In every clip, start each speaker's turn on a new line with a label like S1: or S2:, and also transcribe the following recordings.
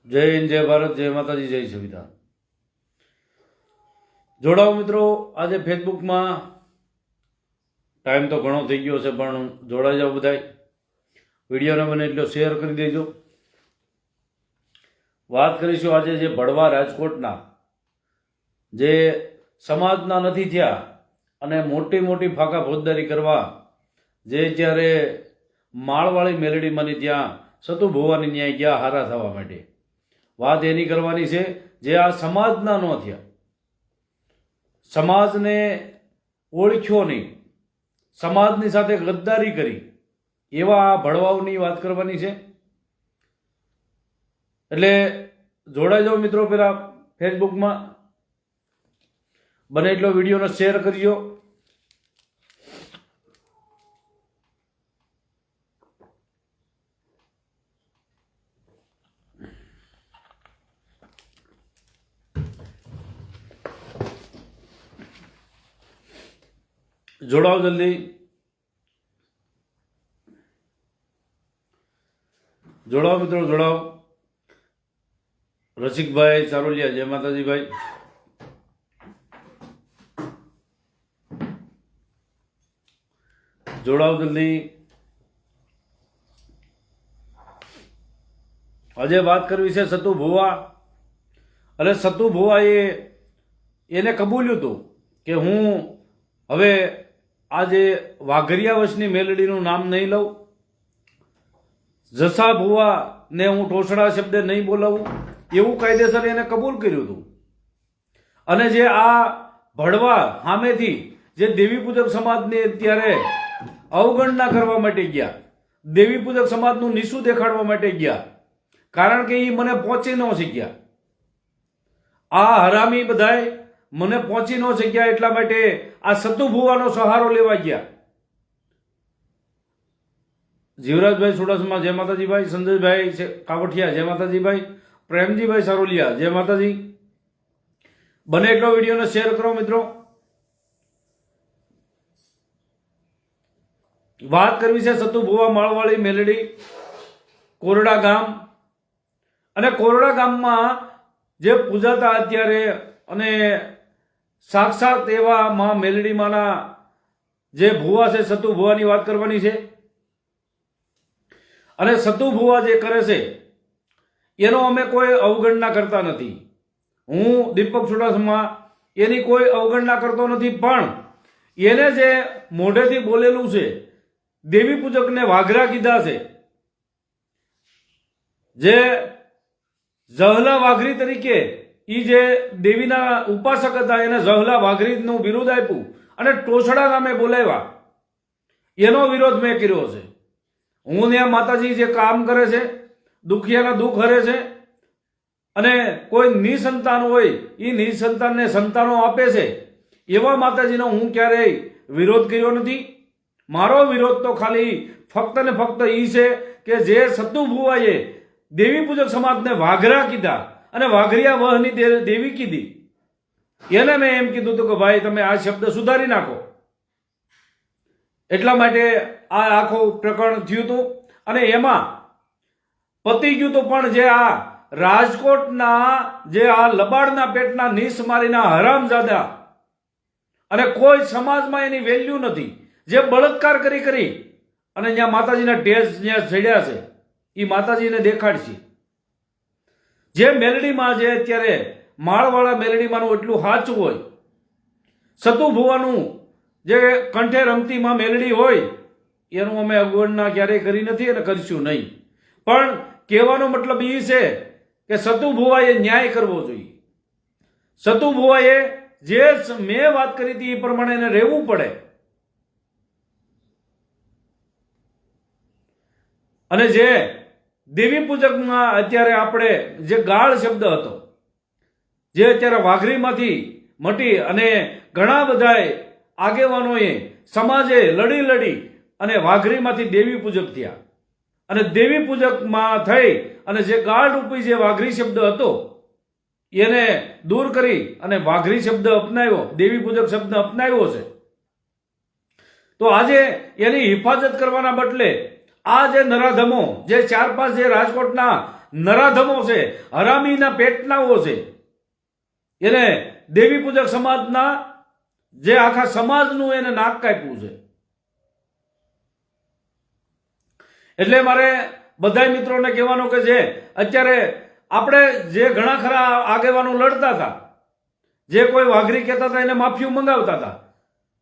S1: જય હિન્દ, જય ભારત, જય માતાજી, જય સંવિધાન. જોડાઓ મિત્રો. આજે ફેસબુકમાં ટાઈમ તો ઘણો થઈ ગયો છે, પણ જોડાઈ જાઓ બધાય. વિડીયોને બને એટલો શેર કરી દેજો. વાત કરીશું આજે જે ભડવા રાજકોટના જે સમાજના નથી થયા અને મોટી મોટી ફાંકા ફોજદારી કરવા જે જ્યારે માળવાળી મેલડીમાંની ત્યાં સતુ ભુવાની ન્યાય ગયા હારા થવા માટે વાત એની કરવાની છે જે આ સમાજના ન થયા, સમાજને ઓળખ્યો નહીં, સમાજની સાથે ગદ્દારી કરી એવા આ ભડવાઓની વાત કરવાની છે. એટલે જોડાઈ જાઓ મિત્રો. પેલા ફેસબુકમાં બને એટલો વિડીયોનો શેર કરજો. જોડાઓ જલ્દી, જોડાઓ મિત્રો, જોડાઓ. રસિકભાઈ ચારોલિયા, જય માતાજી ભાઈ. જોડાઓ જલ્દી. આજે વાત કરવી છે સતુ ભુવા. અને સતુ ભુવાએ એને કબૂલ્યું હતું કે હું હવે આજે વાઘરિયા વંશની મેલડીનું નામ નહીં લઉં, જસા ભુવા ને હું ટોસડા શબ્દે નહીં બોલાવું, એવું કાયદેસર એને કબૂલ કર્યું હતું. અને જે આ ભડવા સામેથી જે દેવી પૂજક સમાજને અત્યારે અવગણના કરવા માટે ગયા, દેવી પૂજક સમાજનું નીચું દેખાડવા માટે ગયા, કારણ કે એ મને પહોંચી ન શક્યા. આ હરામી બધાય મને પહોંચી ન શક્યા, એટલા માટે આ સતુ ભુવાનો સહારો લેવા ગયા. જીવરાજભાઈ સુડાસમા, જય માતાજી ભાઈ. સંજયભાઈ કાવઠિયા, જય માતાજી ભાઈ. પ્રેમજીભાઈ સારોલિયા, જય માતાજી. બને એટલો વિડીયોને શેર કરો મિત્રો. વાત કરવી છે સતુ ભુવા માળવાળી મેલડી, કોરડા ગામ. અને કોરડા ગામમાં જે પૂજાતા અત્યારે અને સાક્ષાત એવા માં મેલડીમાંના જે ભુવા છે, સતુ ભુવાની વાત કરવાની છે. અને સતુ ભુવા જે કરે છે એનો અમે કોઈ અવગણના કરતા નથી. હું દીપક ચુડાસમા એની કોઈ અવગણના કરતો નથી, પણ એને જે મોઢેથી બોલેલું છે, દેવી પૂજકને વાઘરા કીધા છે, જે ઝહલા વાઘરી તરીકે એ જે દેવીના ઉપાસક હતા એને ઝહલા વાઘરીનું બિરુદ આપ્યું અને ટોસડા નામે બોલાવ્યા, એનો વિરોધ મેં કર્યો છે. હું ત્યાં માતાજી જે કામ કરે છે, દુખિયાના દુઃખ હરે છે, અને કોઈ નિસંતાન હોય એ નિસંતાનને સંતાનો આપે છે, એવા માતાજીનો હું ક્યારેય વિરોધ કર્યો નથી. મારો વિરોધ તો ખાલી ફક્ત ને ફક્ત એ છે કે જે સતુ ભુવાએ દેવી પૂજક સમાજને વાઘરા કીધા અને વાઘરિયા વહની દેવી કીધી, એને મેં એમ કીધું હતું કે ભાઈ તમે આ શબ્દ સુધારી નાખો. એટલા માટે આ આખું પ્રકરણ થયું હતું. અને એમાં પતી ગયું હતું. પણ જે આ રાજકોટના જે આ લબાડના પેટના નીસ મારીના હરામજાદા અને કોઈ સમાજમાં એની વેલ્યુ નથી, જે બળાત્કાર કરી અને જ્યાં માતાજીના ટેજ જ્યાં ચડ્યા છે એ માતાજીને દેખાડશે. જે મેલડીમાં જે અત્યારે માળવાળા મેલડીમાંનું એટલું સાચું હોય, સતુ ભુવાનું જે કંઠે રમતી માં મેલડી હોય એનું અમે અવગણના ક્યારેય કરી નથી અને કરીશું નહીં. પણ કહેવાનો મતલબ એ છે કે સતુ ભુવાએ ન્યાય કરવો જોઈએ. સતુ ભુવાએ જે મેં વાત કરી હતી એ પ્રમાણે એને રહેવું પડે. અને જે દેવી પૂજકમાં અત્યારે આપણે જે ગાળ શબ્દ હતો, જે અત્યારે વાઘરીમાંથી મટી અને ઘણા બધા આગેવાનોએ સમાજે લડી અને વાઘરીમાંથી દેવી પૂજક થયા, અને દેવી પૂજકમાં થઈ અને જે ગાળ રૂપી જે વાઘરી શબ્દ હતો એને દૂર કરી અને વાઘરી શબ્દ અપનાવ્યો, દેવી પૂજક શબ્દ અપનાવ્યો છે. તો આજે એની હિફાજત કરવાના બદલે આ જે નરાધમો જે 4-5 જે રાજકોટના નરાધમો છે, હરામીના પેટનાઓ છે, એને દેવી પૂજક સમાજના જે આખા સમાજનું એને નાક કાપ્યું છે. એટલે મારે બધા મિત્રોને કહેવાનું કે જે અત્યારે આપણે જે ઘણા ખરા આગેવાનો લડતા હતા, જે કોઈ વાઘરી કહેતા હતા એને માફિયું મંગાવતા હતા,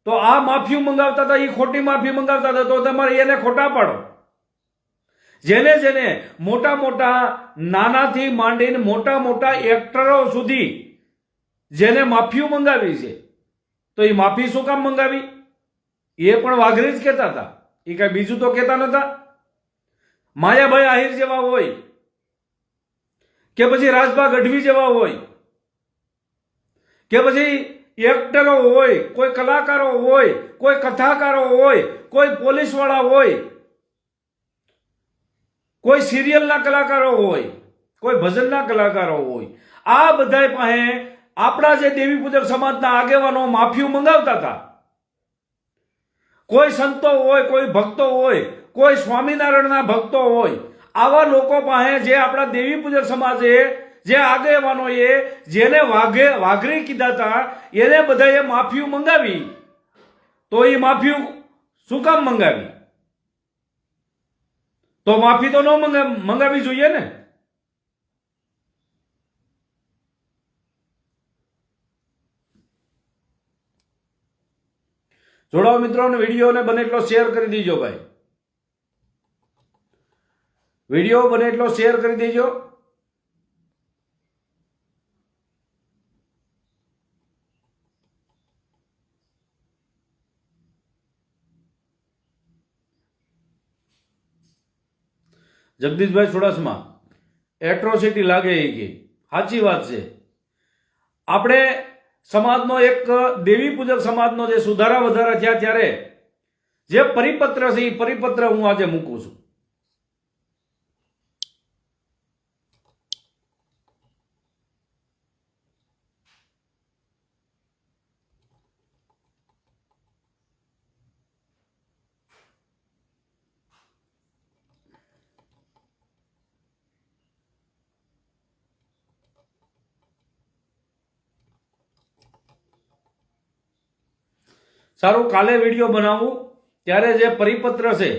S1: તો આ માફિયું મંગાવતા હતા, એ ખોટી માફી મંગાવતા હતા, તો તમારે એને ખોટા પાડો. જેને જેને મોટા મોટા નાનાથી માંડીને મોટા મોટા એક્ટરો સુધી જેને માફિયું મંગાવી છે, તો એ માફી શું કામ મંગાવી? એ પણ વાઘરી જ કહેતા હતા, એ કઈ બીજું તો કહેતા નતા. માયાભાઈ આહિર જેવા હોય કે પછી રાજભા ગઢવી જેવા હોય કે પછી એક્ટરો હોય, કોઈ કલાકારો હોય, કોઈ કથાકારો હોય, કોઈ પોલીસવાળા હોય, કોઈ સિરિયલના કલાકારો હોય, કોઈ ભજનના કલાકારો હોય, આ બધા પાસે આપણા જે દેવી પૂજક સમાજના આગેવાનો માફિયું મંગાવતા હતા. કોઈ સંતો હોય, કોઈ ભક્તો હોય, કોઈ સ્વામિનારાયણના ભક્તો હોય, આવા લોકો પાસે જે આપણા દેવી પૂજક સમાજે જે આગેવાનોએ જેને વાઘરી કીધા હતા, એને બધાએ માફિયું મંગાવી. તો એ માફિયું શું કામ મંગાવી? તો માફી તો ન મંગાવી જોઈએ ને. જોડાઓ મિત્રોને, વિડીયોને બને એટલો શેર કરી દેજો ભાઈ. વિડીયો બને એટલો શેર કરી દેજો. જગદીશભાઈ ચુડાસમા, એટ્રોસિટી લાગે એ કે સાચી વાત છે. આપણે સમાજનો એક દેવી પૂજક સમાજનો જે સુધારા વધારા થયા ત્યારે જે પરિપત્ર છે એ પરિપત્ર હું આજે મૂકું છું. સારું, કાલે વિડીયો બનાવું ત્યારે જે પરિપત્ર છે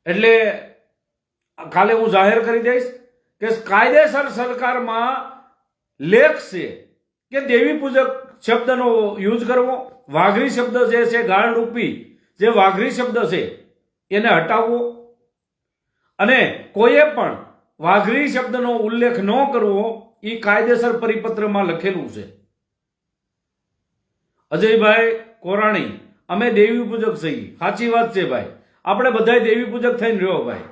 S1: એટલે કાલે હું જાહેર કરી દઈશ કે કાયદેસર સરકારમાં લેખ છે કે દેવી પૂજક શબ્દનો યુઝ કરવો, વાઘરી શબ્દ જે છે ગાળરૂપી જે વાઘરી શબ્દ છે એને હટાવવો, અને કોઈએ પણ વાઘરી શબ્દનો ઉલ્લેખ ન કરવો એ કાયદેસર પરિપત્રમાં લખેલું છે. અજયભાઈ કોરાણી, અમે દેવી પૂજક છીએ. સાચી વાત છે ભાઈ, આપણે બધા દેવી પૂજક થઈને રહ્યો ભાઈ.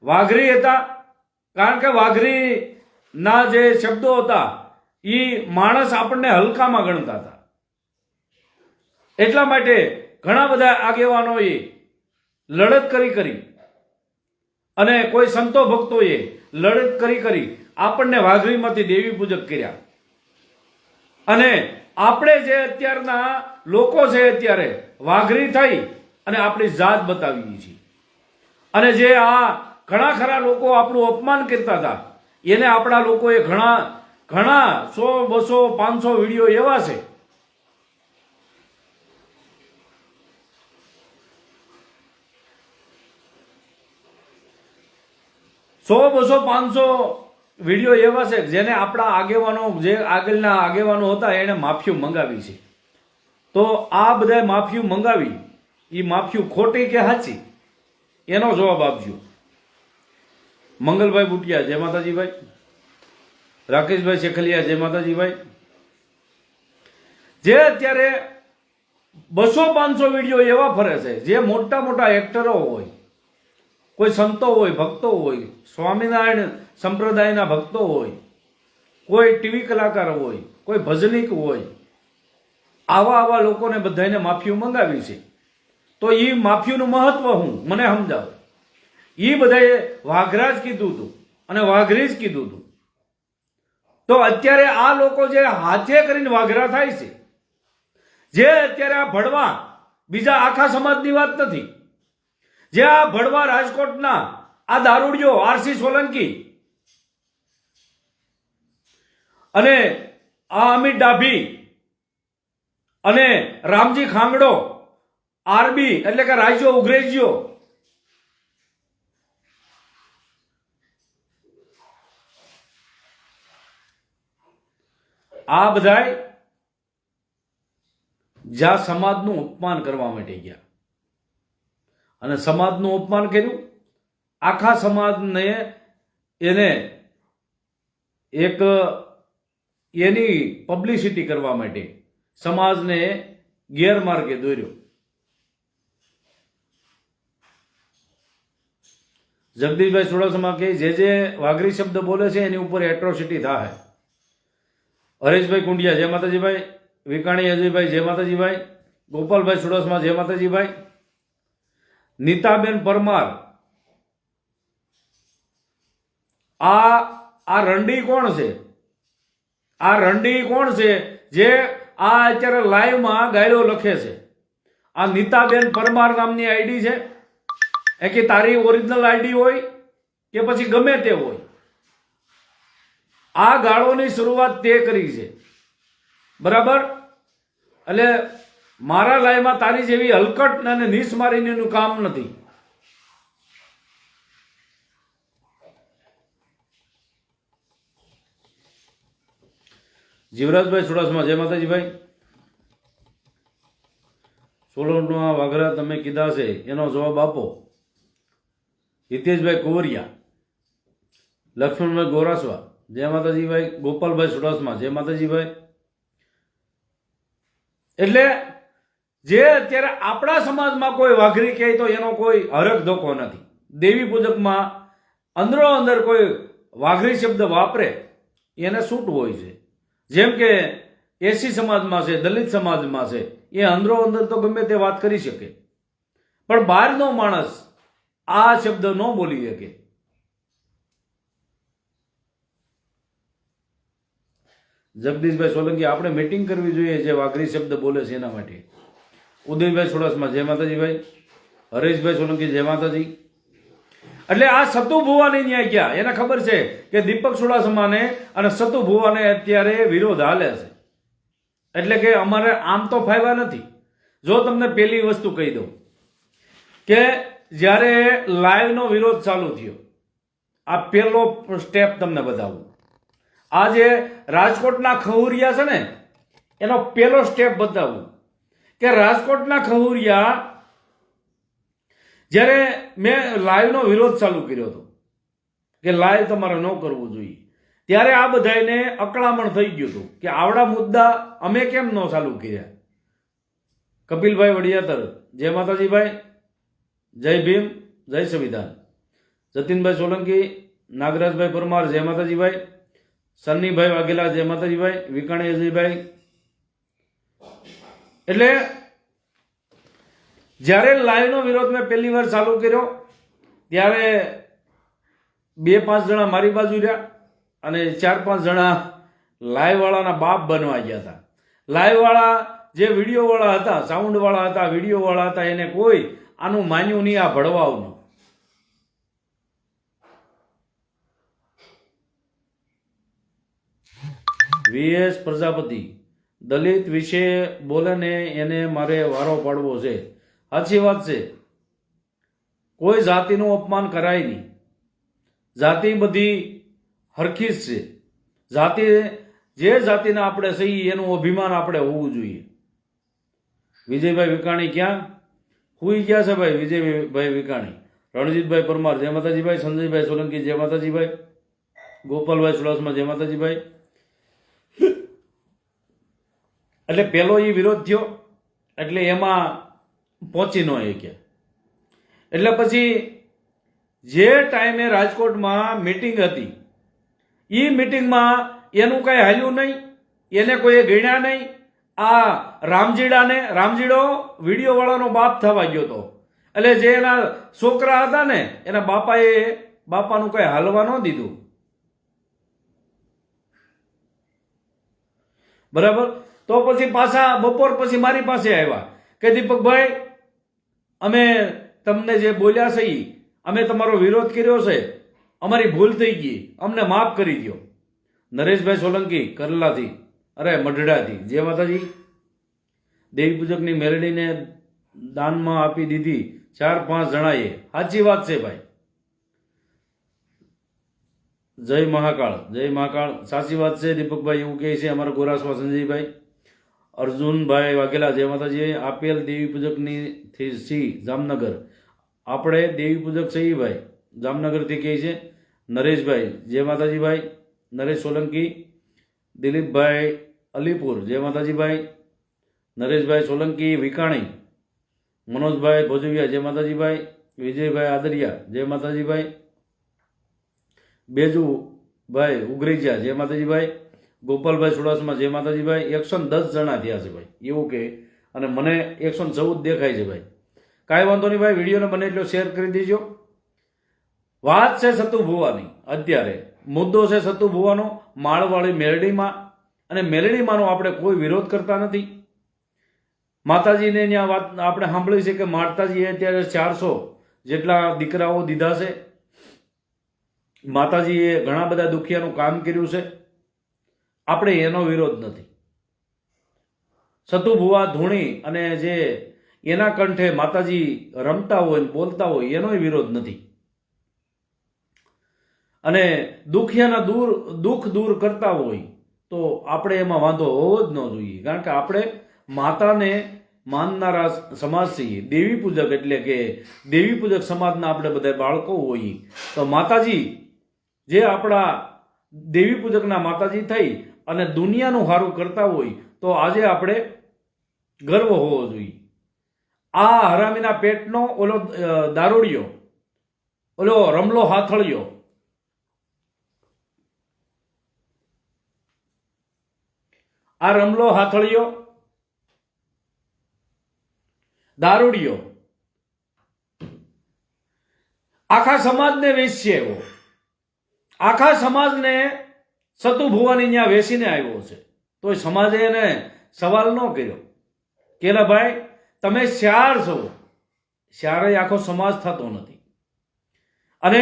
S1: વાઘરી હતા કારણ કે વાઘરી ના જે શબ્દો હતા એ માણસ આપણને હલકામાં ગણતા હતા. એટલા માટે ઘણા બધા આગેવાનોએ લડત કરી અને કોઈ સંતો ભક્તોએ લડત કરી આપણને વાઘરીમાંથી દેવી પૂજક કર્યા. અને આપણે જે અત્યારના લોકો છે અત્યારે વાઘરી થઈ અને આપણી જાત બતાવીએ છીએ. અને જે આ ઘણા ખરા લોકો આપણું અપમાન કરતા હતા એને આપણા લોકોએ ઘણા 100, 200, 500 વિડીયો એવા છે વિડીયો એવા છે જેને આપણા આગેવાનો જે આગળના આગેવાનો હતા એને માફિયું મંગાવી છે. તો આ બધા માફિયું મંગાવી એ માફિયું ખોટી કે સાચી એનો જવાબ આપજો. મંગલભાઈ બુટિયા, જય માતાજી ભાઈ. રાકેશભાઈ શેખલિયા, જય માતાજી ભાઈ. જે અત્યારે 200-500 વિડીયો એવા ફરે છે જે મોટા મોટા એક્ટરો હોય, કોઈ સંતો હોય, ભક્તો હોય, સ્વામિનારાયણ સંપ્રદાયના ભક્તો હોય, કોઈ ટીવી કલાકાર હોય, કોઈ ભજનિક હોય, આવા લોકોને બધાને માફિયું મંગાવી છે. તો એ માફિયુંનું મહત્વ હું મને સમજાવો. એ બધાએ વાઘરા જ કીધું હતું અને વાઘરી જ કીધું હતું. તો અત્યારે આ લોકો જે હાથે કરીને વાઘરા થાય છે, જે અત્યારે આ ભડવા બીજા આખા સમાજની વાત નથી, જે આ ભડવા રાજકોટના આ દારૂડિયો આરસી સોલંકી અને આ અમિત ડાભી અને રામજી ખાંગડો આરબી એટલે કે રાજ્યો ઉઘરેજીઓ આ બધાય જ્યાં સમાજનું અપમાન કરવા માટે ગયા અને સમાજનું અપમાન કર્યું, આખા સમાજને એને એક એની પબ્લિસિટી કરવા માટે સમાજને ગેરમાર્ગે દોર્યો. જગદીશભાઈ ચુડાસમા કે જે વાઘરી શબ્દ બોલે છે એની ઉપર એટ્રોસિટી થાય. હરેશભાઈ કુંડિયા જય માતાજીભાઈ, વિકાણી અજયભાઈ જય માતાજીભાઈ, ગોપાલભાઈ ચુડાસમા જય માતાજીભાઈ, નીતાબેન પરમાર આ રંડી કોણ છે? આ રંડી કોણ છે જે આ અત્યારે લાઈવમાં ગાયલો લખે છે? આ નીતાબેન પરમાર નામની આઈડી છે એ કે તારી ઓરિજિનલ આઈડી હોય કે પછી ગમે તે હોય, આ ગાળોની શરૂઆત તે કરી છે, બરાબર? એટલે મારા લાઈવમાં તારી જેવી હલકટ અને નીસ મારીને કામ નથી. જીવરાજભાઈ ચુડાસમા જય માતાજીભાઈ, સોલંકના વાઘરા તમે કીધા છે એનો જવાબ આપો. હિતેશભાઈ કુંવરિયા, લક્ષ્મણભાઈ ગોરાસવા જય માતાજીભાઈ, ગોપાલભાઈ ચુડાસમા જય માતાજીભાઈ. એટલે જે અત્યારે આપણા સમાજમાં કોઈ વાઘરી કહે તો એનો કોઈ હરખ ધોકો નથી. દેવી પૂજકમાં અંદરો અંદર કોઈ વાઘરી શબ્દ વાપરે એને છૂટ હોય છે. જેમ કે એસી સમાજમાં છે, દલિત સમાજમાં છે, એ અંદરો અંદર તો ગમે તે વાત કરી શકે, પણ બહારનો માણસ આ શબ્દ ન બોલી શકે. જગદીશભાઈ સોલંકી આપણે મીટિંગ કરવી જોઈએ જે વાઘરી શબ્દ બોલે છે એના માટે. ઉદયભાઈ ચુડાસમા જય માતાજીભાઈ, હરેશભાઈ સોલંકી જય માતાજી. એટલે આ સતુ ભુવાની ન્યાય ગયા, એને ખબર છે કે દીપક ચુડાસમાને અને સતુ ભુવાને અત્યારે વિરોધ હાલે છે, એટલે કે અમારે આમ તો ફાયદા નથી. જો તમને પેલી વસ્તુ કહી દઉં કે જ્યારે લાઈવનો વિરોધ ચાલુ થયો, આ પેલો સ્ટેપ તમને બતાવું. આ જે રાજકોટના ખહુરિયા છે ને એનો પેલો સ્ટેપ બતાવું કે રાજકોટના ખહુરિયા જ્યારે મેં લાઈવનો વિરોધ ચાલુ કર્યો હતો કે લાઈવ તમારે ન કરવું જોઈએ, ત્યારે આ બધાને અકળામણ થઈ ગયું હતું કે આવડા મુદ્દા અમે કેમ ન ચાલુ કર્યા. કપિલભાઈ વડિયાતર જય માતાજીભાઈ, જય ભીમ, જય સંવિધાન. જતીનભાઈ સોલંકી, નાગરાજભાઈ પરમાર જય માતાજીભાઈ, સન્નીભાઈ વાઘેલા જય માતાજીભાઈ, વિકાણી અજયભાઈ. એટલે જ્યારે લાઈવનો વિરોધ મેં પહેલી વાર ચાલુ કર્યો ત્યારે 2-5 જણા મારી બાજુ રહ્યા અને 4-5 જણા લાઈવ વાળાના બાપ બનવા ગયા હતા. લાઈવ વાળા જે વિડીયો વાળા હતા, સાઉન્ડ વાળા હતા, વિડીયો વાળા હતા, એને કોઈ આનું માન્યું નહીં, આ ભડવાઓનું. વીએસ પ્રજાપતિ દલિત વિશે બોલે ને એને મારે વારો પાડવો છે. સાચી વાત છે, કોઈ જાતિનું અપમાન કરાય નહીં. જાતિ બધી હરખી જ છે. જાતિ જે જાતિના આપણે સહી એનું અભિમાન આપણે હોવું જોઈએ. વિજયભાઈ વિકાણી ક્યાં હુઈ ગયા છે ભાઈ? વિજયભાઈ વિકાણી. રણજીતભાઈ પરમાર જય માતાજીભાઈ, સંજયભાઈ સોલંકી જય માતાજીભાઈ, ગોપાલભાઈ ચુડાસમા જય માતાજીભાઈ. એટલે પેલો એ વિરોધ થયો એટલે એમાં પહોંચી ન શક્યા. એટલે પછી જે ટાઈમે રાજકોટમાં મીટિંગ હતી એ મીટિંગમાં એનું કઈ હાલ્યું નહીં, એને કોઈએ ગણ્યા નહીં. આ રામજીડો વિડીયો વાળાનો બાપ થવા ગયો હતો, એટલે જે એના છોકરા હતા ને એના બાપાનું કઈ હાલવા ન દીધું, બરાબર? તો પછી પાછા બપોર પછી મારી પાસે આવ્યા કે દીપકભાઈ અમે તમને જે બોલ્યા છે અમે તમારો વિરોધ કર્યો છે, અમારી ભૂલ થઈ ગઈ, અમને માફ કરી દો. નરેશભાઈ સોલંકી કરલાથી, અરે મઢડાથી, જય માતાજી. દેવી પૂજકની મેલડીને દાનમાં આપી દીધી 4-5 જણાએ. સાચી વાત છે ભાઈ. જય મહાકાળ, જય મહાકાળ. સાચી વાત છે દીપકભાઈ, એવું કહે છે અમારા ગોરાસવા સંજયભાઈ. અર્જુનભાઈ વાઘેલા, જય માતાજી. આપેલ દેવી પૂજકની સી જામનગર, આપણે દેવી પૂજક છીએ ભાઈ, જામનગરથી કહે છે નરેશભાઈ. જય માતાજી ભાઈ. નરેશ સોલંકી. દિલીપભાઈ અલીપુર, જય માતાજી ભાઈ. નરેશભાઈ સોલંકી વિકાણી. મનોજભાઈ ભોજવિયા, જય માતાજી ભાઈ. વિજયભાઈ આદરિયા, જય માતાજી ભાઈ. બેજુભાઈ ઉગરીજા, જય માતાજી ભાઈ. ગોપાલભાઈ સુડાસમા, જય માતાજી ભાઈ. 110 જણા થયા છે ભાઈ, એવું કે, અને મને 114 દેખાય છે ભાઈ. કાંઈ વાંધો નહીં ભાઈ, વિડીયોને બને એટલો શેર કરી દેજો. વાત છે સતુ ભુવાની. અત્યારે મુદ્દો છે સતુ ભુવાનો, માળવાળી મેલડીમાં. અને મેલડીમાંનો આપણે કોઈ વિરોધ કરતા નથી. માતાજીને ત્યાં વાત આપણે સાંભળી છે કે માતાજીએ અત્યારે 400 જેટલા દીકરાઓ દીધા છે. માતાજીએ ઘણા બધા દુખિયાનું કામ કર્યું છે. આપણે એનો વિરોધ નથી. સતુ ભુવા ધૂણી અને જે એના કંઠે માતાજી રમતા હોય બોલતા હોય એનો વિરોધ નથી. અને દુખિયાના દુઃખ દૂર કરતા હોય તો આપણે એમાં વાંધો હોવો જ ન જોઈએ. કારણ કે આપણે માતાને માનનારા સમાજ છીએ. દેવી પૂજક એટલે કે દેવી પૂજક સમાજના આપણે બધા બાળકો હોઈએ. તો માતાજી જે આપણા દેવી પૂજકના માતાજી થઈ અને દુનિયાનું સારું કરતા હોય તો આજે આપણે ગર્વ હોવો જોઈએ. આ હરામીના પેટનો ઓલો દારૂડિયો, ઓલો રમલો હાથળિયો, આ રમલો હાથળિયો દારૂડિયો આખા સમાજને વેચશે એવો, આખા સમાજને સતુ ભુવાની ત્યાં વેચીને આવ્યો છે. તો સમાજે એને સવાલ ન કર્યો કે ભાઈ તમે શ્યાર છો. શ્યારે આખો સમાજ થતો નથી. અને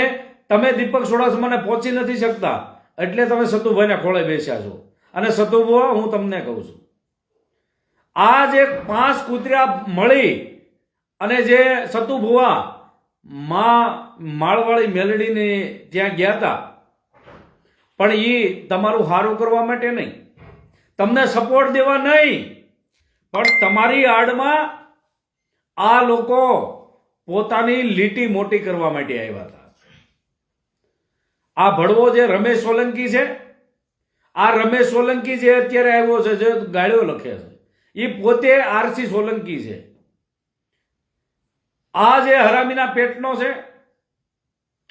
S1: તમે દીપક સોડાસમાને પહોંચી નથી શકતા એટલે તમે સતુભાઈના ખોળે બેસ્યા છો. અને સતુભુવા, હું તમને કહું છું, આ જે 5 કૂતરા મળી અને જે સતુભુવા માળવાળી મેલડીની ત્યાં ગયા હતા, પણ એ તમારું સારું કરવા માટે નહીં, તમને સપોર્ટ દેવા નહીં, પણ તમારી આડમાં આ લોકો પોતાની લીટી મોટી કરવા માટે આવ્યા હતા. આ ભડવો જે રમેશ સોલંકી છે, આ રમેશ સોલંકી જે અત્યારે આવ્યો છે, જે ગાળ્યો લખે છે, એ પોતે આરસી સોલંકી છે. આ જે હરામીના પેટનો છે,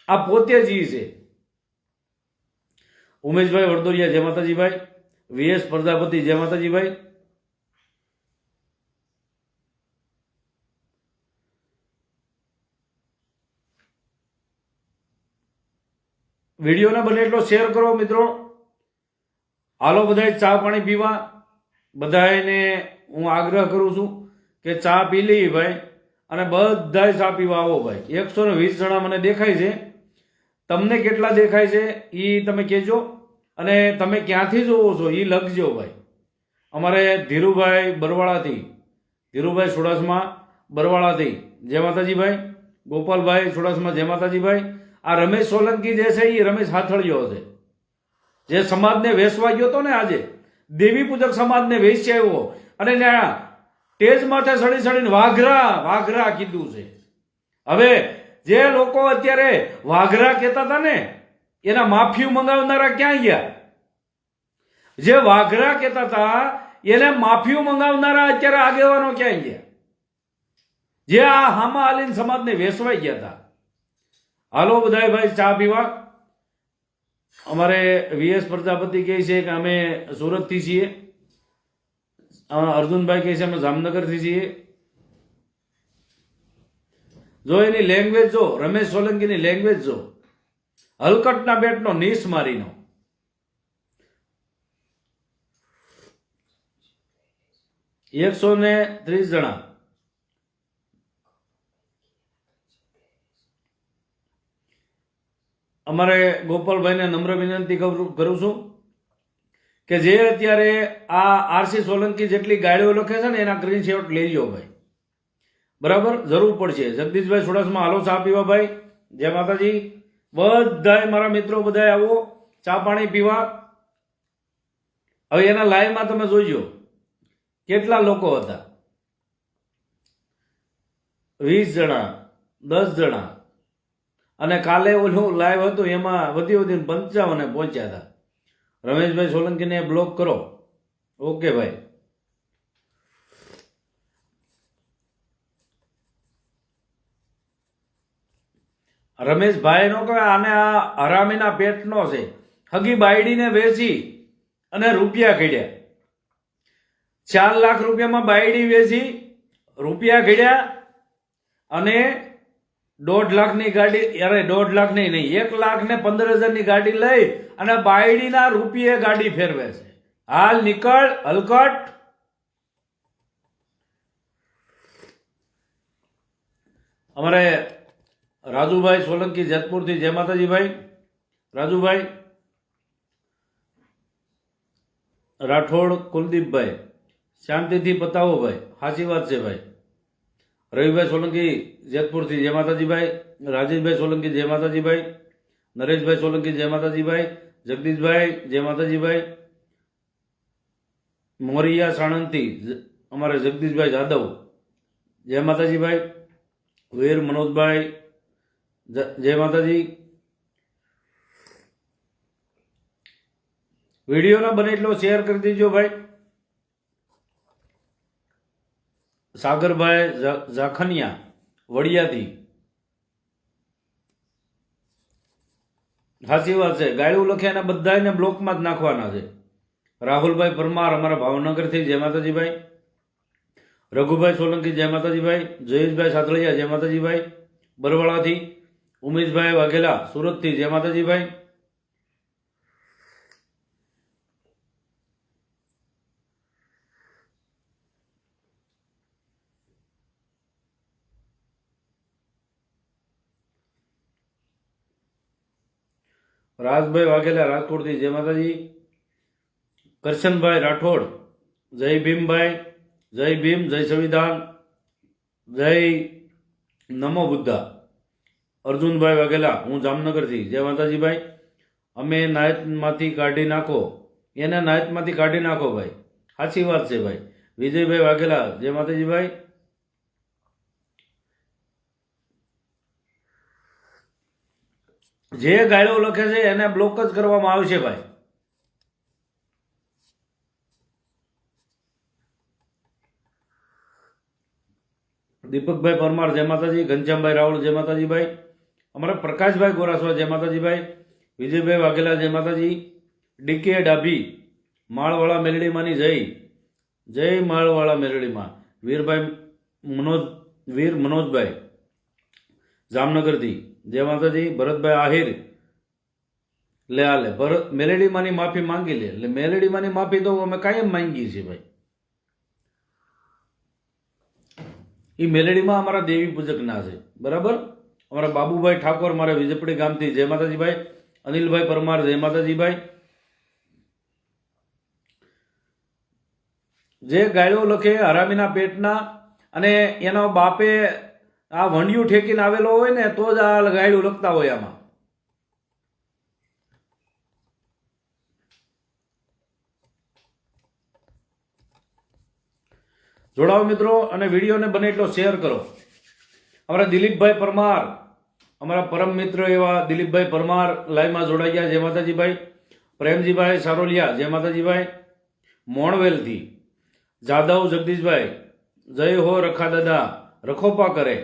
S1: આ પોતે જ ઈ છે. ઉમેશભાઈ વડદોરિયા, જય માતાજી ભાઈ. વીએસ પ્રજાપતિ, જય માતાજી ભાઈ. વિડીયોને બને એટલો શેર કરો મિત્રો. હાલો બધાય ચા પાણી પીવા. બધાને હું આગ્રહ કરું છું કે ચા પી લઈએ ભાઈ, અને બધાય ચા પીવા આવો ભાઈ. 120 જણા મને દેખાય છે. તમને કેટલા દેખાય છે એ તમે કહેજો, અને તમે ક્યાંથી જોવો છો એ લખજો ભાઈ. અમારે ધીરુભાઈ બરવાળાથી, ધીરુભાઈ સુડાસમા બરવાળાથી, જય માતાજી ભાઈ. ગોપાલભાઈ સુડાસમા, જય માતાજી ભાઈ. આ રમેશ સોલંકી જે છે એ રમેશ હાથળિયો છે, જે સમાજને વેચવા ગયો હતો ને. આજે દેવી પૂજક સમાજને વેચી આવ્યો અને ત્યાં ટેજ માથે સડી સડીને વાઘરા કીધું છે. હવે જે લોકો અત્યારે વાઘરા કહેતા હતા ને, એના માફિયું મંગાવનારા ક્યાં ગયા? જે વાઘરા કહેતા હતા એને માફિયું મંગાવનારા અત્યારે આગેવાનો ક્યાં ગયા? જે આ હામા આલીન સમાજને વેચવાઈ ગયા હતા. હાલો બધાય ભાઈ ચા પીવા. અમારે વીએસ પ્રજાપતિ કહે છે કે અમે સુરતથી છીએ. અર્જુનભાઈ કહે છે અમે જામનગરથી છીએ. જો એની લેંગ્વેજ જો, રમેશ સોલંકીની લેંગ્વેજ જો, હલકટના બેટનો નીસ મારીનો. એક 130 જણા. અમારે ગોપાલભાઈને નમ્ર વિનંતી કરું છું કે જે અત્યારે આ આરસી સોલંકી જેટલી ગાડીઓ લખે છે ને એના સ્ક્રીનશોટ લઈ લો ભાઈ, બરાબર, જરૂર પડશે. જગદીશભાઈ સુડાસમાં હાલો ચા પીવા ભાઈ, જય માતાજી. બધાય મારા મિત્રો બધાય આવો ચા પાણી પીવા. હવે એના લાઈવમાં તમે જોઈજો કેટલા લોકો હતા, 20 જણા, 10 જણા, અને કાલે ઓલું લાઈવ હતું એમાં વધી 55 પહોંચ્યા હતા. રમેશભાઈ સોલંકીને બ્લોક કરો. ઓકે ભાઈ. રમેશભાઈ નો કહે આને આ હરામીના પેટનો છે, હગી બાયડીને વેચી અને રૂપિયા ખેડ્યા. 4 લાખ રૂપિયામાં બાયડી વેચી, રૂપિયા ખેડ્યા, અને 1.5 લાખની ગાડી, અરે 1.5 લાખ નહીં, 1,15,000ની ગાડી લઈ અને બાયડીના રૂપિયે ગાડી ફેરવે છે. હાલ નીકળ હલકટ. અમારે રાજુભાઈ સોલંકી જેતપુરથી, જય માતાજી ભાઈ. રાજુભાઈ રાઠોડ કુલદીપભાઈ, શાંતિથી બતાવો ભાઈ, સાચી વાત છે ભાઈ. રવિભાઈ સોલંકી જેતપુરથી, જય માતાજી ભાઈ. રાજેશભાઈ સોલંકી, જય માતાજી ભાઈ. નરેશભાઈ સોલંકી, જય માતાજી ભાઈ. જગદીશભાઈ, જય માતાજી ભાઈ. મોરિયા સાણંદથી અમારે જગદીશભાઈ જાદવ, જય માતાજી ભાઈ. વીર મનોજભાઈ, જય માતાજી. વિડીયોનો બને એટલો શેર કરી દેજો ભાઈ. સાગરભાઈ ઝાખનિયા વડિયાથી, સાચી વાત છે, ગાળું લખ્યા ને બધાને બ્લોકમાં જ નાખવાના છે. રાહુલભાઈ પરમાર અમારા ભાવનગરથી, જય માતાજી ભાઈ. રઘુભાઈ સોલંકી, જય માતાજી ભાઈ. જયેશભાઈ સાતળિયા, જય માતાજી ભાઈ. બરવાળાથી. ઉમેશભાઈ વાઘેલા સુરતથી, જય માતાજી ભાઈ. રાજભાઈ વાઘેલા રાજકોટથી, જય માતાજી. કરશનભાઈ રાઠોડ, જય ભીમભાઈ, જય ભીમ, જય સંવિધાન, જય નમો બુદ્ધા. અર્જુનભાઈ વાઘેલા, હું જામનગરથી, જય માતાજી ભાઈ. અમે નાયતમાંથી કાઢી નાખો, એને નાયતમાંથી કાઢી નાખો ભાઈ, સાચી વાત છે ભાઈ. વિજયભાઈ વાઘેલા, જય માતાજી ભાઈ. જે ગાળો લખે છે એને બ્લોક જ કરવામાં આવશે ભાઈ. દીપકભાઈ પરમાર, જય માતાજી. ઘનશ્યામભાઈ રાવળ, જય માતાજી ભાઈ. અમારા પ્રકાશભાઈ ગોરાસવા, જય માતાજી ભાઈ. વિજયભાઈ વાઘેલા, જય માતાજી. ડીકે ડાભી, માળવાળા મેલડીમાંની જય, જય માળવાળા મેલડીમાં. વીર મનોજભાઈ જામનગરથી, જય માતાજી. ભરતભાઈ આહિર, લે આ લે ભરત મેલેડીમાંની માફી માંગી લે. એટલે મેલેડીમાંની માફી તો અમે કાયમ માંગીએ છીએ ભાઈ. એ મેલેડીમાં અમારા દેવી પૂજકના છે, બરાબર. અમારા બાબુભાઈ ઠાકોર, મારા વિજયપડી ગામથી, જય માતાજી ભાઈ. અનિલભાઈ પરમાર, જય માતાજી ભાઈ. જે ગાયો લખે હરામીના પેટના, અને એના બાપે આ વંડિયું ઠેકીને આવેલો હોય ને તો જ આ ગાયડું લખતા હોય. આમાં જોડાઓ મિત્રો, અને વિડીયોને બને એટલો શેર કરો. અમારા દિલીપભાઈ પરમાર, અમારા પરમ મિત્ર એવા દિલીપભાઈ પરમાર લાઈવમાં જોડાઈ ગયા, જય માતાજી ભાઈ. પ્રેમજીભાઈ સારોલિયા, જય માતાજી ભાઈ. મોણવેલથી જાદવ જગદીશભાઈ, જય હો રખા દાદા, રખોપા કરે.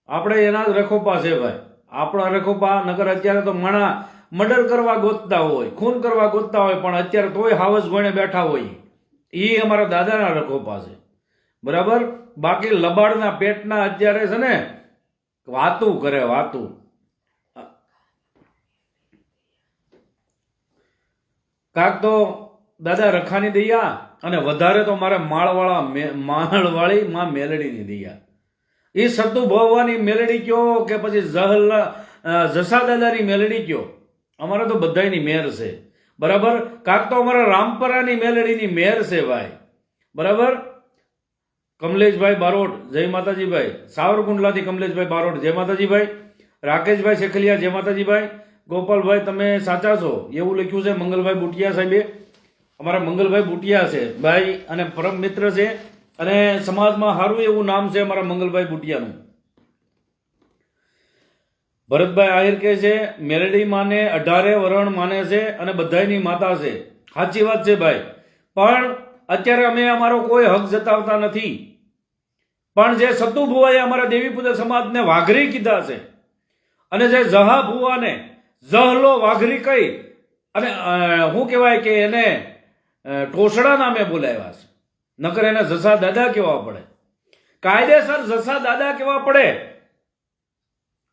S1: આપણે એના જ રખોપા છે ભાઈ, આપણા રખોપા. નગર અત્યારે તો માણા મર્ડર કરવા ગોતતા હોય, ખૂન કરવા ગોતતા હોય, પણ અત્યારે તોય હાવસ ગોણે બેઠા હોય. એ અમારા દાદાના રખોપા છે, બરાબર. બાકી લબાડના પેટના અત્યારે છે ને વાતું કરે, વાતું. કાક તો દાદા રખાની દૈયા, અને વધારે તો મારે માળવાળી માં મેલડીની દૈયા. એ સતુ ભવાની મેલડી કયો કે પછી જસા દાદાની મેલડી કયો, અમારે તો બધાની મેર છે. બરાબર. કાંક તો અમારા રામપરાની મેલડીની મેર છે ભાઈ, બરાબર. કમલેશભાઈ બારોટ, જય માતાજી ભાઈ. સાવરકુંડલાથી કમલેશભાઈ બારોટ, જય માતાજી ભાઈ. રાકેશભાઈ શેખલિયા, જય માતાજી ભાઈ. ગોપાલભાઈ તમે સાચા છો એવું લખ્યું છે. મંગલભાઈ બુટિયા સાહેબે, અમારા મંગલભાઈ બુટિયા છે ભાઈ અને પરમ મિત્ર છે અને સમાજમાં સારું એવું નામ છે અમારા મંગલભાઈ બુટિયાનું. ભરતભાઈ આહિર કહે છે મેલડી માને 18 વરણ માને છે અને બધાયની માતા છે. સાચી વાત છે ભાઈ, પણ અત્યારે અમે અમારો કોઈ હક જતાવતા નથી. પણ જે સતુ ભુવાએ અમારા દેવી પૂજક સમાજને વાઘરી કીધા છે અને જે જહા ભુવાને જહલો વાઘરી કહી અને શું કહેવાય કે એને ટોસડા નામે બોલાવ્યા છે, નકર એને જસા દાદા કહેવા પડે, કાયદેસર જસા દાદા કહેવા પડે.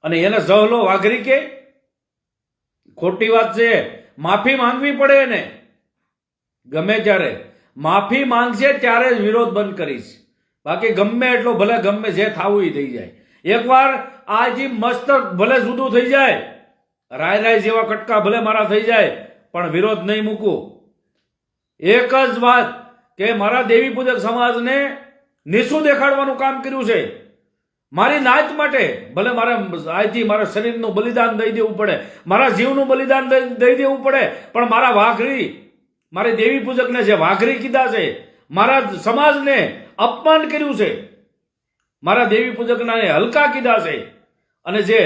S1: અને એને જહલો વાઘરી કે ખોટી વાત છે. માફી માંગવી પડે એને, ગમે ત્યારે માફી માંગશે ત્યારે જ વિરોધ બંધ કરીશ. બાકી ગમે એટલો ભલે ગમે જે થાવું એ થઈ જાય. એકવાર આ જે મસ્તક ભલે જુદું થઈ જાય, રાય રાય જેવા કટકા ભલે મારા થઈ જાય, પણ વિરોધ નહીં મૂકું. એક જ વાત કે મારા દેવી પૂજક સમાજને નીચું દેખાડવાનું કામ કર્યું છે. મારી નાચ માટે ભલે મારે આજથી મારા શરીરનું બલિદાન દઈ દેવું પડે, મારા જીવનું બલિદાન દઈ દેવું પડે, પણ મારા વાઘરી, મારી દેવી પૂજકને જે વાઘરી કીધા છે, મારા સમાજને અપમાન કર્યું છે, મારા દેવી પૂજકના હલકા કીધા છે અને જે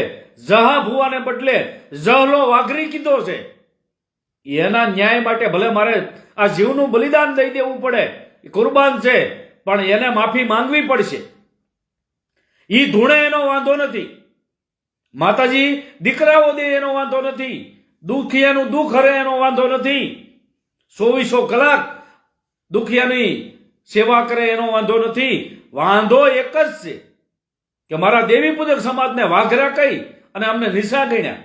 S1: જહા ભુવાને બદલે જહલો વાઘરી કીધો છે, એના ન્યાય માટે ભલે મારે આ જીવનું બલિદાન દઈ દેવું પડે, કુરબાન છે, પણ એને માફી માંગવી પડશે. ઈ ધૂણે એનો વાંધો નથી, માતાજી દીકરાઓ દે એનો વાંધો નથી, દુખિયાનું દુઃખ હરે એનો વાંધો નથી, 2400 કલાક દુખિયાની સેવા કરે એનો વાંધો નથી. વાંધો એક જ છે કે મારા દેવી પૂજક સમાજને વાઘરા કહી અને અમને નિશા ગણ્યા,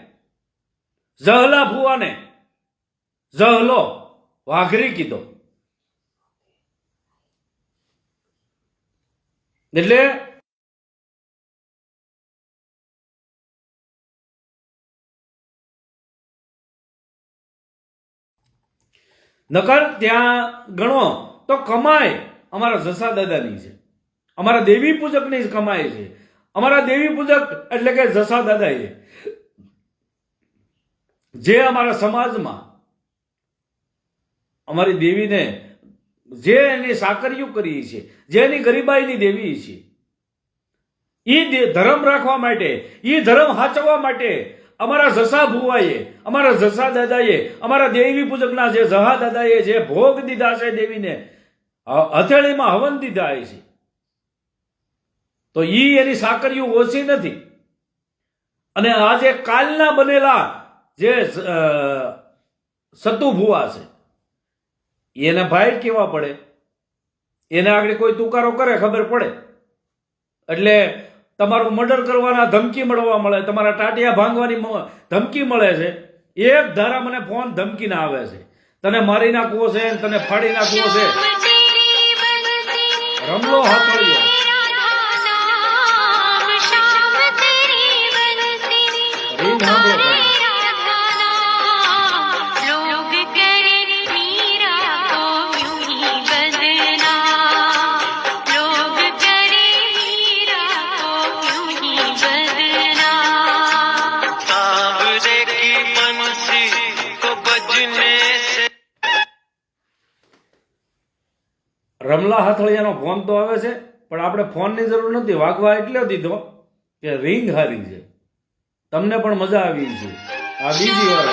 S1: જહલા ભુવાને જહલો વાઘરી કીધો. એટલે નકર ત્યાં ગણો તો કમાય અમારા જસા દાદાની છે, અમારા દેવી પૂજકની જ કમાય છે. અમારા દેવી પૂજક એટલે કે જસા દાદા છે, જે અમારા સમાજમાં અમારી દેવીને જે એની સાકરીઓ કરી છે, જે એની ગરીબાઈની દેવી છે, એ ધર્મ રાખવા માટે, એ ધર્મ સાચવવા માટે અમારા જસા ભુવાએ, અમારા જસા દાદાએ, અમારા દેવી પૂજકના જે જહા દાદાએ જે ભોગ દીધા છે, દેવીને હથેળીમાં હવન દીધા છે, તો ઈ એની સાકરીઓ ઓછી નથી. અને આજે કાલના બનેલા જે સતુ ભુવા છે, એને ભાઈ કેવા પડે, એને આગળ કોઈ તુકારો કરે ખબર પડે એટલે તમારું મર્ડર કરવાના ધમકી મળે, તમારા ટાટિયા ભાંગવાની ધમકી મળે છે. એક ધારા મને ફોન ધમકી ના આવે છે, તને મારી નાખવો છે, તને ફાડી નાખવો છે. રમલો હાથળિયો રીંગ સાંભળો. રમલા હાથળિયાનો ફોન તો આવે છે, પણ આપણે ફોનની જરૂર નથી, વાગવા એટલે દીધો કે રિંગ હારી છે. તમને પણ મજા આવી છે. આ બીજી વાર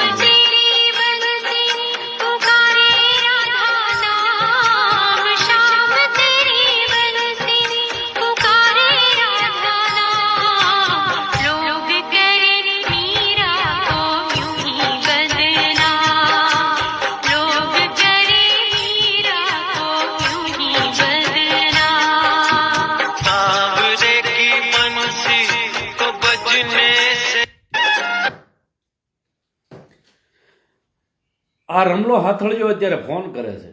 S1: આ રમલો હાથળિયો અત્યારે ફોન કરે છે,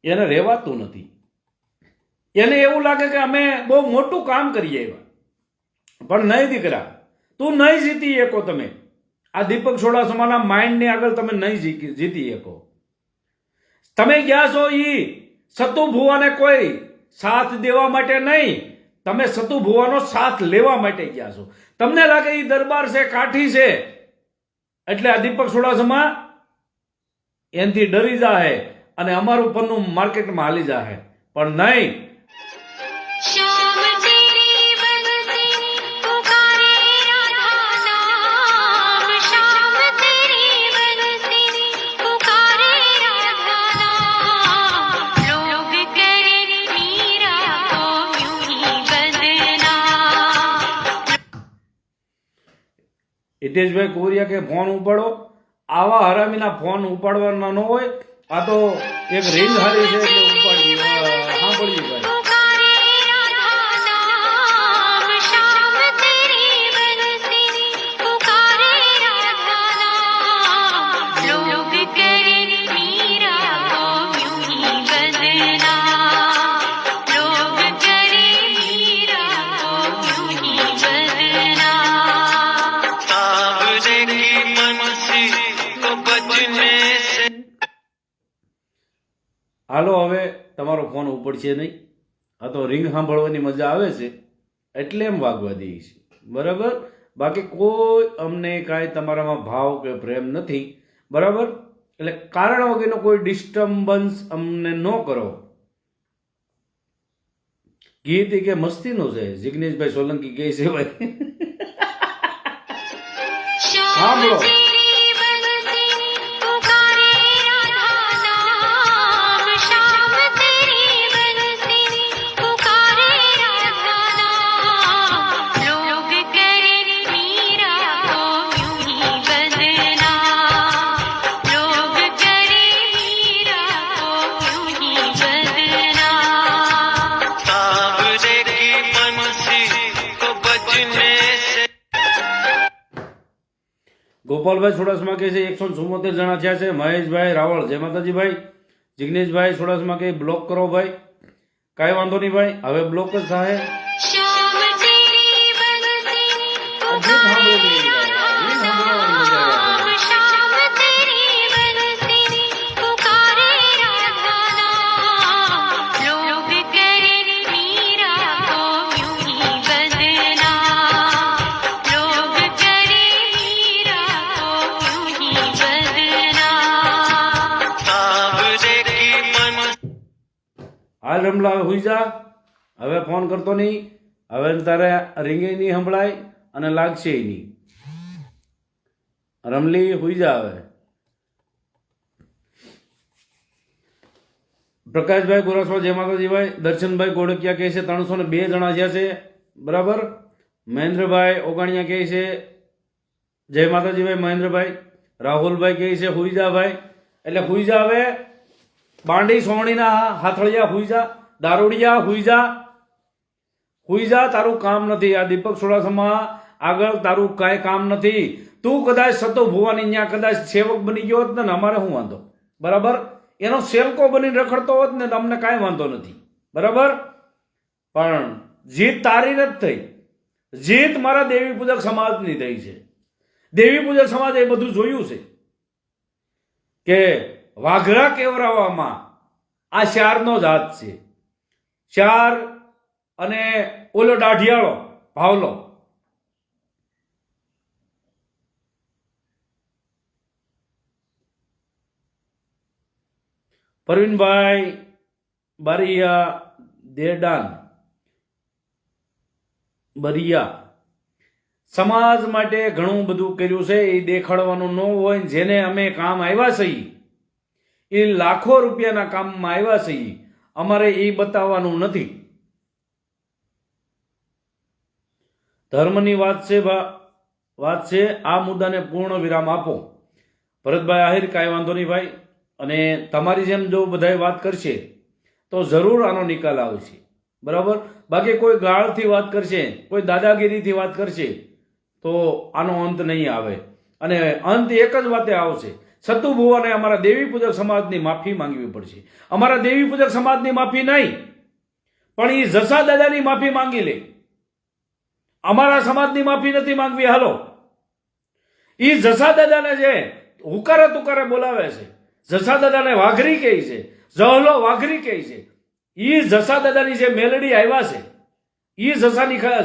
S1: એને રહેવાતું નથી. એને એવું લાગે કે અમે બહુ મોટું કામ કરીએ એવા, પણ નહીં દીકરા, તું નહીં જીતી શકો. તમે આ દીપક ચોડાસમાના માઇન્ડની આગળ તમે નહીં જીતી શકો. તમે ગયા છો ઈ સતુ ભુવાને કોઈ સાથ દેવા માટે નહીં, તમે સતુ ભુવાનો સાથ લેવા માટે ગયા છો. તમને લાગે ઈ દરબાર છે, કાઠી છે, એટલે આ દીપક ચુડાસમા એનથી ડરી જાહે અને અમારું પન્નું માર્કેટમાં હાલી જાહે, પણ નહીં. હિતેશભાઈ કોરિયા કે ફોન ઉપાડો. આવા હરામીના ફોન ઉપાડવાના ન હોય. આ તો એક રીલ હારી છે એટલે ઉપાડી સાંભળ્યું ભાઈ. હાલો હવે તમારો ફોન ઉપડશે નહીં. આ તો રિંગ સાંભળવાની મજા આવે છે એટલે એમ વાગવા દઈએ છે, બરાબર. બાકી કોઈ અમને કાંઈ તમારામાં ભાવ કે પ્રેમ નથી, બરાબર. એટલે કારણ વગરનો કોઈ ડિસ્ટર્બન્સ અમને ન કરો. ગીત કે મસ્તીનો છે, જિગ્નેશભાઈ સોલંકી કહે છે ભાઈ. સાંભળો. ગોપાલભાઈ ચુડાસમા કહે છે 174 જણા થયા છે. મહેશભાઈ રાવળ, જય માતાજી ભાઈ. જિગ્નેશભાઈ ચુડાસમા કહે બ્લોક કરો ભાઈ. કાંઈ વાંધો નહીં ભાઈ, હવે બ્લોક જ થાય. હાલ રમલા હવે હુઈ જા, હવે ફોન કરતો નહીં. હવે તારે રીંગે નહીં સંભળાય અને લાગશે નહીં. રમલી હુઈ જા હવે. પ્રકાશભાઈ ગોરસવા, જય માતાજીભાઈ. દર્શનભાઈ ગોડકિયા કહે છે 302 જણા જ્યાં છે, બરાબર. મહેન્દ્રભાઈ ઓગાણિયા કહે છે જય માતાજીભાઈ. મહેન્દ્રભાઈ. રાહુલભાઈ કહે છે હુઈ જા ભાઈ. એટલે હુઈ જા હવે. બાંડી સોવણીના હાથળિયા હુઈ જા. દારૂડિયા હુઈ જા. હુઈ જા, તારું કામ નથી. આ દીપક ચુડાસમા આગળ તારું કાંઈ કામ નથી. તું કદાચ સતો ભુવાની ત્યાં કદાચ સેવક બની ગયો હોત ને, અમારે શું વાંધો, બરાબર. એનો સેવકો બનીને રખડતો હોત ને અમને કાંઈ વાંધો નથી, બરાબર. પણ જીત તારી નથી થઈ, જીત મારા દેવી પૂજક સમાજની થઈ છે. દેવી પૂજક સમાજ એ બધું જોયું છે કે વાઘરા કેવરાવામાં આ શારનો જ હાથ છે. શાર અને ઓલો દાઢિયાળો ભાવલો. પરવીનભાઈ બારિયા દેડાન બરિયા સમાજ માટે ઘણું બધું કર્યું છે. એ દેખાડવાનું ન હોય. જેને અમે કામ આવ્યા છીએ એ લાખો રૂપિયાના કામમાં આવ્યા છીએ, અમારે એ બતાવવાનું નથી. ધર્મની વાત છે. આ મુદ્દાને પૂર્ણ વિરામ આપો. ભરતભાઈ આહિર, કાંઈ વાંધો નહીં ભાઈ. અને તમારી જેમ જો બધાય વાત કરશે તો જરૂર આનો નિકાલ આવશે, બરાબર. બાકી કોઈ ગાળથી વાત કરશે, કોઈ દાદાગીરીથી વાત કરશે તો આનો અંત નહીં આવે. અને અંત એક જ વાતે આવશે, સતુ ભુવાને અમારા દેવી પૂજક સમાજની માફી માંગવી પડશે. અમારા દેવી પૂજક સમાજની માફી નહીં, પણ એ જસા દાદાની માફી માંગી લે. અમારા સમાજની માફી નથી માંગવી. હાલો, એ જસા દાદાને જે હુકારે તુકારે બોલાવે છે, જસા દાદાને વાઘરી કહે છે, જહલો વાઘરી કહે છે. ઈ જસા દાદાની જે મેલડી આવ્યા છે ઈ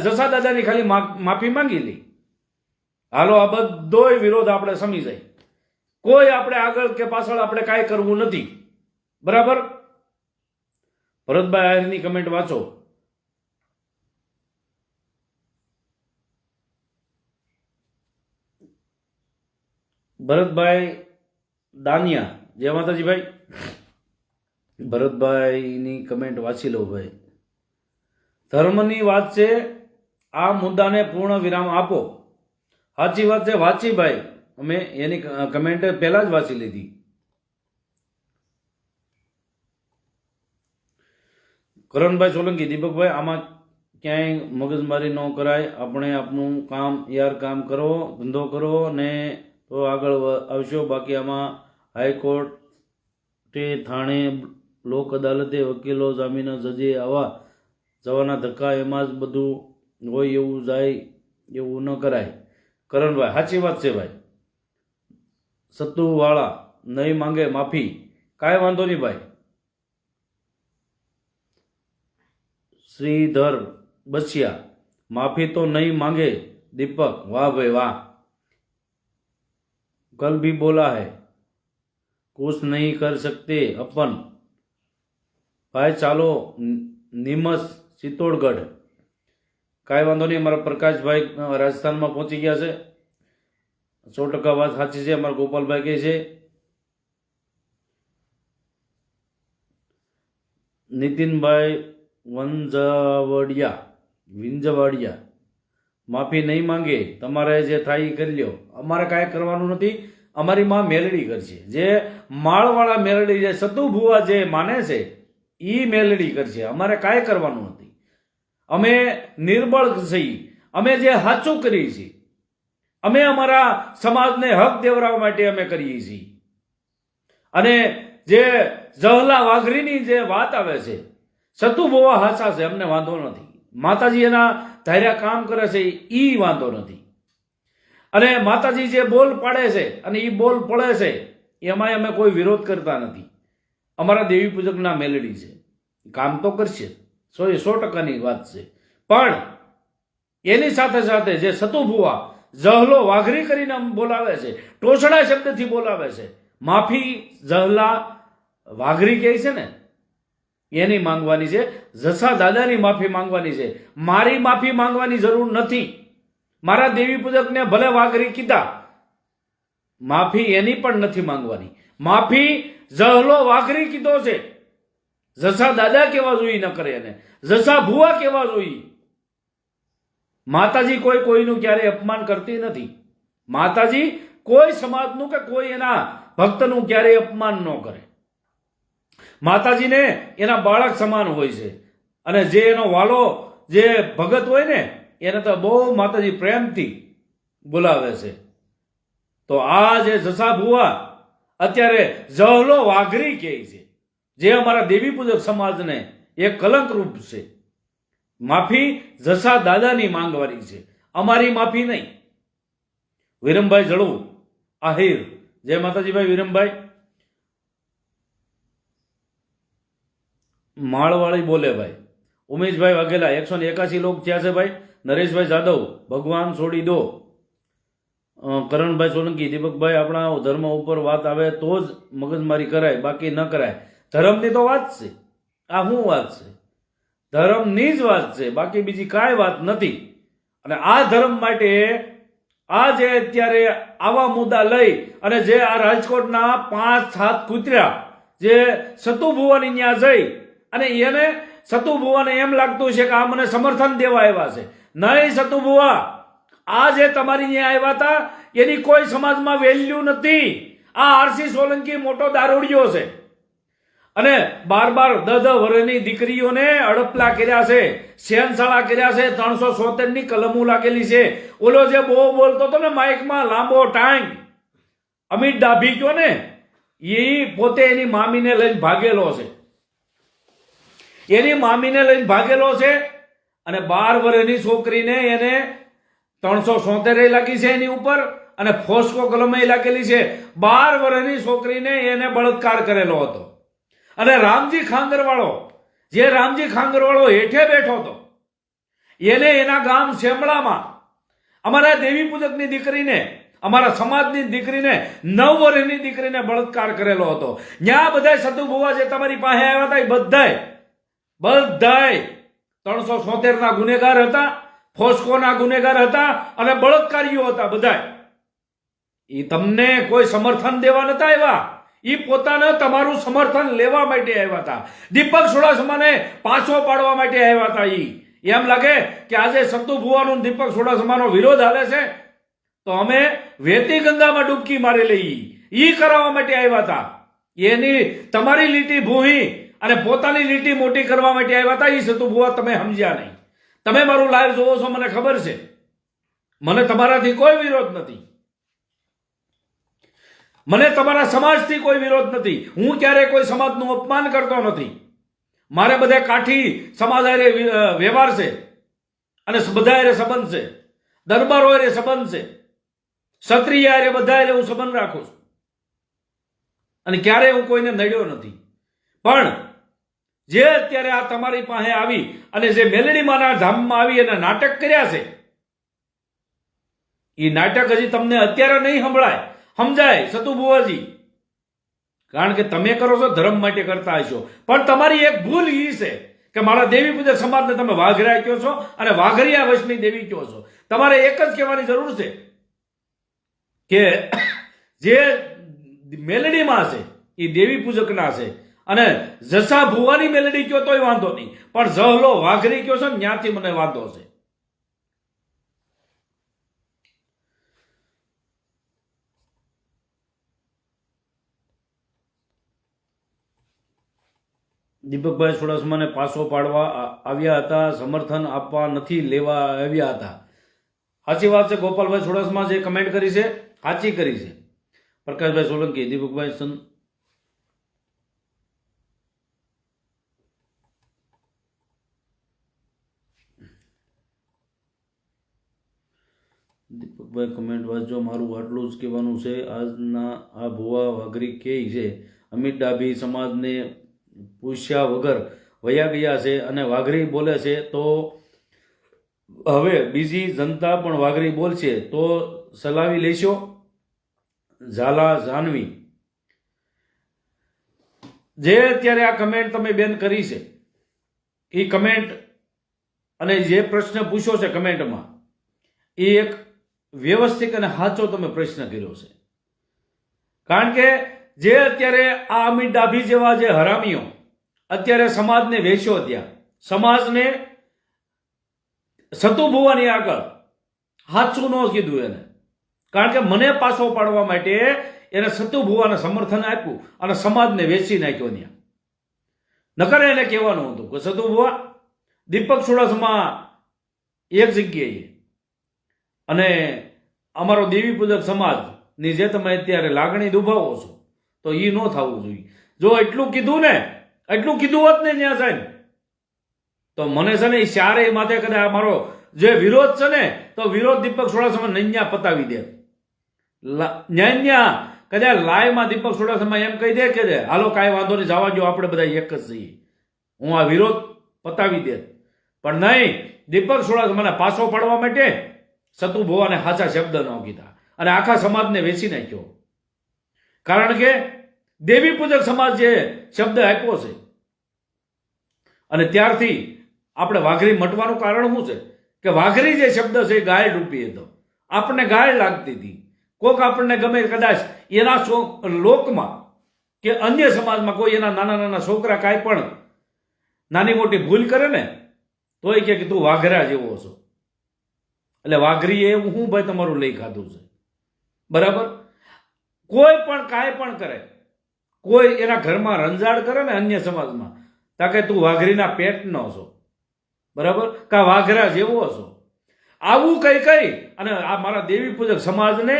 S1: જસા દાદાની ખાલી માફી માંગી લી. હાલો આ બધોય વિરોધ આપણે સમી જાય. કોઈ આપણે આગળ કે પાછળ આપણે કાંઈ કરવું નથી. બરાબર. ભરતભાઈ આહિરની કમેન્ટ વાંચો. ભરતભાઈ દાનિયા, જય માતાજી ભાઈ. ભરતભાઈની કમેન્ટ વાંચી લો ભાઈ. ધર્મની વાત છે, આ મુદ્દાને પૂર્ણ વિરામ આપો. સાચી વાત છે વાંચી ભાઈ, અમે એની કમેન્ટ પહેલા જ વાંચી લીધી. કરણભાઈ સોલંકી, દીપકભાઈ આમાં ક્યાંય મગજમારી ન કરાય. આપણે આપણું કામ કામ કરો, ધંધો કરો ને તો આગળ આવશો. બાકી આમાં હાઈકોર્ટે, થાણે, લોક અદાલતે, વકીલો, જામીન, જજે આવા જવાના ધક્કા, એમાં જ બધું હોય એવું જાય, એવું ન કરાય. કરણભાઈ સાચી વાત છે ભાઈ. સત્તુવાળા નહીં માંગે માફી, કાંઈ વાંધો નહીં ભાઈ. શ્રીધર બસિયા, માફી તો નહીં માંગે दीपक, वाह भाई वाह. कल भी बोला है कुछ नहीं कर सकते अपन भाई. ચાલો નિમસ ચિત્તોડગઢ. કાંઈ વાંધો નહીં. અમારા પ્રકાશભાઈ રાજસ્થાનમાં પહોંચી ગયા છે. 100% વાત સાચી છે. અમારા ગોપાલભાઈ કહે છે. નીતિનભાઈ વિંજવાડિયા, માફી નહીં માંગે, તમારે જે થાય એ કરી લ્યો. અમારે કાંઈ કરવાનું નથી. અમારી માં મેલડી કરશે. જે માળવાળા મેલડી, જે સતુ ભુવા જે માને છે એ મેલડી કરશે. અમારે કાંઈ કરવાનું નથી. અમે નિર્બળ છીએ. અમે જે સાચું કરીએ છીએ, અમે અમારા સમાજને હક દેવડાવવા માટે અમે કરીએ છીએ. અને જે જહલા વાઘરીની જે વાત આવે છે, સતુ ભુવા હાચા છે, અમને વાંધો નથી. માતાજી એના ધાર્યા કામ કરે છે એ વાંધો નથી. અને માતાજી જે બોલ પાડે છે અને એ બોલ પડે છે એમાં અમે કોઈ વિરોધ કરતા નથી. અમારા દેવી પૂજકના મેલડી છે, કામ તો કરશે, 100% વાત છે. પણ એની સાથે સાથે જે સતુ ભુવા જહલો વાઘરી કરીને બોલાવે છે, ટોસડા શબ્દથી બોલાવે છે, માફી જહલા વાઘરી કહે છે ને એની માંગવાની છે. જસા દાદાની માફી માંગવાની છે. મારી માફી માંગવાની જરૂર નથી. મારા દેવી પૂજકને ભલે વાઘરી કીધા, માફી એની પણ નથી માંગવાની. માફી જહલો વાઘરી કીધો છે. જસા દાદા કેવા જોઈએ ન કરે, એને જસા ભુવા કેવા જોઈએ. માતાજી કોઈનું ક્યારેય અપમાન કરતી નથી. માતાજી કોઈ સમાજનું કે કોઈ એના ભક્તનું ક્યારેય અપમાન ન કરે. માતાજીને એના બાળક સમાન હોય છે. અને જે એનો વાલો જે ભગત હોય ને એને તો બહુ માતાજી પ્રેમથી બોલાવે છે. તો આ જે જસા ભુવા અત્યારે જહલો વાઘરી કહે છે, જે અમારા દેવી પૂજક સમાજને એક કલંકરૂપ છે. માફી જસા દાદાની માંગવાની છે, અમારી માફી નહીં. વિરમભાઈ જળવું આહિર, જય માતાજી ભાઈ. વિરમભાઈ માળવાળી બોલે ભાઈ. ઉમેશભાઈ વાઘેલા, 181 લોક થયા છે ભાઈ. નરેશભાઈ જાદવ, ભગવાન છોડી દો. કરણભાઈ સોલંકી, દીપકભાઈ આપણા ધર્મ ઉપર વાત આવે તો જ મગજમારી કરાય, બાકી ન કરાય. ધર્મની તો વાત છે. આ શું વાત છે? ધર્મની જ વાત છે, બાકી બીજી કાંઈ વાત નથી. અને આ ધર્મ માટે આ જે અત્યારે આવા મુદ્દા લઈ અને જે આ રાજકોટના 5-7 કૂતરા જે સતુ ભુવાની ત્યાં જઈ અને એને સતુ ભુવાને એમ લાગતું છે કે આ મને સમર્થન દેવા આવ્યા છે. નહીં સતુ ભુવા, આ જે તમારી ત્યાં આવ્યા હતા એની કોઈ સમાજમાં વેલ્યુ નથી. આ આરસી સોલંકી મોટો દારૂડિયો છે અને 12-10 વર્ષની દીકરીઓને અડપલા કર્યા છે, શેનશાળા કર્યા છે, 377 કલમો લાગેલી છે. ઓલો જે બહુ બોલતો હતો ને માઇકમાં, લાંબો ટાંગ અમિત ડાભી કયો ને, એ પોતે એની મામીને લઈને ભાગેલો છે. એની મામીને લઈને ભાગેલો છે અને 12 વર્ષની છોકરીને એને 377 લાગી છે એની ઉપર અને ફોસ્કો કલમે લાગેલી છે. 12 વર્ષની છોકરીને એને બળાત્કાર કરેલો હતો. અને રામજી ખાંગરવાળો, જે રામજી ખાંગરવાળો હેઠે બેઠો હતો, એને એના ગામ શેમળામાં અમારા દેવી પૂજકની દીકરીને, અમારા સમાજની દીકરીને, 9 વર્ષની દીકરીને બળાત્કાર કરેલો હતો. ત્યાં બધા સતુ ભુવા જે તમારી પાસે આવ્યા હતા, એ બધાય 376 ના ગુનેગાર હતા, ફોસ્કોના ગુનેગાર હતા અને બળાત્કારીઓ હતા. બધા એ તમને કોઈ સમર્થન દેવા નતા આવ્યા, એ પોતાને તમારું સમર્થન લેવા માટે આવ્યા હતા. દીપક ચુડાસમાને પાછો પાડવા માટે આવ્યા હતા. એમ લાગે કે આજે સતુ ભુવાનો દીપક ચુડાસમાનો વિરોધ હાલે છે, તો અમે વેતી ગંગામાં ડૂબકી મારી લઈ, ઈ કરાવવા માટે આવ્યા હતા. એની તમારી લીટી ભૂહી અને પોતાની લીટી મોટી કરવા માટે આવ્યા હતા. ઈ સતુ ભુવા તમે સમજ્યા નહીં. તમે મારું લાઈવ જોવો છો, મને ખબર છે. મને તમારાથી કોઈ વિરોધ નથી, મને તમારા સમાજથી કોઈ વિરોધ નથી. હું ક્યારેય કોઈ સમાજનું અપમાન કરતો નથી. મારે બધા કાઠી સમાજ હારે વ્યવહાર છે અને બધા હારે સંબંધ છે, દરબારો હારે સંબંધ છે, ક્ષત્રિય હારે બધા હારે હું સંબંધ રાખું છું અને ક્યારેય હું કોઈને નડ્યો નથી. પણ જે અત્યારે આ તમારી પાસે આવી અને જે મેલડીમાંના ધામમાં આવી અને નાટક કર્યા છે, એ નાટક હજી તમને અત્યારે નહીં સમજાય સતુ ભુવાજી, કારણ કે તમે કરો છો ધર્મ માટે કરતા હશો. પણ તમારી એક ભૂલ એ છે કે મારા દેવી પૂજક સમાજને તમે વાઘરા કહો છો અને વાઘરિયા વંશની દેવી કહો છો. તમારે એક જ કહેવાની જરૂર છે કે જે મેલડીમાં છે એ દેવી પૂજકના છે, અને જસા ભુવાની મેલડી કયો તોય વાંધો નહીં, પણ જહલો વાઘરી કયો છો ને ત્યાંથી મને વાંધો છે. દીપકભાઈ ચુડાસમાને પાછો પાડવા આવ્યા હતા, સમર્થન આપવા નથી લેવા આવ્યા હતા. સાચી વાત છે. ગોપાલભાઈ ચુડાસમા જે કમેન્ટ કરી છે સાચી કરી છે. પ્રકાશભાઈ સોલંકી, દીપકભાઈ દીપકભાઈ કમેન્ટ વાંચજો. મારું આટલું જ કહેવાનું છે. આજના આ ભુવા વાઘરી કે છે અમિત ડાભી સમાજને પૂછ્યા વગર વયા ગયા છે અને વાઘરી બોલે છે, તો હવે બીજી જનતા પણ વાઘરી બોલશે તો સલાવી લેશો. ઝાલા જાનવી, જે અત્યારે આ કમેન્ટ તમે બેન કરી છે, એ કમેન્ટ અને જે પ્રશ્ન પૂછ્યો છે કમેન્ટમાં, એ એક વ્યવસ્થિત અને સાચો તમે પ્રશ્ન કર્યો છે. કારણ કે જે અત્યારે આ અમિત ડાભી જેવા જે હરામીઓ અત્યારે સમાજને વેચ્યો, ત્યાં સમાજને સતુ ભુવાની આગળ સાચું ન કીધું એને, કારણ કે મને પાછો પાડવા માટે એને સતુ ભુવાને સમર્થન આપ્યું અને સમાજને વેચી નાખ્યો. ત્યાં નકર એને કહેવાનું હતું કે સતુ ભુવા દીપક ચુડાસમા એક જગ્યાએ અને અમારો દેવી પૂજક સમાજની જે તમે અત્યારે લાગણી દુભાવો છો, તો એ ન થવું જોઈએ. જો એટલું કીધું હોત ને ત્યાં સાહેબ, તો મને છે ને એ ચારેય માથે કદાચ મારો જે વિરોધ છે ને, તો વિરોધ દીપક ચુડાસમા નૈયા પતાવી દે. ન્યા કદાચ લાઈવમાં દીપક ચુડાસમા એમ કહી દે કે હાલો કાંઈ વાંધો નહીં, જવા દો, આપણે બધા એક જ છીએ, હું આ વિરોધ પતાવી દે. પણ નહીં, દીપક ચુડાસમાને પાછો પાડવા માટે સતુ ભુવાને સાચા શબ્દ ન કીધા અને આખા સમાજને વેચી નાખ્યો. કારણ કે દેવી પૂજક સમાજ જે શબ્દ આપ્યો છે, અને ત્યારથી આપણે વાઘરી મટવાનું કારણ શું છે કે વાઘરી જે શબ્દ છે એ ગાય રૂપી હતો. આપણને ગાય લાગતી હતી. કોક આપણને ગમે કદાચ એના લોકમાં કે અન્ય સમાજમાં કોઈ એના નાના નાના છોકરા કાંઈ પણ નાની મોટી ભૂલ કરે ને, તોય કે તું વાઘરા જેવો છો. એટલે વાઘરી એ હું ભાઈ તમારું લઈ ખાધું છે, બરાબર. કોઈ પણ કાંઈ પણ કરે, કોઈ એના ઘરમાં રંજાડ કરે ને અન્ય સમાજમાં, તાકે તું વાઘરીના પેટનો છો, બરાબર, કા વાઘરા જેવો છો, આવું કઈ અને આ મારા દેવી પૂજક સમાજને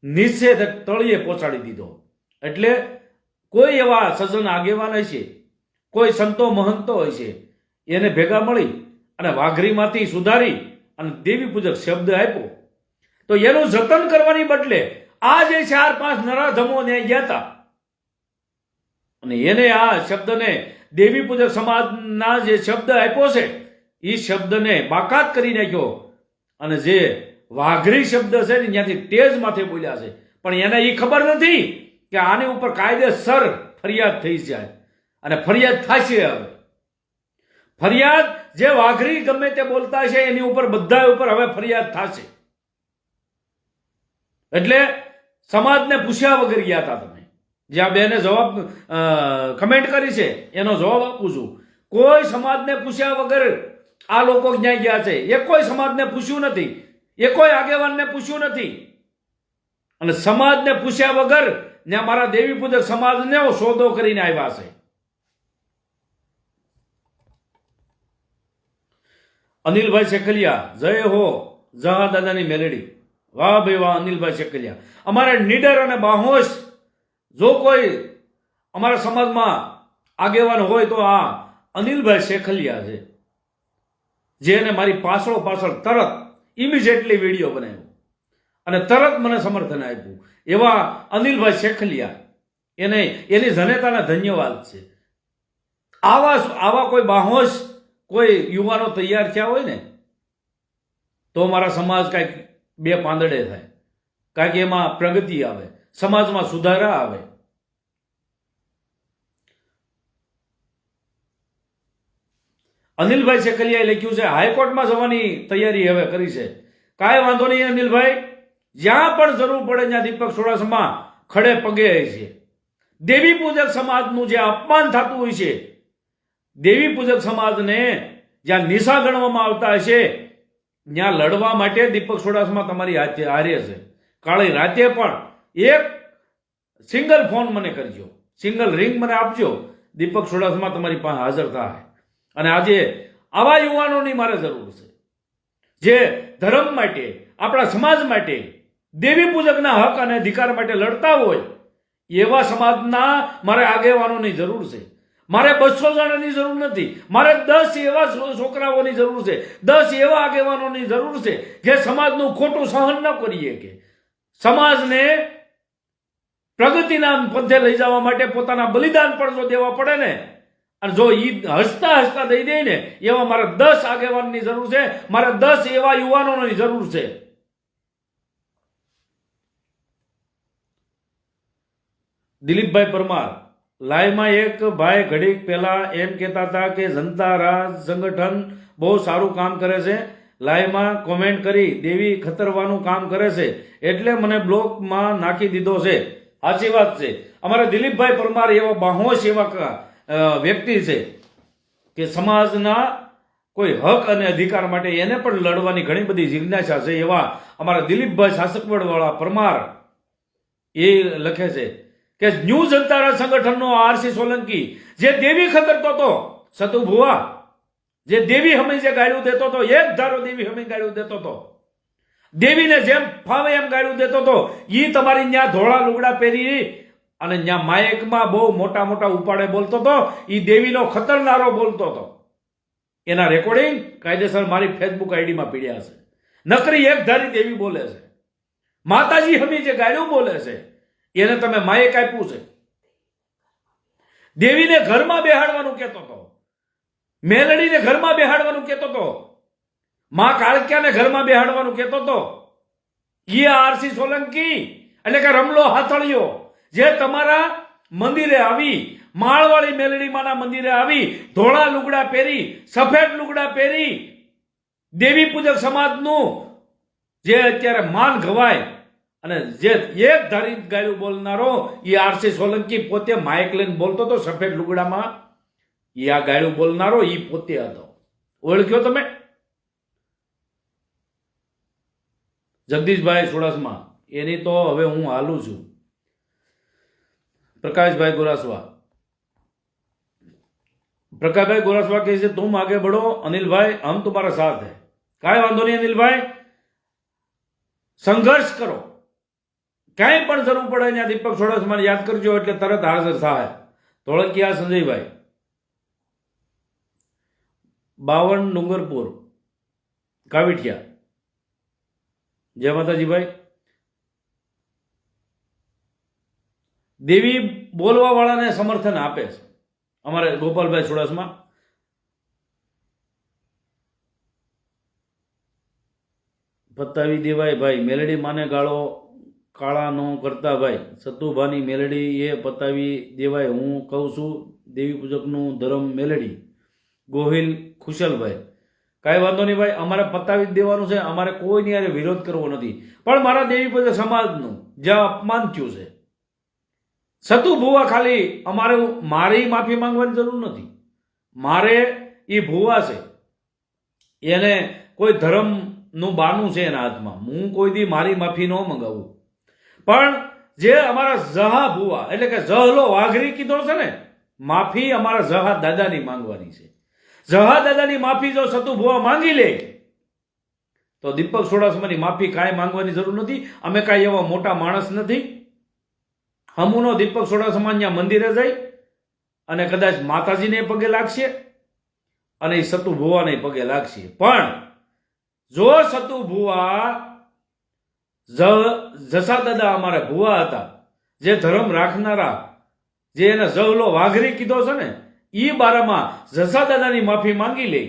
S1: નીચે તળિયે પહોંચાડી દીધો. એટલે કોઈ એવા સજ્જન આગેવાન હશે, કોઈ સંતો મહંતો હશે, એને ભેગા મળી અને વાઘરીમાંથી સુધારી અને દેવી પૂજક શબ્દ આપ્યો, તો એનું જતન કરવાની બદલે આ જે 4-5 નરાધમો ત્યાં ગયા હતા અને એને આ શબ્દને દેવી પૂજક સમાજના જે શબ્દ આપ્યો છે એ શબ્દને બાકાત કરી નાખ્યો અને જે વાઘરી શબ્દ છે ને ત્યાંથી તેજ માથે બોલ્યા છે, પણ એને એ ખબર નથી કે આની ઉપર કાયદેસર ફરિયાદ થઈ જાય અને ફરિયાદ થશે. હવે ફરિયાદ જે વાઘરી ગમે તે બોલતા છે એની ઉપર બધા ઉપર હવે ફરિયાદ થશે. એટલે સમાજને પૂછ્યા વગર ગયા હતા તમે. જે આ બેને જવાબ કમેન્ટ કરી છે એનો જવાબ આપું છું. કોઈ સમાજને પૂછ્યા વગર આ લોકો ક્યાં ગયા છે? એ કોઈ સમાજને પૂછ્યું નથી, એ કોઈ આગેવાનને પૂછ્યું નથી અને સમાજને પૂછ્યા વગર ત્યાં મારા દેવી પૂજક સમાજને સોદો કરીને આવ્યા છે. અનિલભાઈ શેખલિયા, જય હો જહા દાદાની મેલેડી. વાહ ભાઈ વાહ અનિલભાઈ શેખલિયા. અમારે નીડર અને બાહોશ જો કોઈ અમારા સમાજમાં આગેવાન હોય તો આ અનિલભાઈ શેખલિયા છે, જેને મારી પાછળ તરત ઇમિડિયેટલી વિડીયો બનાવ્યો અને તરત મને સમર્થન આપ્યું. એવા અનિલભાઈ શેખલિયા, એની જનતાને ધન્યવાદ છે. આવા કોઈ બાહોશ કોઈ યુવાનો તૈયાર થયા હોય ને તો મારા સમાજ કાંઈક બે પાંદડે થાય, કાંઈક એમાં પ્રગતિ આવે, સમાજમાં સુધારા આવે. અનિલભાઈ શેખલિયાએ લખ્યું છે હાઈકોર્ટમાં જવાની તૈયારી હવે કરી છે. કાંઈ વાંધો નહીં અનિલભાઈ, જ્યાં પણ જરૂર પડે ત્યાં દીપક ચુડાસમા ખડે પગે છે. દેવી પૂજક સમાજનું જે અપમાન થતું હોય છે, દેવી પૂજક સમાજને જ્યાં નિશા ગણવામાં આવતા હશે ત્યાં લડવા માટે દીપક ચુડાસમા તમારી હારે છે. કાળી રાતે પણ એક સિંગલ ફોન મને કરજો, સિંગલ રિંગ મને આપજો, દીપક ચુડાસમા તમારી પાસે હાજર થાય. અને આજે આવા યુવાનોની મારે જરૂર છે જે ધર્મ માટે, આપણા સમાજ માટે, દેવી પૂજકના હક અને અધિકાર માટે લડતા હોય એવા સમાજના મારે આગેવાનોની જરૂર છે. મારે 200 જણાની જરૂર નથી, મારે 10 એવા છોકરાઓની જરૂર છે, 10 એવા આગેવાનોની જરૂર છે જે સમાજનું ખોટું સહન ન કરીએ, કે સમાજને પ્રગતિના પંથે લઈ જવા માટે પોતાના બલિદાન પણ જો દેવા પડે ને, અને જો ઈ હસતા હસતા દઈ દે ને એવા મારે 10 આગેવાનની જરૂર છે, મારે 10 એવા યુવાનોની જરૂર છે. દિલીપભાઈ પરમાર, લાઈવમાં એક ભાઈ ઘડીક પહેલા એમ કહેતા હતા કે જનતા રાજ સંગઠન બહુ સારું કામ કરે છે. લાઈવમાં કોમેન્ટ કરી દેવી ખતરવાનું કામ કરે છે એટલે મને બ્લોકમાં નાખી દીધો છે. સાચી વાત છે. અમારા દિલીપભાઈ પરમાર એવા બાહોશ એવા વ્યક્તિ છે કે સમાજના કોઈ હક અને અધિકાર માટે એને પણ લડવાની ઘણી બધી જિજ્ઞાસા છે. એવા અમારા દિલીપભાઈ શાસકવડવાળા પરમાર એ લખે છે કે ન્યૂ જનતા રાજ સંગઠનનો આરસી સોલંકી જે દેવી ખતરતો હતો, સતુ ભુવા જે દેવી હમી જે ગાળ્યું દેતો હતો, એક ધારો દેવી હમી ગાળ્યું દેતો હતો, દેવીને જેમ ફાવે એમ ગાળ્યું દેતો હતો, ઈ તમારી ત્યાં ધોળા લુગડા પહેરી અને ત્યાં માયકમાં બહુ મોટા મોટા ઉપાડે બોલતો હતો, ઈ દેવીનો ખતરનારો બોલતો હતો. એના રેકોર્ડિંગ કાયદેસર મારી ફેસબુક આઈડીમાં પીડ્યા છે. નકરી એક ધારી દેવી બોલે છે, માતાજી હમી જે ગાળ્યું બોલે છે એને તમે માયક આપ્યું છે. દેવીને ઘરમાં બેહાડવાનું કહેતો હતો, મેલડીને ઘરમાં બેહાડવાનું કહેતો હતો, માં કાળક્યાને ઘરમાં બેહાડવાનું કહેતો હતો. એ આરસી સોલંકી એટલે કે રમલો હાથળિયો જે તમારા મંદિરે આવી, માળવાળી મેલડી માના મંદિરે આવી, ધોળા લુગડા પહેરી, સફેદ લુગડા પહેરી, દેવી પૂજક સમાજનું જે અત્યારે માન ગવાય અને જે એક ધારી ગાળ્યું બોલનારો એ આરસી સોલંકી પોતે માઇક લઈને બોલતો હતો સફેદ લુગડામાં. એ આ ગાળ્યું બોલનારો એ પોતે હતો. ઓળખ્યો તમે? જગદીશભાઈ ચુડાસમા, એની તો હવે હું હાલું છું. प्रकाशभाई गोरासवा, प्रकाशभाई गोरासवा કહે છે तुम आगे बढ़ो अनिल भाई, हम तुम्हारा साथ है. કાંઈ વાંધો નહીં અનિલ ભાઈ, સંઘર્ષ કરો. કાંઈ પણ જરૂર પડે ત્યાં દીપક ચુડાસમાને યાદ કરજો એટલે તરત હાજર થાય. ધોળકિયા સંજયભાઈ, 52 ડુંગરપુર કાવીઠિયા, જય માતાજી ભાઈ. દેવી બોલવા વાળાને સમર્થન આપે છે અમારે ગોપાલભાઈ ચુડાસમા. પતાવી દેવાય ભાઈ, મેલડી માને ગાળો કાળા નો કરતા ભાઈ, સતુભાની મેલડી એ પતાવી દેવાય. હું કહું છું દેવી પૂજકનું ધર્મ મેલડી. ગોહિલ ખુશલભાઈ, કાંઈ વાંધો નહીં ભાઈ, અમારે પતાવી જ દેવાનું છે, અમારે કોઈની યારે વિરોધ કરવો નથી. પણ મારા દેવી પૂજક સમાજનું જ્યાં અપમાન થયું છે, સતુ ભુવા ખાલી અમારે મારી માફી માંગવાની જરૂર નથી. મારે એ ભુવા છે, એને કોઈ ધર્મનું બાનું છે એના હાથમાં, હું કોઈ દી મારી માફી ન મંગાવું. પણ જે અમારા જહા ભુવા એટલે કે જહલો વાઘરી કીધો છે ને, માફી અમારા જહા દાદાની માંગવાની છે. જહા દાદાની માફી જો સતુ ભુવા માંગી લે તો દીપક ચુડાસમાની માફી કાંઈ માંગવાની જરૂર નથી. અમે કાંઈ એવા મોટા માણસ નથી. હમુનો દીપક ચુડાસમા ત્યાં મંદિરે જાય અને કદાચ માતાજીને પગે લાગશે અને એ સતુ ભુવાને પગે લાગશે. પણ જો સતુ ભુવા જસા દાદા અમારા ભુવા હતા, જે ધર્મ રાખનારા, જે એને જહલો વાઘરી કીધો છે ને, એ બારામાં જસા દાદાની માફી માંગી લે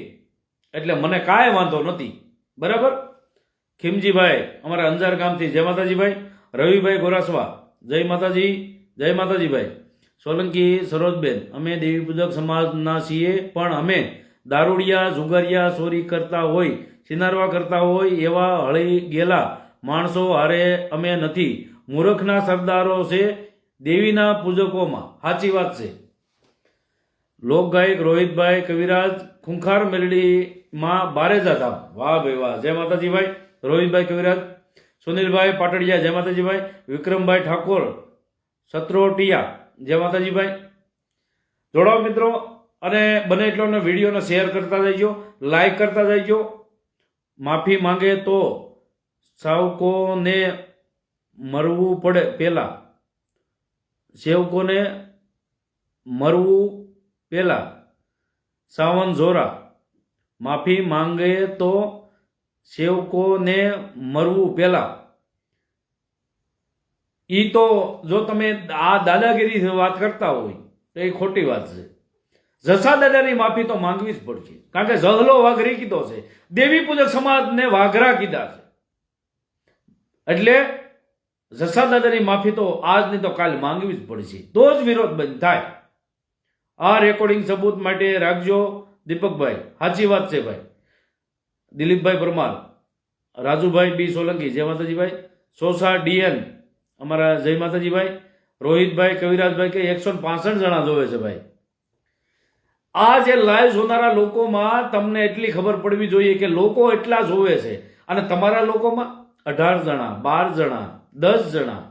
S1: એટલે મને કાંઈ વાંધો નથી. બરાબર. ખીમજીભાઈ અમારા અંજાર ગામથી જય માતાજી ભાઈ. રવિભાઈ ગોરાસવા જય માતાજી. જય માતાજી ભાઈ. સોલંકી સરોજબેન, અમે દેવી પૂજક સમાજના છીએ, પણ અમે દારૂડિયા જુગારિયા ચોરી કરતા હોય, સિનારવા કરતા હોય એવા હળી ગયેલા માણસો હારે અમે નથી. મૂર્ખના સરદારો છે દેવીના પૂજકોમાં. સાચી વાત છે. લોકગાયક રોહિતભાઈ કવિરાજ, ખૂંખાર મેલડીમાં બારેજા ધામ. વાહ ભાઈ વાહ. જય માતાજી ભાઈ. રોહિતભાઈ કવિરાજ. સુનિલભાઈ પાટડિયા જય માતાજી ભાઈ. વિક્રમભાઈ ઠાકોર સત્રોટિયા જય માતાજી ભાઈ. જોડાઓ મિત્રો, અને બને એટલો વિડીયોને શેર કરતા જઈજો, લાઈક કરતા જઈજો. માફી માંગે તો સાવકોને મરવું પડે પહેલા, સેવકોને મરવું પહેલા. સાવન ઝોરા, માફી માંગે તો સેવકોને મરવું પહેલા. ઈ તો જો તમે આ દાદાગીરી વાત કરતા હોય તો એ ખોટી વાત છે. જસા દાદાની માફી તો માંગવી જ પડશે, કારણ કે જહલો વાઘરી કીધો છે, દેવી પૂજક સમાજને વાઘરા કીધા છે. એટલે જસા દાદાની માફી તો આજ નહીં તો કાલ માંગવી જ પડશે, તો જ વિરોધ બંધ થાય. આ રેકોર્ડિંગ સબૂત માટે રાખજો દીપકભાઈ. સાચી વાત છે ભાઈ. દિલીપભાઈ પરમાર, રાજુભાઈ બી સોલંકી જય માતાજી ભાઈ. સોસા ડીએન અમારા જય માતાજી ભાઈ. રોહિતભાઈ કવિરાજભાઈ કે 165 જણા જોવે છે ભાઈ. આ જે લાઈવ જોનારા લોકોમાં તમને એટલી ખબર પડવી જોઈએ કે લોકો એટલા જોવે છે, અને તમારા લોકોમાં 18 જણા, 12 જણા, 10 જણા.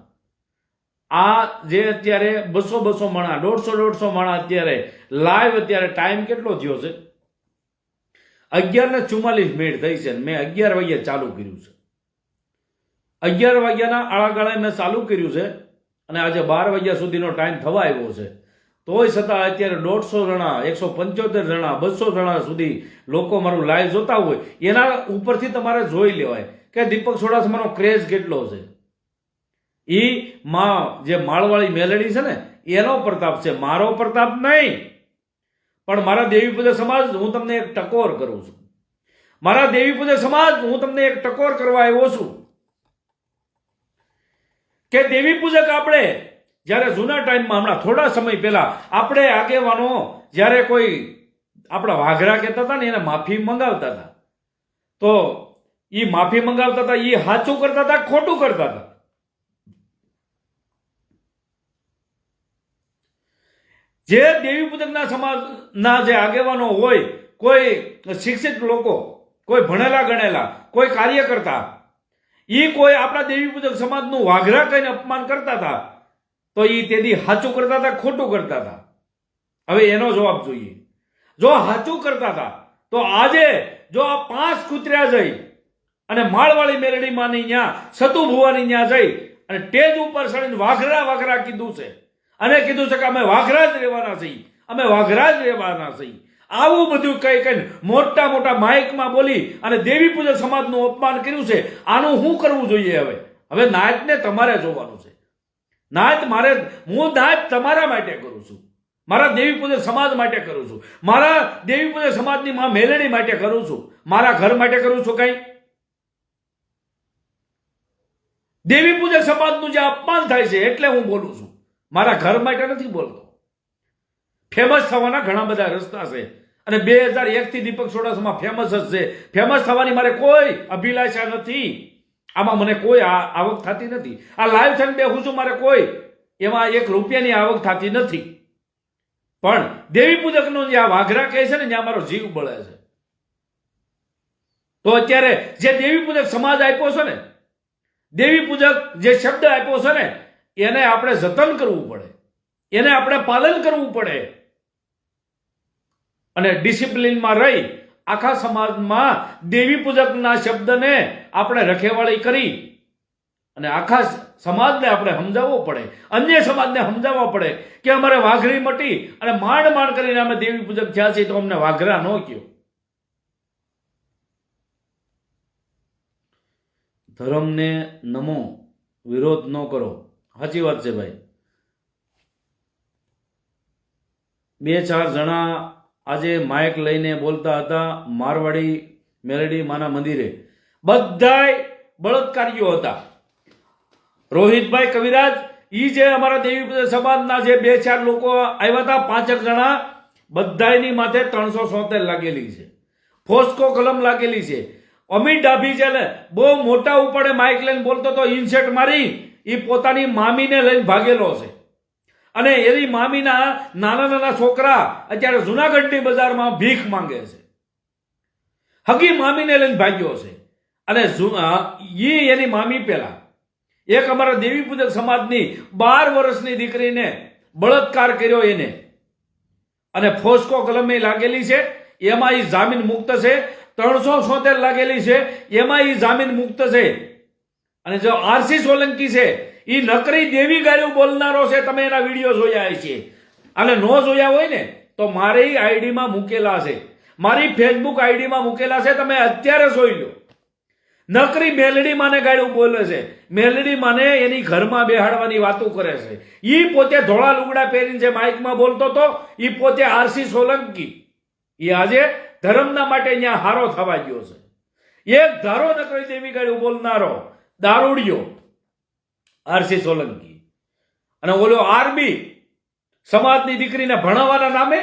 S1: આ જે અત્યારે 200 માણા, 150 માણા અત્યારે લાઈવ, અત્યારે ટાઈમ કેટલો થયો છે? 11:44 થઈ છે. મેં 11 વાગ્યા ચાલુ કર્યું છે. 11 વાગ્યાના આળાગાળે મેં ચાલુ કર્યું છે, અને આજે 12 વાગ્યા સુધીનો ટાઈમ થવા આવ્યો છે. તોય છતાં અત્યારે 150 જણા, 175 જણા, 200 જણા સુધી લોકો મારું લાઈવ જોતા હોય. એના ઉપરથી તમારે જોઈ લેવાય કે દીપક ચુડાસમાનો ક્રેઝ કેટલો છે. એ જે માળવાળી મેલડી છે ને, એનો પ્રતાપ છે, મારો પ્રતાપ નહીં. પણ મારા દેવી પૂજક સમાજ, હું તમને એક ટકોર કરું છું. મારા દેવી પૂજક સમાજ, હું તમને એક ટકોર કરવા આવ્યો છું કે દેવી પૂજક આપણે જ્યારે જૂના ટાઈમમાં, હમણાં થોડા સમય પહેલા, આપણે આગેવાનો જ્યારે કોઈ આપણા વાઘરા કહેતા હતા ને, એને માફી મંગાવતા હતા, તો એ માફી મંગાવતા હતા, એ સાચું કરતા હતા, ખોટું કરતા હતા. જે દેવી પૂજકના સમાજના જે આગેવાનો હોય, કોઈ શિક્ષિત લોકો, કોઈ ભણેલા ગણેલા, કોઈ કાર્યકર્તા, એ કોઈ આપણા દેવી પૂજક સમાજનું વાઘરા કહીને અપમાન કરતા હતા, તો એ તેથી સાચું કરતા હતા, ખોટું કરતા હતા? હવે એનો જવાબ જોઈએ. જો સાચું કરતા હતા તો આજે જો આ 5 કૂતર્યા જઈ અને માળવાળી મેલડી માની ન્યા, સતુ ભુવાની ન્યા જઈ અને ટેજ ઉપર ચડીને વાઘરા વાઘરા કીધું છે, અને કીધું છે કે અમે વાઘરા જ રહેવાના છીએ, અમે વાઘરા જ રહેવાના છીએ, આવું બધું કઈ કઈ મોટા મોટા માઇકમાં બોલી અને દેવી પૂજક સમાજનું અપમાન કર્યું છે. આનું શું કરવું જોઈએ? હવે નાયતને તમારે જોવાનું છે. નાયત હું નાયત તમારા માટે કરું છું, મારા દેવી પૂજક સમાજ માટે કરું છું, મારા દેવી પૂજક સમાજની માં મેલડી માટે કરું છું, મારા ઘર માટે કરું છું. કઈ દેવી પૂજક સમાજનું જે અપમાન થાય છે એટલે હું બોલું છું, મારા ઘર માટે નથી બોલતો. ફેમસ થવાના ઘણા બધા રસ્તા છે અને 2001 થી દીપક સોડાસમાં ફેમસ જ છે. ફેમસ થવાની મારે કોઈ અભિલાષા નથી. આમાં મને કોઈ આવક થતી નથી. આ લાઈવ થઈને બેહું છું, મારે કોઈ એમાં 1 રૂપિયાની આવક થતી નથી. પણ દેવી પૂજકનો જે આ વાઘરા કહે છે ને, ત્યાં મારો જીવ બળે છે. તો અત્યારે જે દેવી પૂજક સમાજ આપ્યો છે ને, દેવી પૂજક જે શબ્દ આપ્યો છે ને, એને આપણે જતન કરવું પડે, એને આપણે પાલન કરવું પડે અને ડિસિપ્લિનમાં રહી આખા સમાજમાં દેવી પૂજકના શબ્દને આપણે રખેવાળી કરી અને આખા સમાજને આપણે સમજાવવો પડે, અન્ય સમાજને સમજાવવા પડે કે અમારે વાઘરી મટી અને માંડ માંડ કરીને અમે દેવી પૂજક થયા છીએ, તો અમને વાઘરા ન કયો. ધર્મને નમો, વિરોધ ન કરો. સાચી વાત છે ભાઈ. 2-4 જણા આજે માઇક લઈને બોલતા હતા મારવાડી મેલડી માના મંદિરે. બધાય બળાત્કારીઓ હતા. રોહિતભાઈ કવિરાજ, ઈ જે અમારા દેવી પૂજક સમાજના જે 2-4 લોકો આવ્યા હતા, 5 જણા, બધાયની માથે 377 લાગેલી છે, ફોસ્કો કલમ લાગેલી છે. અમિત ડાભી છે ને, બહુ મોટા ઉપાડે માઇક લઈને બોલતો તો, ઇન્સેટ મારી એ પોતાની મામીને લઈને ભાગેલો છે અને એની મામીના નાના નાના છોકરા અત્યારે જુનાગઢની બજારમાં ભીખ માંગે છે. હગી મામીને લઈને ભાગ્યો છે અને એની મામી પેલા એક અમારા દેવી પૂજક સમાજની 12 વર્ષની દીકરીને બળાત્કાર કર્યો એને, અને ફોસ્કો કલમે લાગેલી છે, એમાં એ જામીન મુક્ત છે. 377 લાગેલી છે, એમાં એ જામીન મુક્ત છે. અને જો આરસી સોલંકી છે, એ નકરી દેવી ગાળ્યું બોલનારો છે. તમે એના વિડીયો જોયા છે, અને ન જોયા હોય ને તો મારી આઈડીમાં મૂકેલા છે, મારી ફેસબુક આઈડીમાં મૂકેલા છે, તમે અત્યારે જોઈ લો. નકરી મેલડી માને ગાળ્યું બોલે છે, મેલડી માને એની ઘરમાં બેહાડવાની વાતો કરે છે. ઈ પોતે ધોળા લુગડા પહેરીને જે માઇકમાં બોલતો હતો, ઈ પોતે આરસી સોલંકી. એ આજે ધર્મના માટે અહીંયા હારો થવા ગયો છે. એક ધારો નકરી દેવી ગાળ્યું બોલનારો દારૂડિયો આરસી સોલંકી. અને ઓલો આરબી સમાજની દીકરીને ભણાવવાના નામે,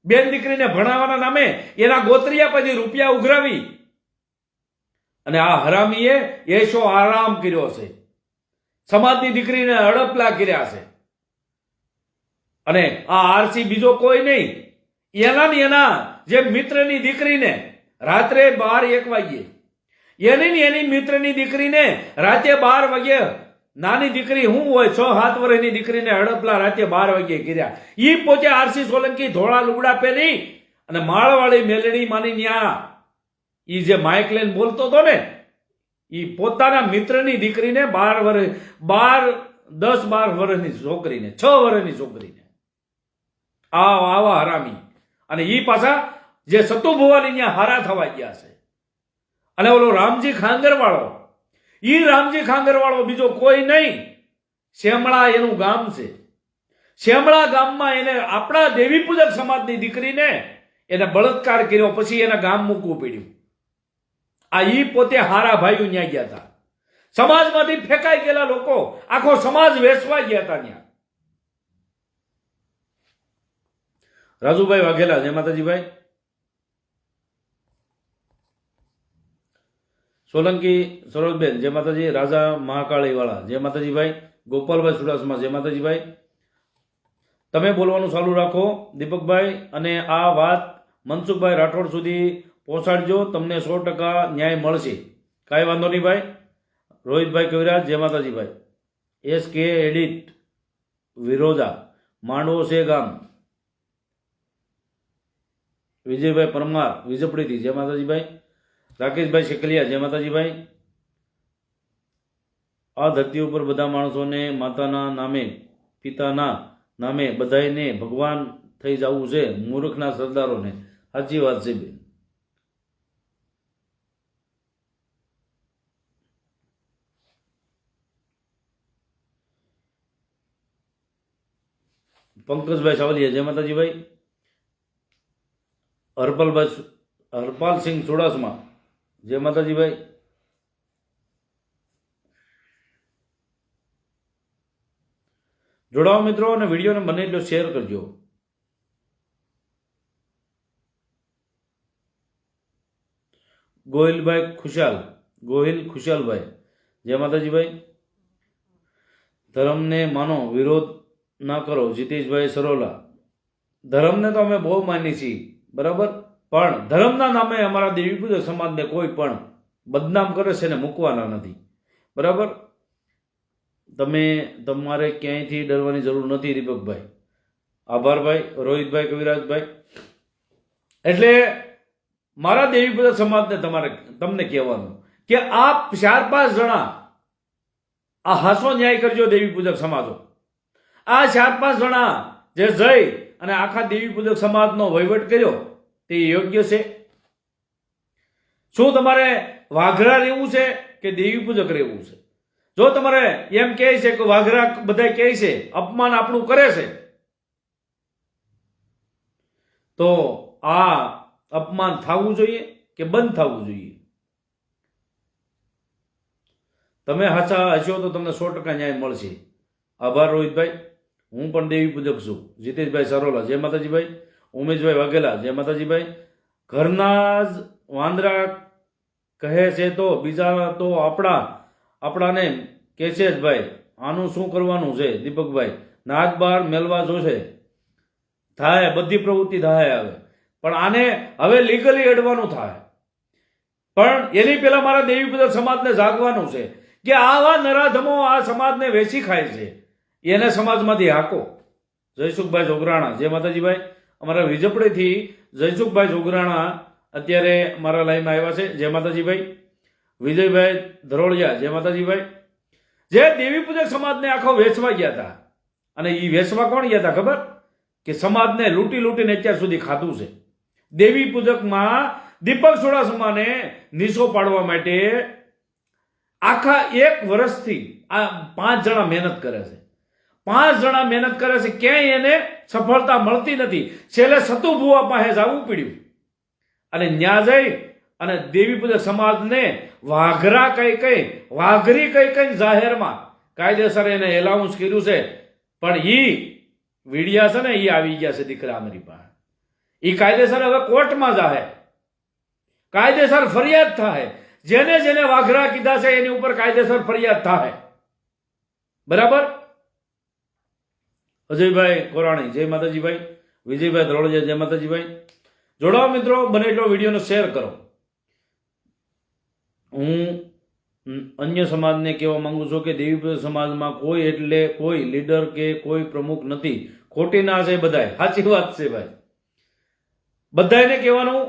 S1: બેન દીકરીને ભણાવવાના નામે એના ગોત્રિયા પછી રૂપિયા ઉઘરાવી અને આ હરામીએ એશો આરામ કર્યો છે, સમાજની દીકરીને હડપલા કર્યા છે. અને આ આરસી બીજો કોઈ નહીં, એના જે મિત્રની દીકરીને રાત્રે 12-1 વાગ્યે, એની મિત્રની દીકરીને રાતે 12 વાગ્યે, નાની દીકરી શું હોય 6-7 વર્ષની દીકરીને હડપલા રાતે 12 વાગ્યે કર્યા. ઈ પોતે આરસી સોલંકી ધોળા લુગડા પહેરી અને માળવાળી મેલડી માની ન્યા ઈ જે માઇક લઈને બોલતો હતો ને, ઈ પોતાના મિત્રની દીકરીને 10-12 વર્ષની છોકરીને, 6 વર્ષની છોકરીને, આવા હરામી. અને ઈ પાછા જે સતુ ભુવાની ત્યાં હારા થવા ગયા છે. અને ઓલો રામજી ખાંગરવાળો, ઈ રામજી ખાંગરવાળો બીજો કોઈ નહીં, શેમળા એનું ગામ છે. શેમળા ગામમાં એને આપણા દેવી પૂજક સમાજની દીકરીને એને બળાત્કાર કર્યો, પછી એના ગામ મૂકવું પડ્યું. આ ઈ પોતે હારા ભાઈઓ ન્યા ગયા હતા. સમાજમાંથી ફેંકાઈ ગયેલા લોકો, આખો સમાજ વેચવા ગયા હતા ત્યાં. રાજુભાઈ વાઘેલા, જય માતાજીભાઈ. સોલંકી સરોજબેન, જય માતાજી. રાજા મહાકાળી વાળા, જય માતાજીભાઈ. ગોપાલભાઈ સુડાસમા, જય માતાજીભાઈ. તમે બોલવાનું ચાલુ રાખો દીપકભાઈ, અને આ વાત મનસુખભાઈ રાઠોડ સુધી પહોંચાડજો, તમને 100% ન્યાય મળશે. કાંઈ વાંધો નહીં ભાઈ. રોહિતભાઈ કવિરાજ, જય માતાજીભાઈ. SK એડિટ વિરોધા, માંડવો છે ગામ. વિજયભાઈ પરમાર, વિજપડીથી, જય માતાજીભાઈ. રાકેશભાઈ શેકલિયા, જય માતાજીભાઈ. આ ધરતી ઉપર બધા માણસોને માતાના નામે, પિતાના નામે બધાને ભગવાન થઈ જવું છે મૂર્ખના સરદારોને. સાચી વાત છે બેન. પંકજભાઈ સાવલિયા, જય માતાજી ભાઈ. હરપાલસિંહ ચુડાસમા, જય માતાજી ભાઈ. જોડાઓ મિત્રો અને વિડીયોને બને એટલો શેર કરજો. ગોહિલ ખુશાલભાઈ, જય માતાજી ભાઈ. ધર્મને માનો, વિરોધ ના કરો, જીતેશભાઈ સરોલા. ધર્મને તો અમે બહુ માની છીએ, બરાબર, પણ ધર્મના નામે અમારા દેવી પૂજક સમાજને કોઈ પણ બદનામ કરે છે ને મૂકવાના નથી, બરાબર. તમારે ક્યાંયથી ડરવાની જરૂર નથી દીપકભાઈ. આભાર ભાઈ. રોહિતભાઈ, કવિરાજભાઈ. એટલે મારા દેવી પૂજક સમાજને તમને કહેવાનું કે આ 4-5 જણા આ હાસો ન્યાય કરજો. દેવી પૂજક સમાજો આ 4-5 જણા જે જઈ અને આખા દેવી પૂજક સમાજનો વહીવટ કર્યો તે યોગ્ય છે? શું તમારે વાઘરા રહેવું છે કે દેવી પૂજક રહેવું છે? જો તમારે એમ કહે છે કે વાઘરા બધા કહે છે, અપમાન આપણું કરે છે, તો આ અપમાન થવું જોઈએ કે બંધ થવું જોઈએ? તમે હાચા હશો તો તમને 100% ન્યાય મળશે. આભાર રોહિતભાઈ. હું પણ દેવી પૂજક છું. જીતેશભાઈ સરોલા, જય માતાજી ભાઈ. ઉમેશભાઈ વાઘેલા, જય માતાજી ભાઈ. ઘરના જ વાંદરા કહે છે તો બીજા તો આપણાને કહે છે જ ભાઈ. આનું શું કરવાનું છે દીપકભાઈ? નાચ બહાર મેળવા જોશે, થાય બધી પ્રવૃત્તિ થાય હવે, પણ આને હવે લીગલી એડવાનું થાય. પણ એની પહેલા મારા દેવી પૂજક સમાજને જાગવાનું છે કે આવા નરાધમો આ સમાજને વેચી ખાય છે, એને સમાજમાંથી હાકો. જયસુખભાઈ જોગરાણા, જય માતાજી ભાઈ. અમારા વિજપડેથી જયસુખભાઈ જોગરાણા અત્યારે મારા લાઈનમાં આવ્યા છે, જય માતાજી ભાઈ. વિજયભાઈ ધરોળિયા, જય માતાજી ભાઈ. જે દેવી પૂજક સમાજને આખો વેચવા ગયા હતા, અને એ વેચવા કોણ ગયા હતા ખબર? કે સમાજને લૂંટીને અત્યાર સુધી ખાધું છે. દેવી પૂજકમાં દીપક ચુડાસમાને નીચો પાડવા માટે આખા 1 વર્ષથી આ 5 જણા મહેનત કરે છે. 5 જણા મહેનત કરે છે, ક્યાંય એને સફળતા મળતી નથી. છેલ્લે સતુ ભુવા પાસે જવું પડ્યું, અને ન્યા જઈ અને દેવી પૂજક સમાજને વાઘરી કઈ જાહેરમાં કાયદેસર એને એલાઉન્સ કર્યું છે. પણ ઈ વીડિયા છે ને, એ આવી ગયા છે દીકરા અમારી પાસે. એ કાયદેસર હવે કોર્ટમાં જાહે, કાયદેસર ફરિયાદ થાય. જેને વાઘરા કીધા છે એની ઉપર કાયદેસર ફરિયાદ થાય, બરાબર. અજયભાઈ કોરાણી, જય માતાજી ભાઈ. વિજયભાઈ ધરોળિયા, જય માતાજી ભાઈ. જોડાઓ મિત્રો, બને એટલો વિડીયોનો શેર કરો. હું અન્ય સમાજને કહેવા માંગુ છું કે દેવી પૂજક સમાજમાં કોઈ લીડર કે કોઈ પ્રમુખ નથી. ખોટી ના છે બધાય, સાચી વાત છે ભાઈ. બધાને કહેવાનું,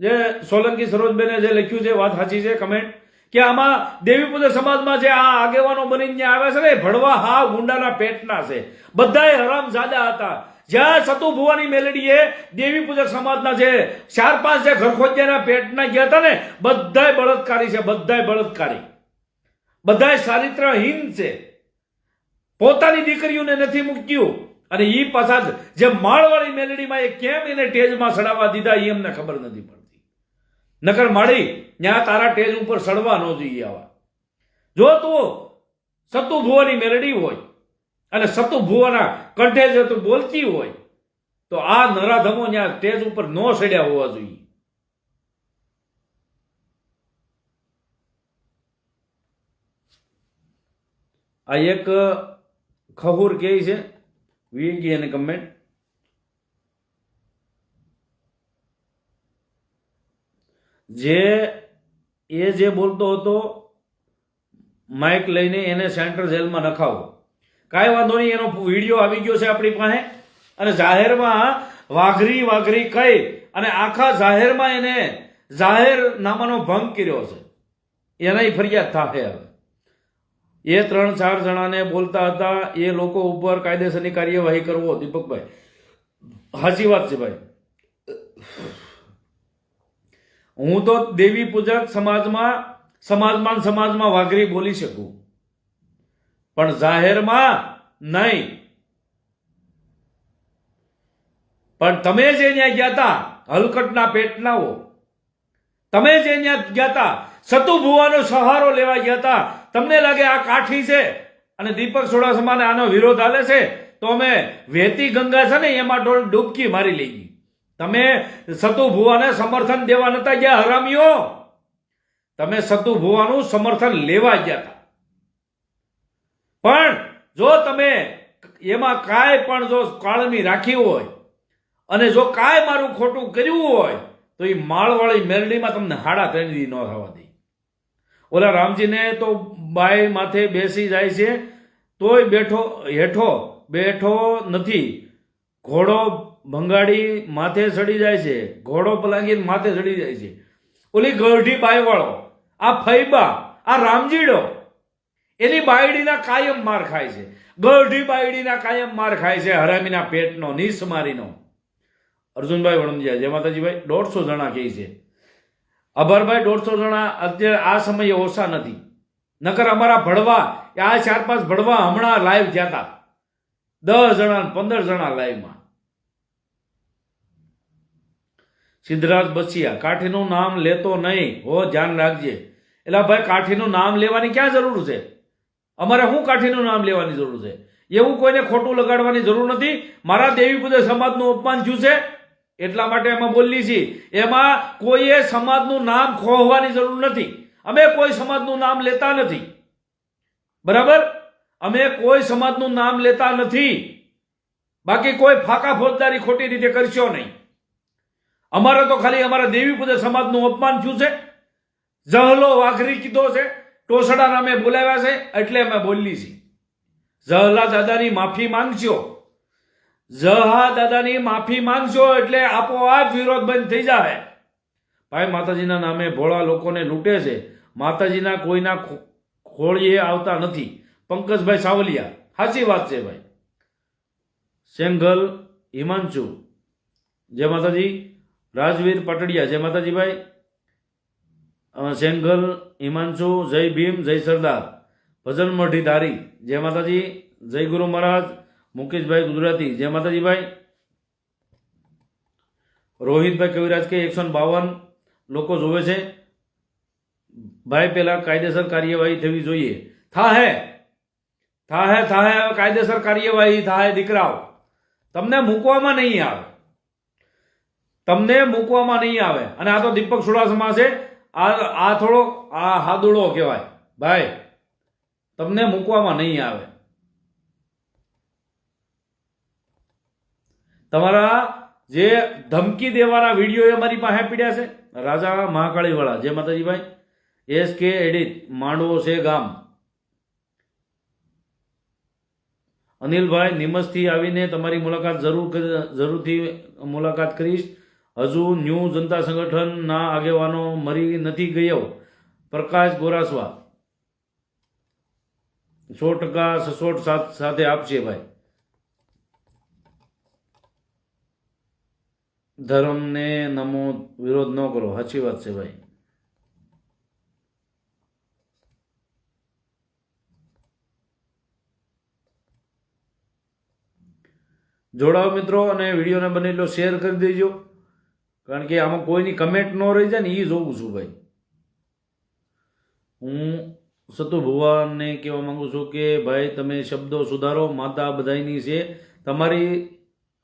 S1: જે સોલંકી સરોજબેને જે લખ્યું છે વાત સાચી છે, કમેન્ટ, કે આમાં દેવી પૂજક સમાજમાં જે આ આગેવાનો બનીને આવે છે ને, ભડવા હા ગુંડાના પેટના છે. બધાય હરામજાદા હતા. જ્યાં સતુ ભુવાની મેલડીએ દેવી પૂજક સમાજના જે 4-5 જે ઘરખોજિયાના પેટના ગયા હતા ને, બધાય બળાત્કારી છે, બધાય બળાત્કારી, બધાય ચારિત્રહીન છે. પોતાની દીકરીઓને નથી મૂક્યું, અને ઈ પાછા જે માળવાળી મેલડીમાં એ કેમ એને ટેજમાં સડાવવા દીધા એ અમને ખબર નથી પડતી. નકર માળી ત્યાં તારા ટેજ ઉપર સડવા ન જોઈએ આવા. જો તું સતુ ભુવાની મેલડી હોય અને સતુ ભુવાના કંઠે જો તું બોલતી હોય, તો આ નરાધમો ત્યાં ટેજ ઉપર ન સડ્યા હોવા જોઈએ. આ એક ખહુર કહે છે, વીંગી અને કમેન્ટ, જે બોલતો હતો માઇક લઈને એને સેન્ટ્રલ જેલમાં નખાવો. કાંઈ વાંધો નહીં, એનો વિડીયો આવી ગયો છે આપણી પાસે, અને જાહેરમાં વાઘરી કહી અને આખા જાહેરમાં એને જાહેરનામાનો ભંગ કર્યો છે. એનાય ફરિયાદ થાય. હવે એ 3-4 જણાને બોલતા હતા, એ લોકો ઉપર કાયદેસરની કાર્યવાહી કરવો દીપકભાઈ, સાચી વાત છે ભાઈ. હું તો દેવી પૂજક સમાજમાં વાઘરી બોલી શકું, પણ જાહેરમાં નહીં. પણ તમે જે ત્યાં ગયા હતા હલકટના પેટનાઓ, તમે જે ત્યાં ગયા હતા સતુ ભુવાનો સહારો લેવા ગયા હતા, તમને લાગે આ કાઠી છે અને દીપક ચુડાસમાને આનો વિરોધ હાલે છે, તો અમે વહેતી ગંગા છે ને એમાં ડૂબકી મારી લઈ ગઈ. તમે સતુ ભુવાને સમર્થન દેવા નતા ગયા હરામીઓ, તમે સતુ ભુવાનું સમર્થન લેવા ગયા હતા. પણ જો તમે એમાં કાંઈ પણ જો કાળમી રાખી હોય અને જો કાંઈ મારું ખોટું કર્યું હોય તો એ માળવાળી મેરડીમાં તમને હાડા ત્રણદી ન થવા દે. ઓલા રામજીને તો બાઈ માથે બેસી જાય છે તોય હેઠો બેઠો નથી. ઘોડો ભંગાડી માથે ચડી જાય છે, ઘોડો પલાંગીને માથે ચડી જાય છે. ઓલી ગઢી બાઈવાળો, આ ફૈબા, આ રામજીડો, એની બાયડીના કાયમ માર ખાય છે. ગઢી બાયડીના કાયમ માર ખાય છે, હરામીના પેટનો, નિસમારીનો. અર્જુનભાઈ વણંદિયા, જય માતાજીભાઈ, 150 જણા કહે છે. આભારભાઈ, 150 જણા અત્યારે આ સમયે ઓછા નથી. નકર અમારા ભડવા, આ 4-5 ભડવા હમણાં લાઈવ થયા હતા, 10 જણા 15 જણા લાઈવમાં. સિદ્ધરાજ બસિયા, કાઠીનું નામ લેતો નહીં હો, ધ્યાન રાખજે. એટલે ભાઈ કાઠીનું નામ લેવાની ક્યાં જરૂર છે? અમારે શું કાઠીનું નામ લેવાની જરૂર છે? એવું કોઈને ખોટું લગાડવાની જરૂર નથી. મારા દેવી પૂજક સમાજનું અપમાન થયું છે એટલા માટે એમાં બોલી છીએ. એમાં કોઈએ સમાજનું નામ ખોવાની જરૂર નથી. અમે કોઈ સમાજનું નામ લેતા નથી, બરાબર? અમે કોઈ સમાજનું નામ લેતા નથી. બાકી કોઈ ફાકા ફોજદારી ખોટી રીતે કરશો નહીં. અમારે તો ખાલી અમારા દેવી પૂજક સમાજનું અપમાન થયું છે, જહલો વાઘરી કીધો છે, ટોસડા નામે બોલાવ્યા છે એટલે અમે બોલી છીએ. જહલા દાદાની માફી માંગશો, જહા દાદાની માફી માંગશો એટલે આપોઆપ વિરોધ બંધ થઈ જાય. ભાઈ માતાજીના નામે ભોળા લોકોને લૂંટે છે, માતાજીના કોઈના ખોળીએ આવતા નથી. પંકજભાઈ સાવલિયા, સાચી વાત છે ભાઈ. સેંગલ હિમાંશુ, જય માતાજી. રાજવીર પટડિયા, જય માતાજી ભાઈ. સેંગલ હિમાંશુ, જય ભીમ, જય સરદાર. ભજન મઢી ધારી, જય માતાજી. જય ગુરુ મહારાજ. મુકેશભાઈ ગુજરાતી, જય માતાજી ભાઈ. રોહિતભાઈ કવિરાજ કે 152 લોકો જોવે છે ભાઈ. પેલા કાયદેસર કાર્યવાહી થવી જોઈએ. થાહે કાયદેસર કાર્યવાહી થાય. દીકરાઓ, તમને મૂકવામાં નહીં આવે, તમને મૂકવામાં નહીં આવે. અને આ તો દીપક ચુડાસમા છે, આ થોડો આ હાદુડો કહેવાય ભાઈ. તમને મૂકવામાં નહીં આવે. તમારા જે ધમકી દેવાના વિડીયો અમારી પાસે પીડ્યા છે. રાજા મહાકાળી વાળા, જય માતાજી ભાઈ. SK એડિટ, માંડવો છે ગામ. અનિલભાઈ, નિમસથી આવીને તમારી મુલાકાત જરૂરથી મુલાકાત કરીશ. હજુ ન્યૂ જનતા સંગઠનના આગેવાનો મરી નથી ગયો. પ્રકાશ ગોરાસવા, 100% સચોટ સાથે આપશે ભાઈ. ધર્મને નમો, વિરોધ ન કરો. સાચી વાત છે ભાઈ. જોડાઓ મિત્રો, અને વિડીયોને બને એટલો શેર કરી દેજો, કારણ કે આમાં કોઈની કમેન્ટ ન રહી જાય ને એ જોઉં છું ભાઈ. હું સતુ ભુવાને કહેવા માંગુ છું કે ભાઈ તમે શબ્દો સુધારો. માતા બધાયની છે, તમારી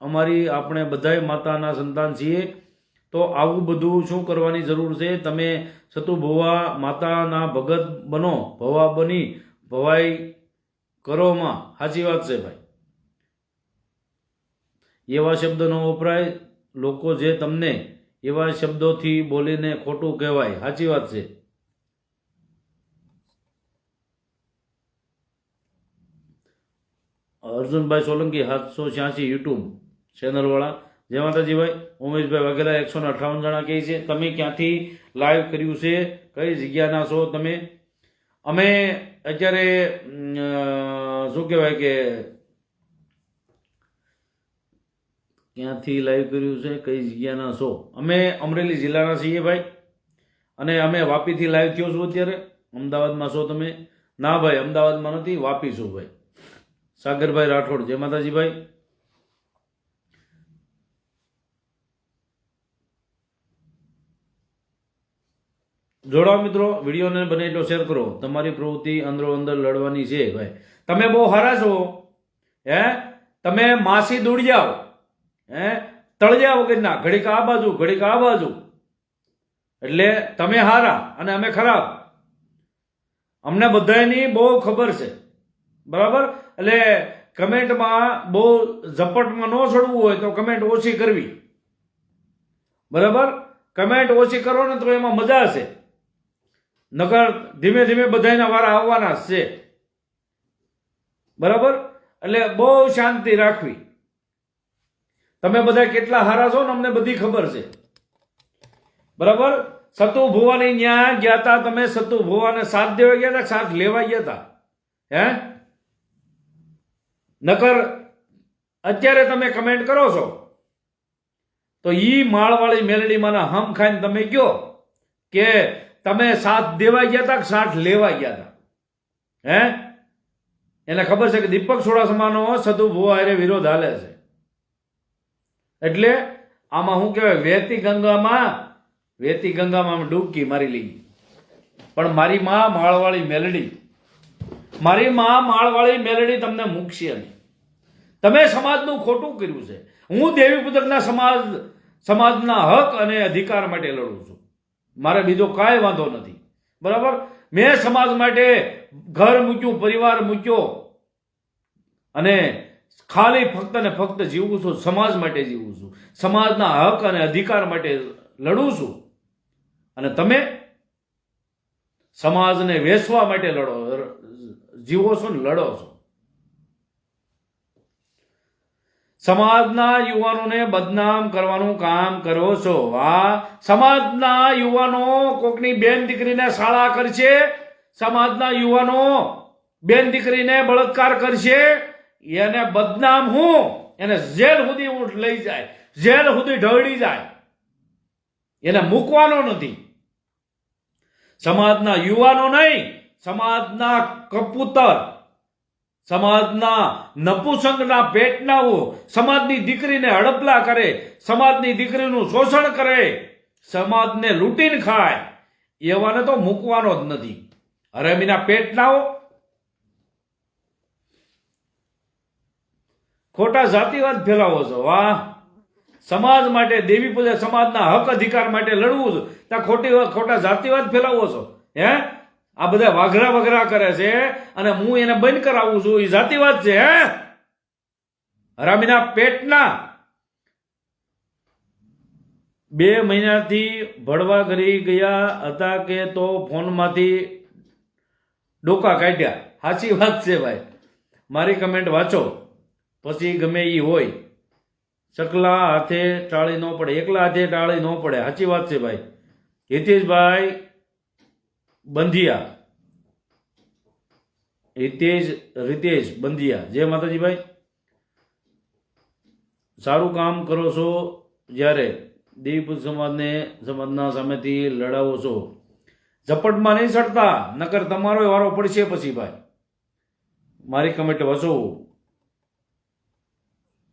S1: અમારી, આપણે બધાય માતાના સંતાન છીએ. તો આવું બધું શું કરવાની જરૂર છે? તમે સતુ ભુવા માતાના ભગત બનો, ભવા બની ભવાઈ કરોમાં. સાચી વાત છે ભાઈ. એવા શબ્દ ન વપરાય. લોકો જે તમને એવા શબ્દોથી બોલીને ખોટું કહેવાય. સાચી વાત છે. અર્જુનભાઈ સોલંકી 786 યુટ્યુબ ચેનલ વાળા, જય માતાજી ભાઈ. ઉમેશભાઈ વાઘેલા 158 જણા કહે છે. તમે ક્યાંથી લાઈવ કર્યું છે, કઈ જગ્યાના છો તમે? અમે અત્યારે શું કહેવાય કે ક્યાંથી લાઈવ કર્યું છે, કઈ જગ્યાના છો? અમે અમરેલી જિલ્લાના છીએ ભાઈ, અને અમે વાપીથી લાઈવ થયો છું અત્યારે. અમદાવાદમાં છો તમે? ના ભાઈ, અમદાવાદમાં નથી, વાપી છું ભાઈ. સાગરભાઈ રાઠોડ, જય માતાજી ભાઈ. જોડાઓ મિત્રો, વિડીયોને બને એટલો શેર કરો. તમારી પ્રવૃત્તિ અંદરો અંદર લડવાની છે ભાઈ. તમે બહુ હારા છો, હે? તમે માસી દોડી જાઓ, હે? તળિયા વગરના, ઘડીક આ બાજુ ઘડીક આ બાજુ, એટલે તમે હારા અને અમે ખરાબ. અમને બધાની બહુ ખબર છે, બરાબર? એટલે કમેન્ટમાં બહુ ઝપટમાં ન ચડવું હોય તો કમેન્ટ ઓછી કરવી, બરાબર? કમેન્ટ ઓછી કરો ને તો એમાં મજા છે, નકર ધીમે ધીમે બધાના વારા આવવાના જ છે, બરાબર? એટલે બહુ શાંતિ રાખવી. તમે બધા કેટલા હારા છો ને અમને બધી ખબર છે, બરાબર? સતુ ભુવાની ન્યા ગયા હતા તમે, સતુ ભુવાને સાથ દેવા ગયા હતા, સાથ લેવા ગયા હતા, હે? નકર અત્યારે તમે કમેન્ટ કરો છો તો ઈ માળવાળી મેલડીમાંના હમ ખાઈને તમે કયો કે તમે સાથ દેવા ગયા હતા કે સાથ લેવા ગયા હતા, હે? એને ખબર છે કે દીપક સોડાસમાનો સતુ ભુવા હારે વિરોધ હાલે છે, એટલે આમાં શું કહેવાય, વેતી ગંગામાં ડૂબકી મારી લીધી. પણ મારી માં માળવાળી મેલડી તમને મૂકશે નહીં. તમે સમાજનું ખોટું કર્યું છે. હું દેવી પૂજકના સમાજના હક અને અધિકાર માટે લડું છું. મારે બીજો કાંઈ વાંધો નથી, બરાબર? મેં સમાજ માટે ઘર મૂક્યું, પરિવાર મૂક્યો, અને ખાલી ફક્ત ને ફક્ત જીવું છું, સમાજ માટે જીવું છું, સમાજના હક અને અધિકાર માટે લડું છું. અને તમે સમાજને વેચવા માટે જીવો છો ને લડો છો. સમાજના યુવાનોને બદનામ કરવાનું કામ કરો છો. આ સમાજના યુવાનો કોકની બેન દીકરીને શાળા કરશે, સમાજના યુવાનો બેન દીકરીને બળાત્કાર કરશે, એને બદનામ હું, એને જેલ સુધી ઊંટ લઈ જાય, જેલ સુધી ઢળી જાય, એને મૂકવાનો નથી. સમાજના યુવાનો નહીં, સમાજના કપૂતર, સમાજના નપુસંગના પેટનાઓ સમાજની દીકરીને હડપલા કરે, સમાજની દીકરીનું શોષણ કરે, સમાજને લૂંટીને ખાય, એવાને તો મૂકવાનો જ નથી. હરામીના પેટનાઓ ખોટા જાતિવાદ ફેલાવો છો. વાહ! સમાજ માટે, દેવી પૂજા સમાજના હક અધિકાર માટે લડવું છું, ત્યાં ખોટા જાતિવાદ ફેલાવો છો, હે? આ બધા વાઘરા કરે છે અને હું એને બંધ કરાવું છું, એ જાતિવાદ છે, હે? હરામીના પેટના. 2 મહિનાથી ભણવા ઘરી ગયા હતા કે તો ફોનમાંથી ડોકા કાઢ્યા. સાચી વાત છે ભાઈ. મારી કમેન્ટ વાંચો પછી ગમે એ હોય. ચકલા હાથે ટાળી ન પડે, એકલા હાથે ટાળી ન પડે. સાચી વાત છે ભાઈ. હિતેશભાઈ બંધિયા, રીતેશ બંધિયા, જય માતાજી ભાઈ. સારું કામ કરો છો. જ્યારે દેવીપુજ સમાજના સામેથી લડાવો છો, ઝપટમાં નહીં ચડતા, નકર તમારો વારો પડશે પછી ભાઈ. મારી કમેન્ટ વાંચો.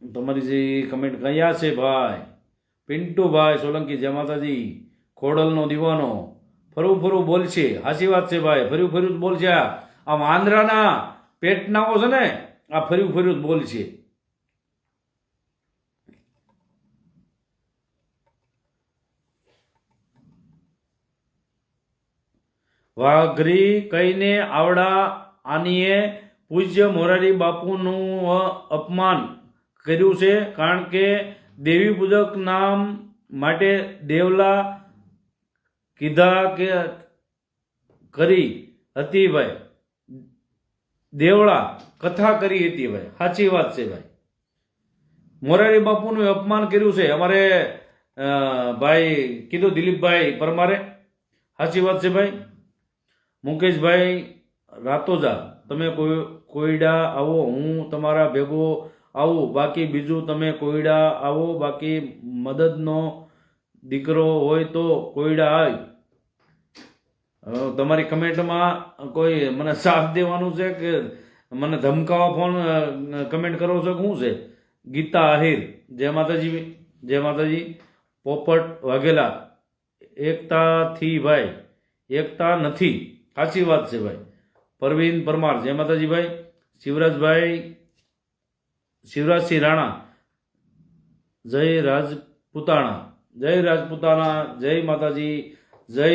S1: તમારી જે કમેન્ટ કયા છે ભાઈ? પિન્ટુભાઈ સોલંકી, જય માતાજી. ખોડલનો દીવાનો ફરું બોલશે. સાચી વાત છે ભાઈ, ફર્યું જ બોલશે. આ વાંદરાના પેટનાઓ છે ને, આ ફર્યું જ બોલશે. વાઘરી કહીને આવડા આનીએ પૂજ્ય મોરારી બાપુનું અપમાન કર્યું છે, કારણ કે દેવી પૂજક નામ માટે દેવલા કીધા કે કરી હતી ભાઈ, દેવળા કથા કરી હતી ભાઈ. સાચી વાત છે ભાઈ. મોરારી બાપુનું અપમાન કર્યું છે અમારે ભાઈ કીધું દિલીપભાઈ પરમારે. સાચી વાત છે ભાઈ. મુકેશભાઈ રાતોજા, તમે કોઈડા આવો, હું તમારા ભેગો આવું, બાકી બીજું તમે કોયડા આવો, બાકી મદદનો દીકરો હોય તો કોયડા આય. તમારી કમેન્ટમાં કોઈ મને સાથ દેવાનું છે કે મને ધમકાવા ફોન કમેન્ટ કરો છો કે શું છે? ગીતા આહિર, જય માતાજી, જય માતાજી. પોપટ વાઘેલા, એકતાથી ભાઈ, એકતા નથી, સાચી વાત છે ભાઈ. પરવીન પરમાર, જય માતાજી ભાઈ. શિવરાજભાઈ, શિવરાજસિંહ રાણા, જય રાજપૂતાણા, જય રાજપૂતાણા, જય માતાજી, જય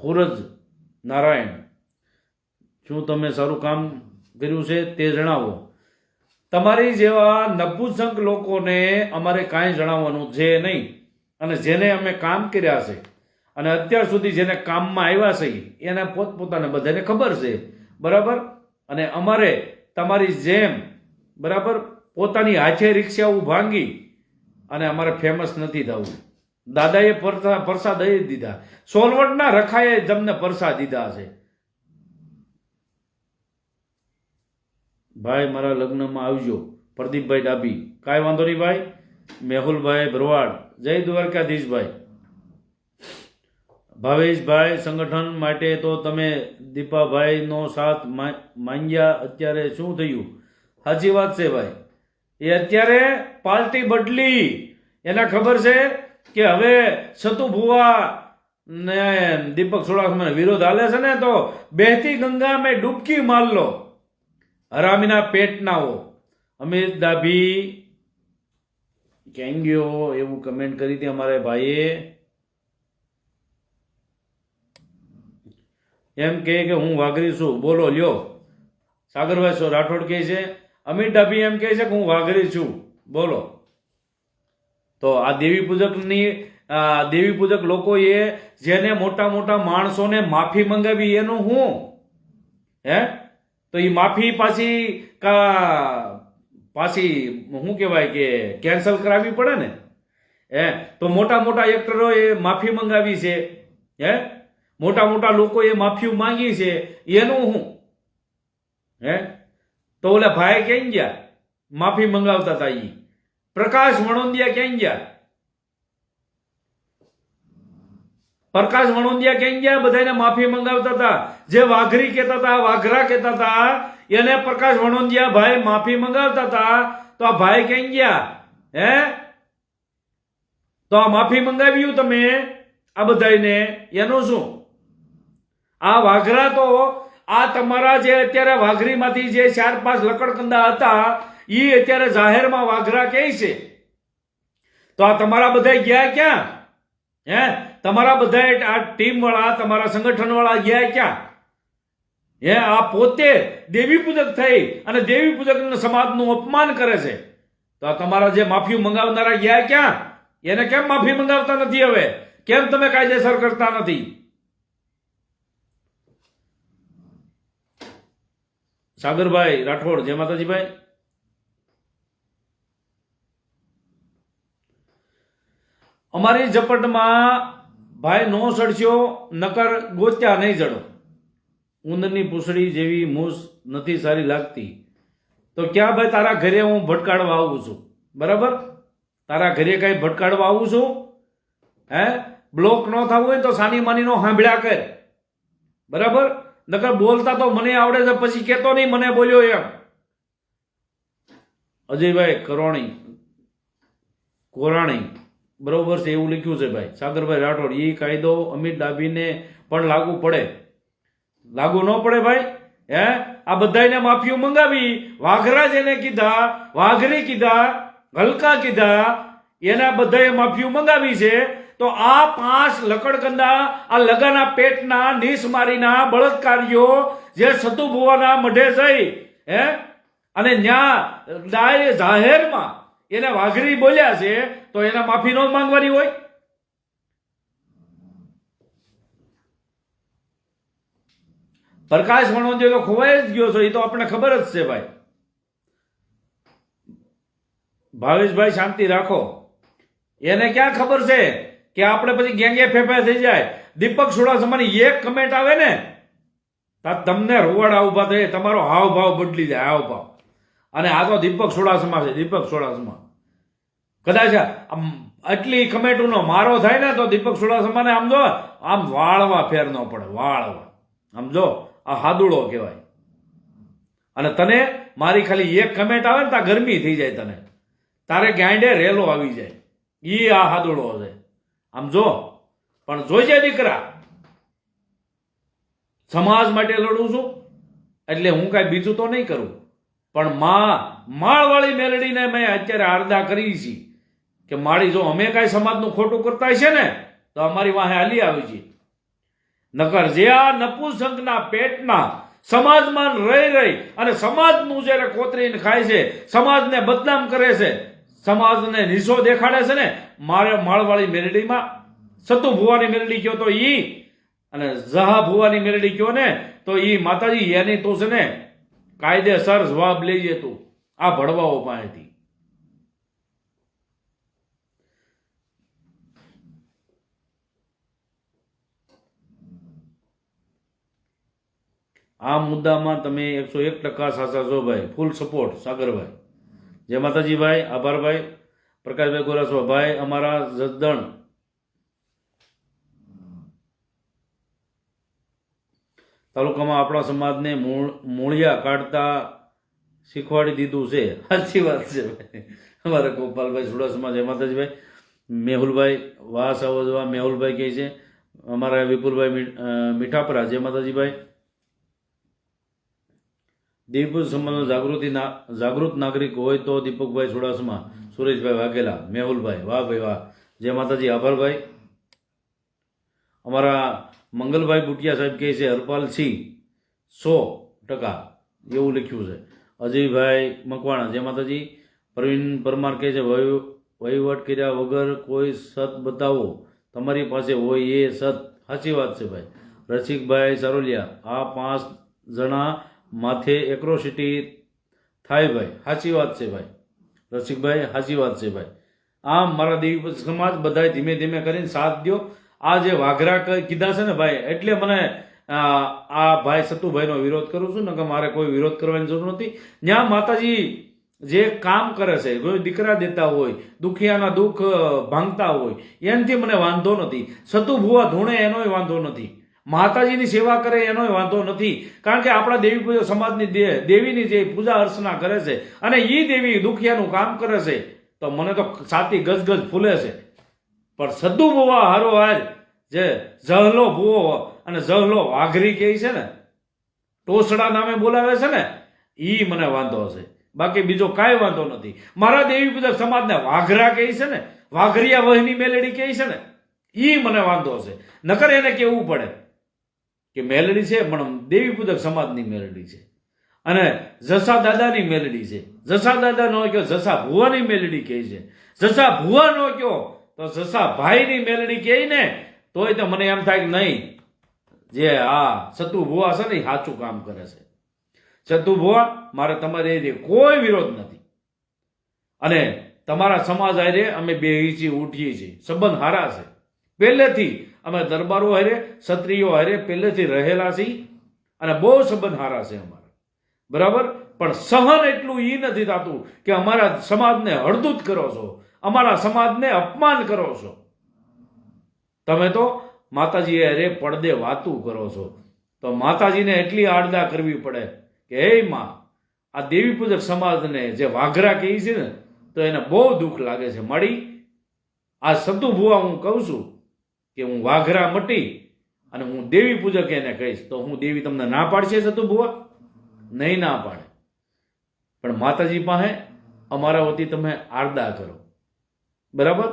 S1: હુરજ નારાયણ. શું તમે સારું કામ કર્યું છે તે જણાવો. તમારી જેવા નપુંસક લોકોને અમારે કાંઈ જણાવવાનું છે નહીં, અને જેને અમે કામ કર્યા છે અને અત્યાર સુધી જેને કામમાં આવ્યા છે એને પોતપોતાને બધાને ખબર છે, બરાબર. અને અમારે તમારી જેમ, બરાબર, પોતાની હાથે રિક્ષાઓ ભાંગી અને અમારે ફેમસ નથી થવું. દાદાએ પરસા દઈ દીધા, સોલવટના રખાએ તમને પરસા દીધા છે. ભાઈ મારા લગ્નમાં આવજો. પ્રદીપભાઈ ડાબી, કાંઈ વાંધો નહીં ભાઈ. મેહુલભાઈ ભરવાડ, જય દ્વારકાધીશભાઈ. ભાવેશભાઈ, સંગઠન માટે તો તમે દીપાભાઈનો સાથ માંગ્યા, અત્યારે શું થયું? સાચી વાત છે ભાઈ, એ અત્યારે પાર્ટી બદલી. એને ખબર છે કે હવે સતુ ભુવા ને દીપક સોળાખમાં વિરોધ હાલે છે ને, તો બહેતી ગંગા મેં ડૂબકી માર લો, હરામીના પેટનાઓ. અમિત ડાભી ક્યાં ગયો એવું કમેન્ટ કરી હતી અમારે ભાઈએ. એમ કે હું વાઘરી છું, બોલો લ્યો. સાગરભાઈ રાઠોડ કહે છે, અમિત ડાભી એમ કહે છે કે હું વાઘરી છું, બોલો. તો આ દેવી પૂજક લોકોએ જેને મોટા મોટા માણસોને માફી મંગાવી એનું હું તો એ માફી પાછી શું કહેવાય કે કેન્સલ કરાવવી પડે ને. તો મોટા મોટા એક્ટરોએ માફી મંગાવી છે, મોટા મોટા લોકોએ માફી માંગી છે, એનું હું તો ઓલા ભાઈ ક્યાં ગયા માફી મંગાવતા હતા? એ પ્રકાશ વણોંદિયા ક્યાં ગયા? પ્રકાશ વણોંદિયા ક્યાં ગયા? બધાને માફી મંગાવતા હતા. જે વાઘરી કહેતા હતા, વાઘરા કહેતા હતા, એને પ્રકાશ વણોંદિયા ભાઈ માફી મંગાવતા હતા. તો આ ભાઈ ક્યાં ગયા? તો આ માફી મંગાવ્યું તમે આ બધાને, એનું શું? આ વાઘરા તો આ તમારા જે અત્યારે વાઘરીમાંથી જે 4-5 લકડકંદા હતા એ અત્યારે જાહેરમાં વાઘરા કહે છે. તો આ તમારા બધા ગયા ક્યાં? તમારા બધા આ ટીમ વાળા, તમારા સંગઠન વાળા ગયા ક્યાં? આ પોતે દેવી પૂજક થઈ અને દેવી પૂજક સમાજનું અપમાન કરે છે. તો આ તમારા જે માફી મંગાવનારા ગયા ક્યાં? એને કેમ માફી મંગાવતા નથી? હવે કેમ તમે કાયદેસર કરતા નથી? સાગરભાઈ રાઠોડ, જય માતાજીભાઈ. અમારી ઝપટમાં ભાઈ નો સડશો, નકર ગોત્યા નહીં જડો. ઉંદરની પૂંછડી જેવી મૂસ નથી સારી લાગતી. તો ક્યાં ભાઈ તારા ઘરે હું ભટકાડવા આવું છું, બરાબર? તારા ઘરે કઈ ભટકાડવા આવું છું? બ્લોક ન થવું હોય તો સાની માની નો સાંભળ્યા કર, બરાબર? નકર બોલતા તો મને આવડે છે, પછી કેતો નહીં મને બોલ્યો એમ. અજયભાઈ કોરાણી, બરોબર છે એવું લખ્યું છે ભાઈ. સાગરભાઈ રાઠોડ, એ કાયદો અમિત ડાભીને પણ લાગુ પડે? લાગુ ન પડે ભાઈ. આ બધાને માફીઓ મંગાવી, વાઘરા જેને કીધા, વાઘરી કીધા, હલકા કીધા, એના બધાએ માફીઓ મંગાવી છે. તો આ 5 લકડકંદા, આ લગાના પેટના નિસમારીના બળાત્કારીઓ જે સતુ ભુવાના મઢે જઈ અને ન્યા જાહેરમાં એને વાઘરી બોલ્યા છે, તો એને માફી ન માંગવાની હોય? પ્રકાશ વણોદિયો તો ખોવાઈ જ ગયો છે, એ તો આપણે ખબર જ છે ભાઈ. ભાવેશભાઈ શાંતિ રાખો, એને ક્યાં ખબર છે કે આપણે પછી ગેંગે ફેફા થઈ જાય. દીપક સોડાસમાની એક કમેન્ટ આવે ને તમને રોવાડા ઉભા થાય, તમારો હાવભાવ બદલી જાય. હાવભાવ અને આ તો દીપક ચુડાસમા છે, દીપક ચુડાસમા. કદાચ આમ આટલી કમેન્ટનો મારો થાય ને તો દીપક ચુડાસમાને આમ જો આમ વાળવા ફેર ન પડે, વાળવા. આમ જો આ હાદુડો કહેવાય. અને તને મારી ખાલી એક કમેન્ટ આવે ને ત્યાં ગરમી થઈ જાય, તને તારે ગાંડે રેલો આવી જાય. ઈ આ હાદુડો છે. આમ જો પણ જોઈજે દીકરા, સમાજ માટે લડું છું એટલે હું કાંઈ બીજું તો નહીં કરું, પણ માળવાળી મેલડીને મેં અત્યારે આરદા કરી છે કે માળી જો અમે કાંઈ સમાજનું ખોટું કરતા છે ને તો અમારી વાહે હાલી આવી છે. નકર જે આ નપુંસકના પેટના સમાજમાં રહી અને સમાજનું જ્યારે કોતરીને ખાય છે, સમાજને બદનામ કરે છે, સમાજને નીચો દેખાડે છે ને, મારે માળવાળી મેલડીમાં સતુ ભુવાની મેલડી કયો તો ઈ, અને જહા ભુવાની મેલડી કયો ને તો ઈ માતાજી એની તું છે ને કાયદેસર જવાબ લેજે તું આ ભડવાઓ પાસેથી. આ મુદ્દામાં તમે 101% સાચા છો ભાઈ. ફૂલ સપોર્ટ સાગરભાઈ. જય માતાજી ભાઈ, આભાર ભાઈ. પ્રકાશભાઈ ગોરાસવા ભાઈ અમારા જસદણ તાલુકામાં આપણા સમાજને મૂળિયા કાઢતા શીખવાડી દીધું છે. સાચી વાત છે ભાઈ. અમારા ગોપાલભાઈ ચુડાસમા. જય માતાજી ભાઈ. મેહુલભાઈ વાહ સાવજવા મેહુલભાઈ કહે છે. અમારા વિપુલભાઈ મીઠાપરા. જય માતાજી ભાઈ. દેવપુર સમાજનો જાગૃત નાગરિક હોય તો દીપકભાઈ ચુડાસમા. સુરેશભાઈ વાઘેલા. મેહુલભાઈ વાહ ભાઈ વાહ. જય માતાજી, આભાર ભાઈ. અમારા મંગલભાઈ બુટિયા સાહેબ કહે છે હરપાલસિંહ 100% એવું લખ્યું છે. અજયભાઈ મકવાણા. જય માતાજી. પ્રવીણ પરમાર કહે છે વહીવટ કર્યા વગર કોઈ સત બતાવો, તમારી પાસે હોય એ સત. સાચી વાત છે ભાઈ. રસિકભાઈ સરોલિયા. આ 5 જણા માથે એક્રોસિટી થાય ભાઈ. સાચી વાત છે ભાઈ. રસિકભાઈ સાચી વાત છે ભાઈ. આમ મારા દેવી સમાજ બધાએ ધીમે ધીમે કરીને સાથ દો. આ જે વાઘરા કીધા છે ને ભાઈ, એટલે મને આ ભાઈ સતુભાઈનો વિરોધ કરું છું ને કે મારે કોઈ વિરોધ કરવાની જરૂર નથી. જ્યાં માતાજી જે કામ કરે છે, કોઈ દીકરા દેતા હોય, દુખિયાના દુઃખ ભાંગતા હોય, એનાથી મને વાંધો નથી. સતુ ભુવા ધૂણે એનોય વાંધો નથી. માતાજીની સેવા કરે એનોય વાંધો નથી. કારણ કે આપણા દેવી પૂજા સમાજની દેવીની જે પૂજા અર્ચના કરે છે અને એ દેવી દુખિયાનું કામ કરે છે તો મને તો છાતી ગજગજ ફૂલે છે. પણ સદુ ભુવા હારોહાર જે જહલો ભુવો અને જહલો વાઘરી કહે છે ને, ટોસડા નામે બોલાવે છે ને, ઈ મને વાંધો છે. બાકી બીજો કાંઈ વાંધો નથી. મારા દેવી પૂજક સમાજને વાઘરા કહે છે ને, વાઘરિયા વહની મેલડી કહે છે ને, ઈ મને વાંધો છે. નકર એને કેવું પડે કે મેલડી છે પણ દેવી પૂજક સમાજની મેલડી છે અને જસા દાદાની મેલડી છે. જસા દાદા નો કયો જસા ભુવાની મેલડી કહે છે. જસા ભુવા નો કયો તો જસા ભાઈની મેલડી કહે ને, તોય તો મને એમ થાય કે નહીં, જે આ સતુ ભુવા છે ને સાચું કામ કરે છે. સતુ ભુવા મારે તમારે કોઈ વિરોધ નથી અને તમારા સમાજ હારે અમે બેહી છીએ, ઉઠીએ છીએ, સંબંધ હારા છે. પહેલેથી અમે દરબારો હારે, ક્ષત્રિયો હારે પહેલેથી રહેલા છીએ અને બહુ સંબંધ હારા છે અમારા, બરાબર. પણ સહન એટલું એ નથી થતું કે અમારા સમાજને હળદૂત કરો છો, અમારા સમાજને અપમાન કરો છો. તમે તો માતાજી હારે પડદે વાતું કરો છો તો માતાજીને એટલી આડદા કરવી પડે કે હે માં, આ દેવી પૂજક સમાજને જે વાઘરા કહે છે ને તો એને બહુ દુઃખ લાગે છે. મળી આ સતુ ભુવા હું કહું છું કે હું વાઘરા મટી અને હું દેવી પૂજક એને કહીશ તો હું દેવી તમને ના પાડશે? સતુ ભુવા નહીં ના પાડે. પણ માતાજી પાસે અમારા વતી તમે આરદા કરો, બરાબર.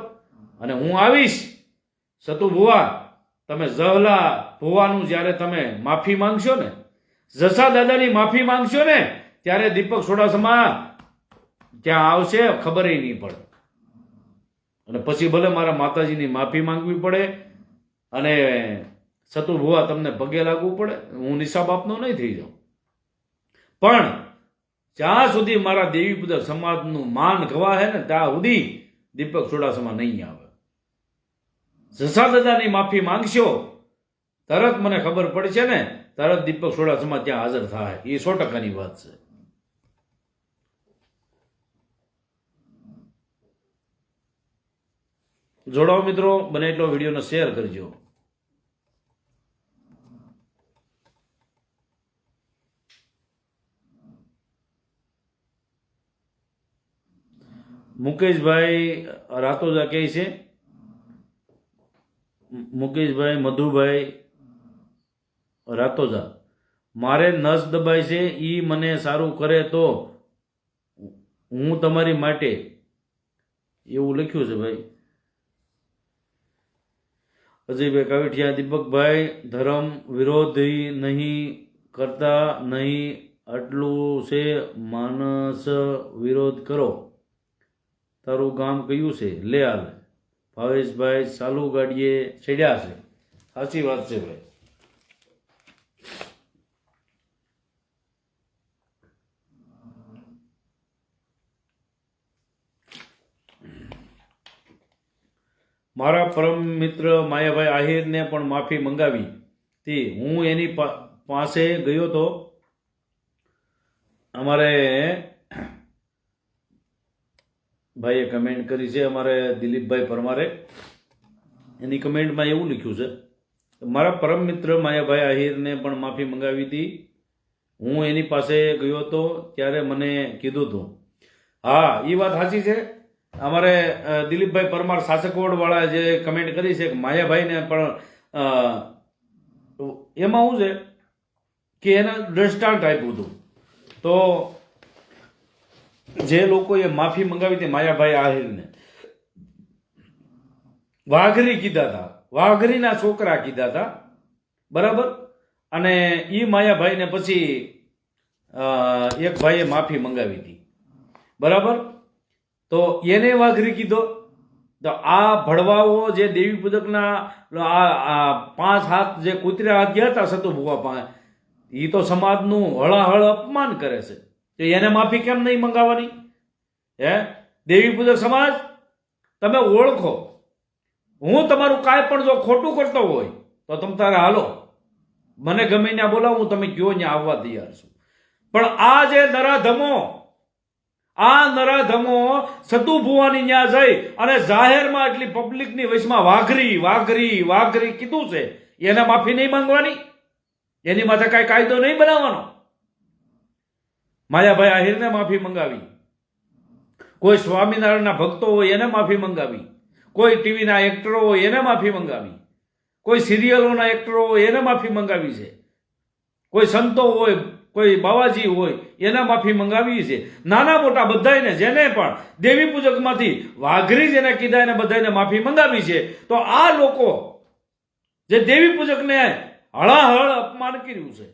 S1: અને હું આવીશ. સતુ ભુવા તમે જહલા ભુવાનું જ્યારે તમે માફી માંગશો ને, જસા દાદાની માફી માંગશો ને, ત્યારે દીપક ચુડાસમા ત્યાં આવશે, ખબર નહીં પડે. અને પછી ભલે મારા માતાજીની માફી માંગવી પડે અને સતુ ભુવા તમને પગે લાગવું પડે, હું નિશા બાપનો નહીં થઈ જાઉં. પણ જ્યાં સુધી મારા દેવી પૂજક સમાજનું માન ગવાહે ને ત્યાં સુધી દીપક ચુડાસમા નહીં આવે. જસા દાદાની માફી માંગશો તરત મને ખબર પડશે ને, તરત દીપક ચુડાસમા ત્યાં હાજર થાય. એ 100%ની વાત છે. જોડાઓ મિત્રો, બને એટલો વિડીયોને શેર કરજો. મુકેશભાઈ રાતોજા કહે છે, મુકેશભાઈ મધુભાઈ રાતોજા, મારે નસ દબાય છે, ઈ મને સારું કરે તો હું તમારી માટે, એવું લખ્યું છે ભાઈ. અજયભાઈ કાવઠિયા, દીપકભાઈ, ધર્મ વિરોધી નહીં કરતા નહીં, આટલું છે, માનસ વિરોધ કરો. તારું ગામ કયું છે? લે હાલ. ભાવેશભાઈ ચાલુ ગાડીએ ચડ્યા છે. સાચી વાત છે ભાઈ. મારા પરમ મિત્ર માયાભાઈ આહિરને પણ માફી મંગાવી હતી. હું એની પાસે ગયો તો. અમારે ભાઈએ કમેન્ટ કરી છે, અમારે દિલીપભાઈ પરમારે. એની કમેન્ટમાં એવું લખ્યું છે, મારા પરમ મિત્ર માયાભાઈ આહિરને પણ માફી મંગાવી હતી. હું એની પાસે ગયો તો ત્યારે મને કીધું હતું. હા, એ વાત સાચી છે. અમારે દિલીપભાઈ પરમાર શાસકવડવાળા જે કમેન્ટ કરી છે કે માયાભાઈને પણ એમાં શું છે કે એને દ્રષ્ટાંત આપ્યું હતું. તો જે લોકોએ માફી મંગાવી હતી માયાભાઈ આહિરને, વાઘરી કીધા હતા, વાઘરીના છોકરા કીધા હતા, બરાબર. અને એ માયાભાઈને પછી એક ભાઈએ માફી મંગાવી હતી, બરાબર. તો એને વાઘરી કીધો. તો આ ભડવાઓ જે દેવી પૂજકના આ 5 હાથ જે કૂતરા હાથ ગયા હતા સતુ ભુવા પાસે, એ તો સમાજનું હળાહળ અપમાન કરે છે. તો એને માફી કેમ નહીં મંગાવવાની? હે દેવી પૂજક સમાજ, તમે ઓળખો. હું તમારું કાંઈ પણ જો ખોટું કરતો હોય તો તમે તારે હાલો, મને ગમે ત્યાં બોલાવું, તમે કયો ત્યાં આવવા તૈયાર છું. પણ આ જે નરાધમો, આ નરાધમો સતુ ભુવાની ત્યાં જઈ અને જાહેરમાં એટલી પબ્લિકની વચમાં વાઘરી વાઘરી વાઘરી કીધું છે, એને માફી નહીં માંગવાની? એની માથે કાંઈ કાયદો નહીં બનાવવાનો? માયાભાઈ આહિરને માફી મંગાવી, કોઈ સ્વામિનારાયણના ભક્તો હોય એને માફી મંગાવી, કોઈ ટીવીના એક્ટરો હોય એને માફી મંગાવી, કોઈ સિરિયલોના એક્ટરો હોય એને માફી મંગાવી છે, કોઈ સંતો હોય, કોઈ બાવાજી હોય એને માફી મંગાવી છે. નાના મોટા બધાને જેને પણ દેવી પૂજકમાંથી વાઘરી જેને કીધા એને બધાને માફી મંગાવી છે. તો આ લોકો જે દેવી પૂજકને હળાહળ અપમાન કર્યું છે,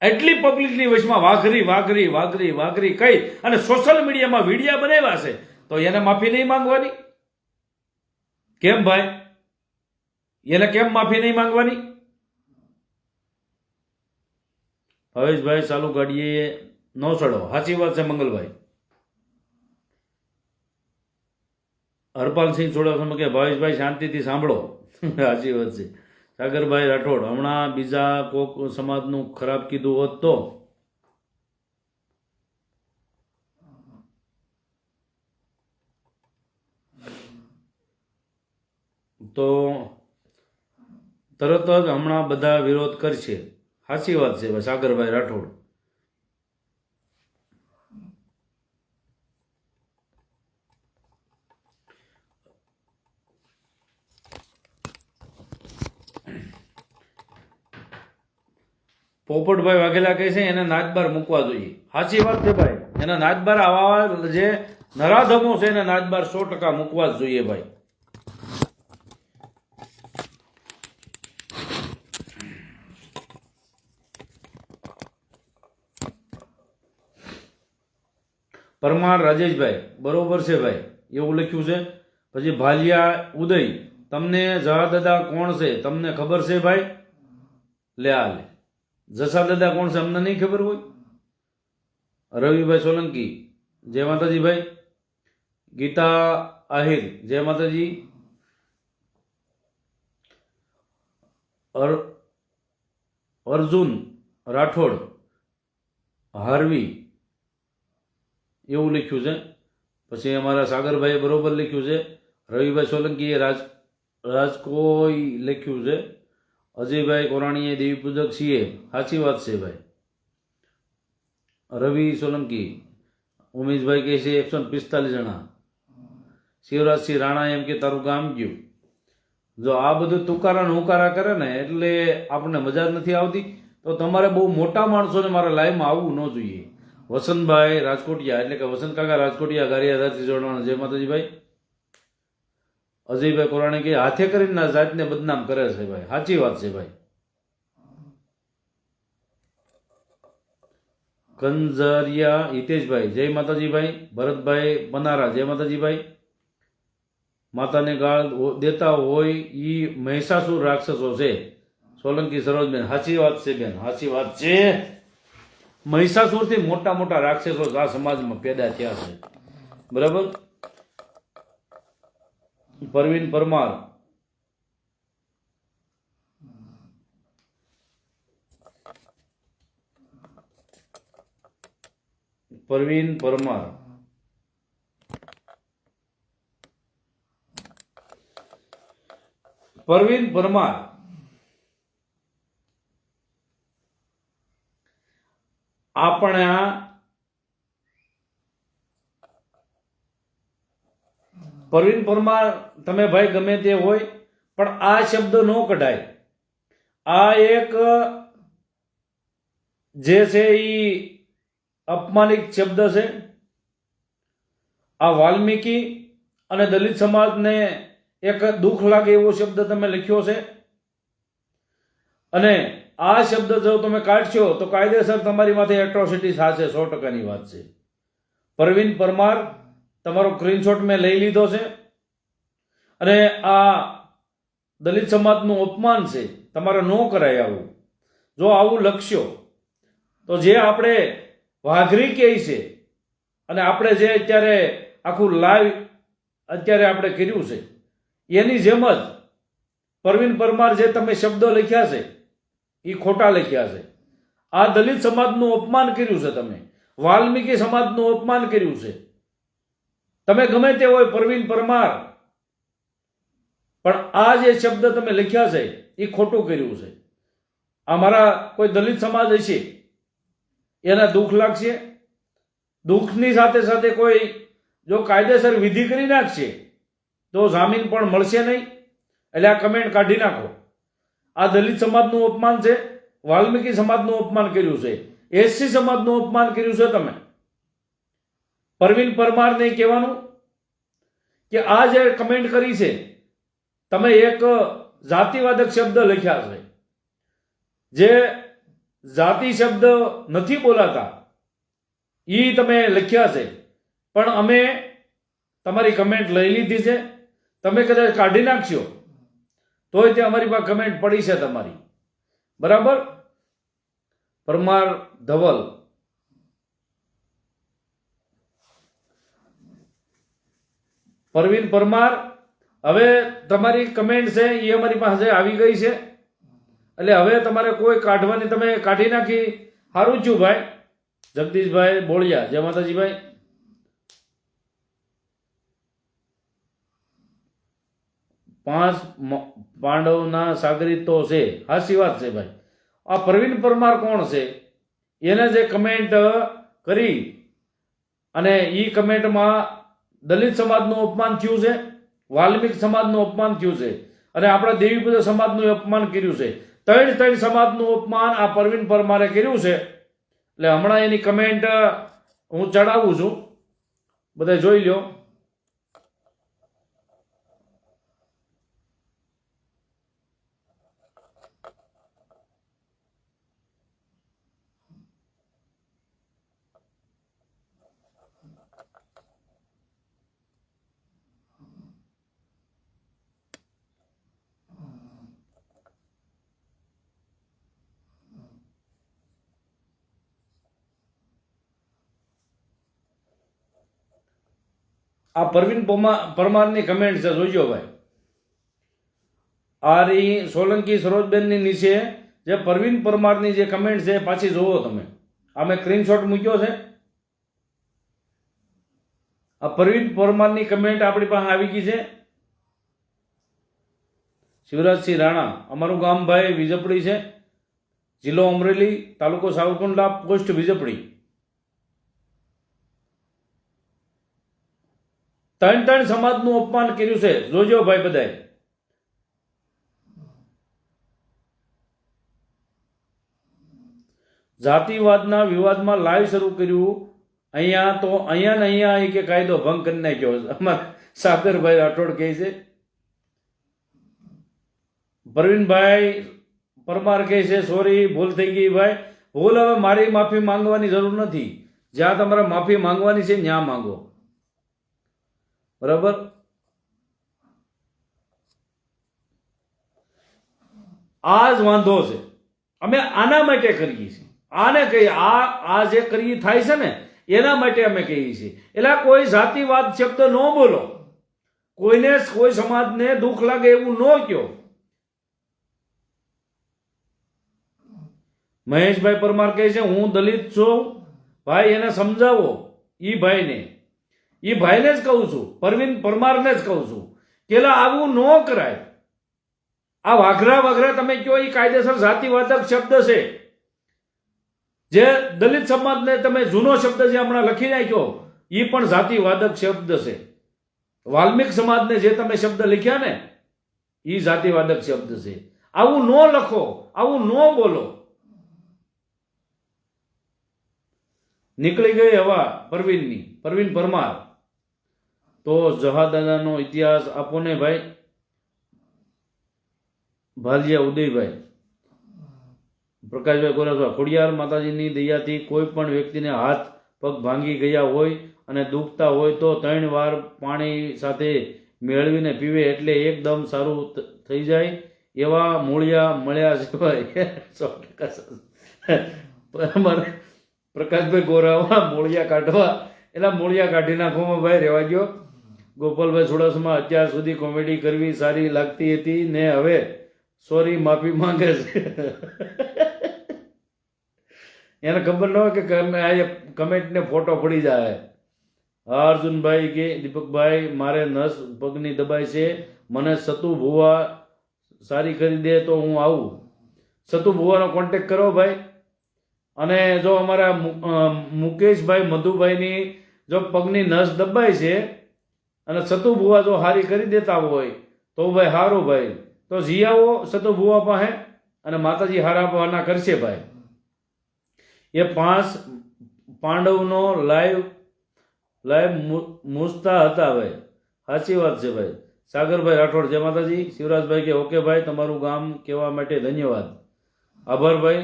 S1: એટલી પબ્લિકની વચમાં વાઘરી વાઘરી વાઘરી વાઘરી કહી અને સોશિયલ મીડિયામાં વિડીયા બનાવ્યા છે, તો એને માફી નહીં માંગવાની? કેમ ભાઈ, એને કેમ માફી નહીં માંગવાની? ભાવેશભાઈ ચાલુ ગાડીએ ન ચડો. સાચી વાત છે મંગલભાઈ. હરપાલસિંહ ચોડાસમા કે ભાવેશભાઈ શાંતિથી સાંભળો. સાચી વાત છે. સાગરભાઈ રાઠોડ, હમણાં બીજા કોક સમાજનું ખરાબ કીધું હોત તો તરત જ હમણાં બધા વિરોધ કરશે. સાચી વાત છે સાગરભાઈ રાઠોડ. પોપટભાઈ વાઘેલા કહે છે એને નાચબાર મૂકવા જોઈએ. સાચી વાત છે ભાઈ, એના નાચબાર આવા જે નરાધમો છે એને નાચબાર 100% મૂકવા જ જોઈએ ભાઈ. પરમાર રાજેશભાઈ, બરોબર છે ભાઈ, એવું લખ્યું છે. પછી ભાલિયા ઉદય, તમને જવા દાદા કોણ છે તમને ખબર છે ભાઈ? લે આ લે, જસા દાદા કોણ છે અમને નહીં ખબર હોય? રવિભાઈ સોલંકી, જય માતાજી ભાઈ. ગીતા આહિર, જય માતાજી. અર્જુન રાઠોડ હાર્વી, એવું લખ્યું છે. પછી અમારા સાગરભાઈએ બરોબર લખ્યું છે. રવિભાઈ સોલંકીએ રાજકોઈ લખ્યું છે. અજયભાઈ કોરાણીએ દેવી પૂજક છીએ. સાચી વાત છે ભાઈ. રવિ સોલંકી. ઉમેશભાઈ કહે છે 145 જણા. શિવરાજસિંહ રાણા એમ કે તારું ગામ ગયું. જો આ બધું તુકારા ને હુકારા કરે ને એટલે આપણને મજા જ નથી આવતી. તો તમારે બહુ મોટા માણસોને મારા લાઈવમાં આવવું ન જોઈએ. વસંતભાઈ રાજકોટિયા એટલે કે વસંત કાકા રાજકોટિયા ગારિયાધારથી જોડવાના. જય માતાજી ભાઈ. અજયભાઈ કોરાણી કે હાથે કરીને જાતને બદનામ કરે છે ભાઈ. સાચી વાત છે ભાઈ. કંજરિયા હિતેશભાઈ જય માતાજી ભાઈ. ભરતભાઈ બનારા જય માતાજી ભાઈ. માતાને ગાળ દેતા હોય ઈ મહિષાસુર રાક્ષસો છે. સોલંકી સરોજબેન સાચી વાત છે બેન, સાચી વાત છે. મહિષાસુરથી મોટા મોટા રાક્ષસો આ સમાજમાં પેદા થયા છે. બરાબર. પરવીન પરમાર. પરવીન પરમાર. પરવીન પરમાર. આપણા પરવીન પરમાર તમે ભાઈ ગમે તે હોય પણ આ શબ્દ ન કઢાય. આ એક જે છે એ અપમાનિત શબ્દ છે. આ વાલ્મીકી અને દલિત સમાજને એક દુઃખ લાગે એવો શબ્દ તમે લખ્યો છે. અને આ શબ્દ જો તમે કાઢશો તો કાયદેસર તમારી માથે એટ્રોસિટી થશે. 100%ની વાત છે. પરવીન પરમાર તમારો સ્ક્રીનશોટ મેં લઈ લીધો છે. અને આ દલિત સમાજનું અપમાન છે. તમારે ન કરાય આવું. જો આવું લખશો તો જે આપણે વાઘરી કહે છે અને આપણે જે અત્યારે આખું લાઈવ અત્યારે આપણે કર્યું છે એની જેમ જ પરવીન પરમાર જે તમે શબ્દો લખ્યા છે એ ખોટા લખ્યા છે. આ દલિત સમાજનું અપમાન કર્યું છે. તમે વાલ્મીકી સમાજનું અપમાન કર્યું છે. તમે ગમે તે હોય પરવીન પરમાર પણ આ જે શબ્દ તમે લખ્યા છે એ ખોટું કર્યું છે. અમારા કોઈ દલિત સમાજ હશે એને દુઃખ લાગશે. દુઃખની સાથે સાથે કોઈ જો કાયદેસર વિધિ કરી નાખશે તો જામીન પણ મળશે નહીં. એટલે આ કમેન્ટ કાઢી નાખો. આ દલિત સમાજનું અપમાન છે. વાલ્મીકી સમાજનું અપમાન કર્યું છે. એસસી સમાજનું અપમાન કર્યું છે. તમે પરવીન પરમારને કહેવાનું કે આ જે કમેન્ટ કરી છે તમે એક જાતિવાદક શબ્દ લખ્યા છે. જે જાતિ શબ્દ નથી બોલાતા એ તમે લખ્યા છે. પણ અમે તમારી કમેન્ટ લઈ લીધી છે. તમે કદાચ કાઢી નાખશો તોય તે અમારી પાસે કમેન્ટ પડી છે તમારી. બરાબર. પરમાર ધવલ. પરવીન પરમાર હવે તમારી કમેન્ટ છે એ અમારી પાસે આવી ગઈ છે. એટલે હવે તમારે કોઈ કાઢવાની તમે કાઢી નાખી. સારું છું ભાઈ. જગદીશભાઈ બોળિયા જય માતાજી ભાઈ. પાંચ પાંડવના સાગરીત તો છે. હાચી વાત છે ભાઈ. આ પરવીન પરમાર કોણ છે? એને જે કમેન્ટ કરી અને એ કમેન્ટમાં દલિત સમાજનું અપમાન થયું છે, વાલ્મીક સમાજનું અપમાન થયું છે અને આપણા દેવી પૂજક સમાજનું અપમાન કર્યું છે. ત્રણ સમાજનું અપમાન આ પરવીન પરમારે કર્યું છે. એટલે હમણાં એની કમેન્ટ હું ચડાવું છું. બધા જોઈ લો. આ પરવીન પરમારની કમેન્ટ છે. જોઈજો ભાઈ. આ રહી સોલંકી સરોજબેનની નીચે જે પરવીન પરમારની જે કમેન્ટ છે પાછી જોવો તમે. આ મેં સ્ક્રીનશોટ મૂક્યો છે. આ પરવીન પરમારની કમેન્ટ આપણી પાસે આવી ગઈ છે. શિવરાજસિંહ રાણા, અમારું ગામ ભાઈ વિજપડી છે, જિલ્લો અમરેલી, તાલુકો સાવરકુંડલા, પોસ્ટ વિજપડી. 3 સમાજનું અપમાન કર્યું છે. જોજો ભાઈ બધાય. જાતિવાદના વિવાદમાં લાઈવ શરૂ કર્યું. અહીંયા ને અહીંયા કે કાયદો ભંગ કરી નાખ્યો. અમારા સાગરભાઈ રાઠોડ કહે છે. પ્રવીણભાઈ પરમાર કહે છે સોરી, ભૂલ થઈ ગઈ ભાઈ. ભૂલ હવે મારી માફી માંગવાની જરૂર નથી. જ્યાં તમારે માફી માંગવાની છે ત્યાં માંગો, બરાબર. આ જ વાંધો છે. અમે આના માટે કરીએ છીએ. આને કહીએ આ જે કરીએ થાય છે ને એના માટે અમે કહીએ છીએ. એટલે કોઈ જાતિવાદ શબ્દ ન બોલો, કોઈને કોઈ સમાજને દુઃખ લાગે એવું ન કહો. મહેશભાઈ પરમાર કહે છે હું દલિત છું. ભાઈ એને સમજાવો. ઈ ભાઈને જ કહું છું, પરવીન પરમારને જ કહું છું કે આવું ન કરાય. આ વાઘરા તમે કહો એ કાયદેસર જાતિવાદક શબ્દ છે. જે દલિત સમાજને તમે જૂનો શબ્દ જે હમણાં લખી નાખ્યો એ પણ જાતિવાદક શબ્દ છે. વાલ્મિક સમાજને જે તમે શબ્દ લખ્યા ને એ જાતિવાદક શબ્દ છે. આવું ન લખો, આવું ન બોલો. નીકળી ગઈ હવા પરવીનની, પરવીન પરમાર. તો જહાદાદાનો ઇતિહાસ આપો ને ભાઈ. ભાલિયા ઉદયભાઈ, પ્રકાશભાઈ ગોરસવા, ખોડિયાર માતાજીની દયાથી કોઈ પણ વ્યક્તિને હાથ પગ ભાંગી ગયા હોય અને દુખતા હોય તો 3 વાર પાણી સાથે મેળવીને પીવે એટલે એકદમ સારું થઈ જાય. એવા મૂળિયા મળ્યા છે ભાઈ. 100% પ્રકાશભાઈ ગોરાવા મૂળિયા કાઢવા, એટલે મૂળિયા કાઢી નાખવામાં ભાઈ રહેવા ગયો. ગોપાલભાઈ ચુડાસમા, અત્યાર સુધી કોમેડી કરવી સારી લાગતી હતી ને હવે સોરી માફી માંગે છે. એને ખબર ન હોય કે કમેન્ટને ફોટો પડી જાય. અર્જુનભાઈ કે દીપકભાઈ મારે નસ પગની દબાઈ છે, મને સતુ ભુવા સારી કરી દે તો હું આવું. સતુ ભુવાનો કોન્ટેક કરો ભાઈ. અને જો અમારા મુકેશભાઈ મધુભાઈની જો પગની નસ દબાઈ છે અને સતુ ભુવા જો હારી કરી દેતા હોય તો ભાઈ હારું ભાઈ. તો જી આવો સતુ ભુવા પાસે અને માતાજી હારા પહાના કરશે ભાઈ. એ 5 પાંડવનો લાઈવ મૂછતા હતા ભાઈ. સાચી વાત છે ભાઈ. સાગરભાઈ રાઠોડ, જય માતાજી. શિવરાજભાઈ કે ઓકે ભાઈ, તમારું ગામ કહેવા માટે ધન્યવાદ. આભાર ભાઈ.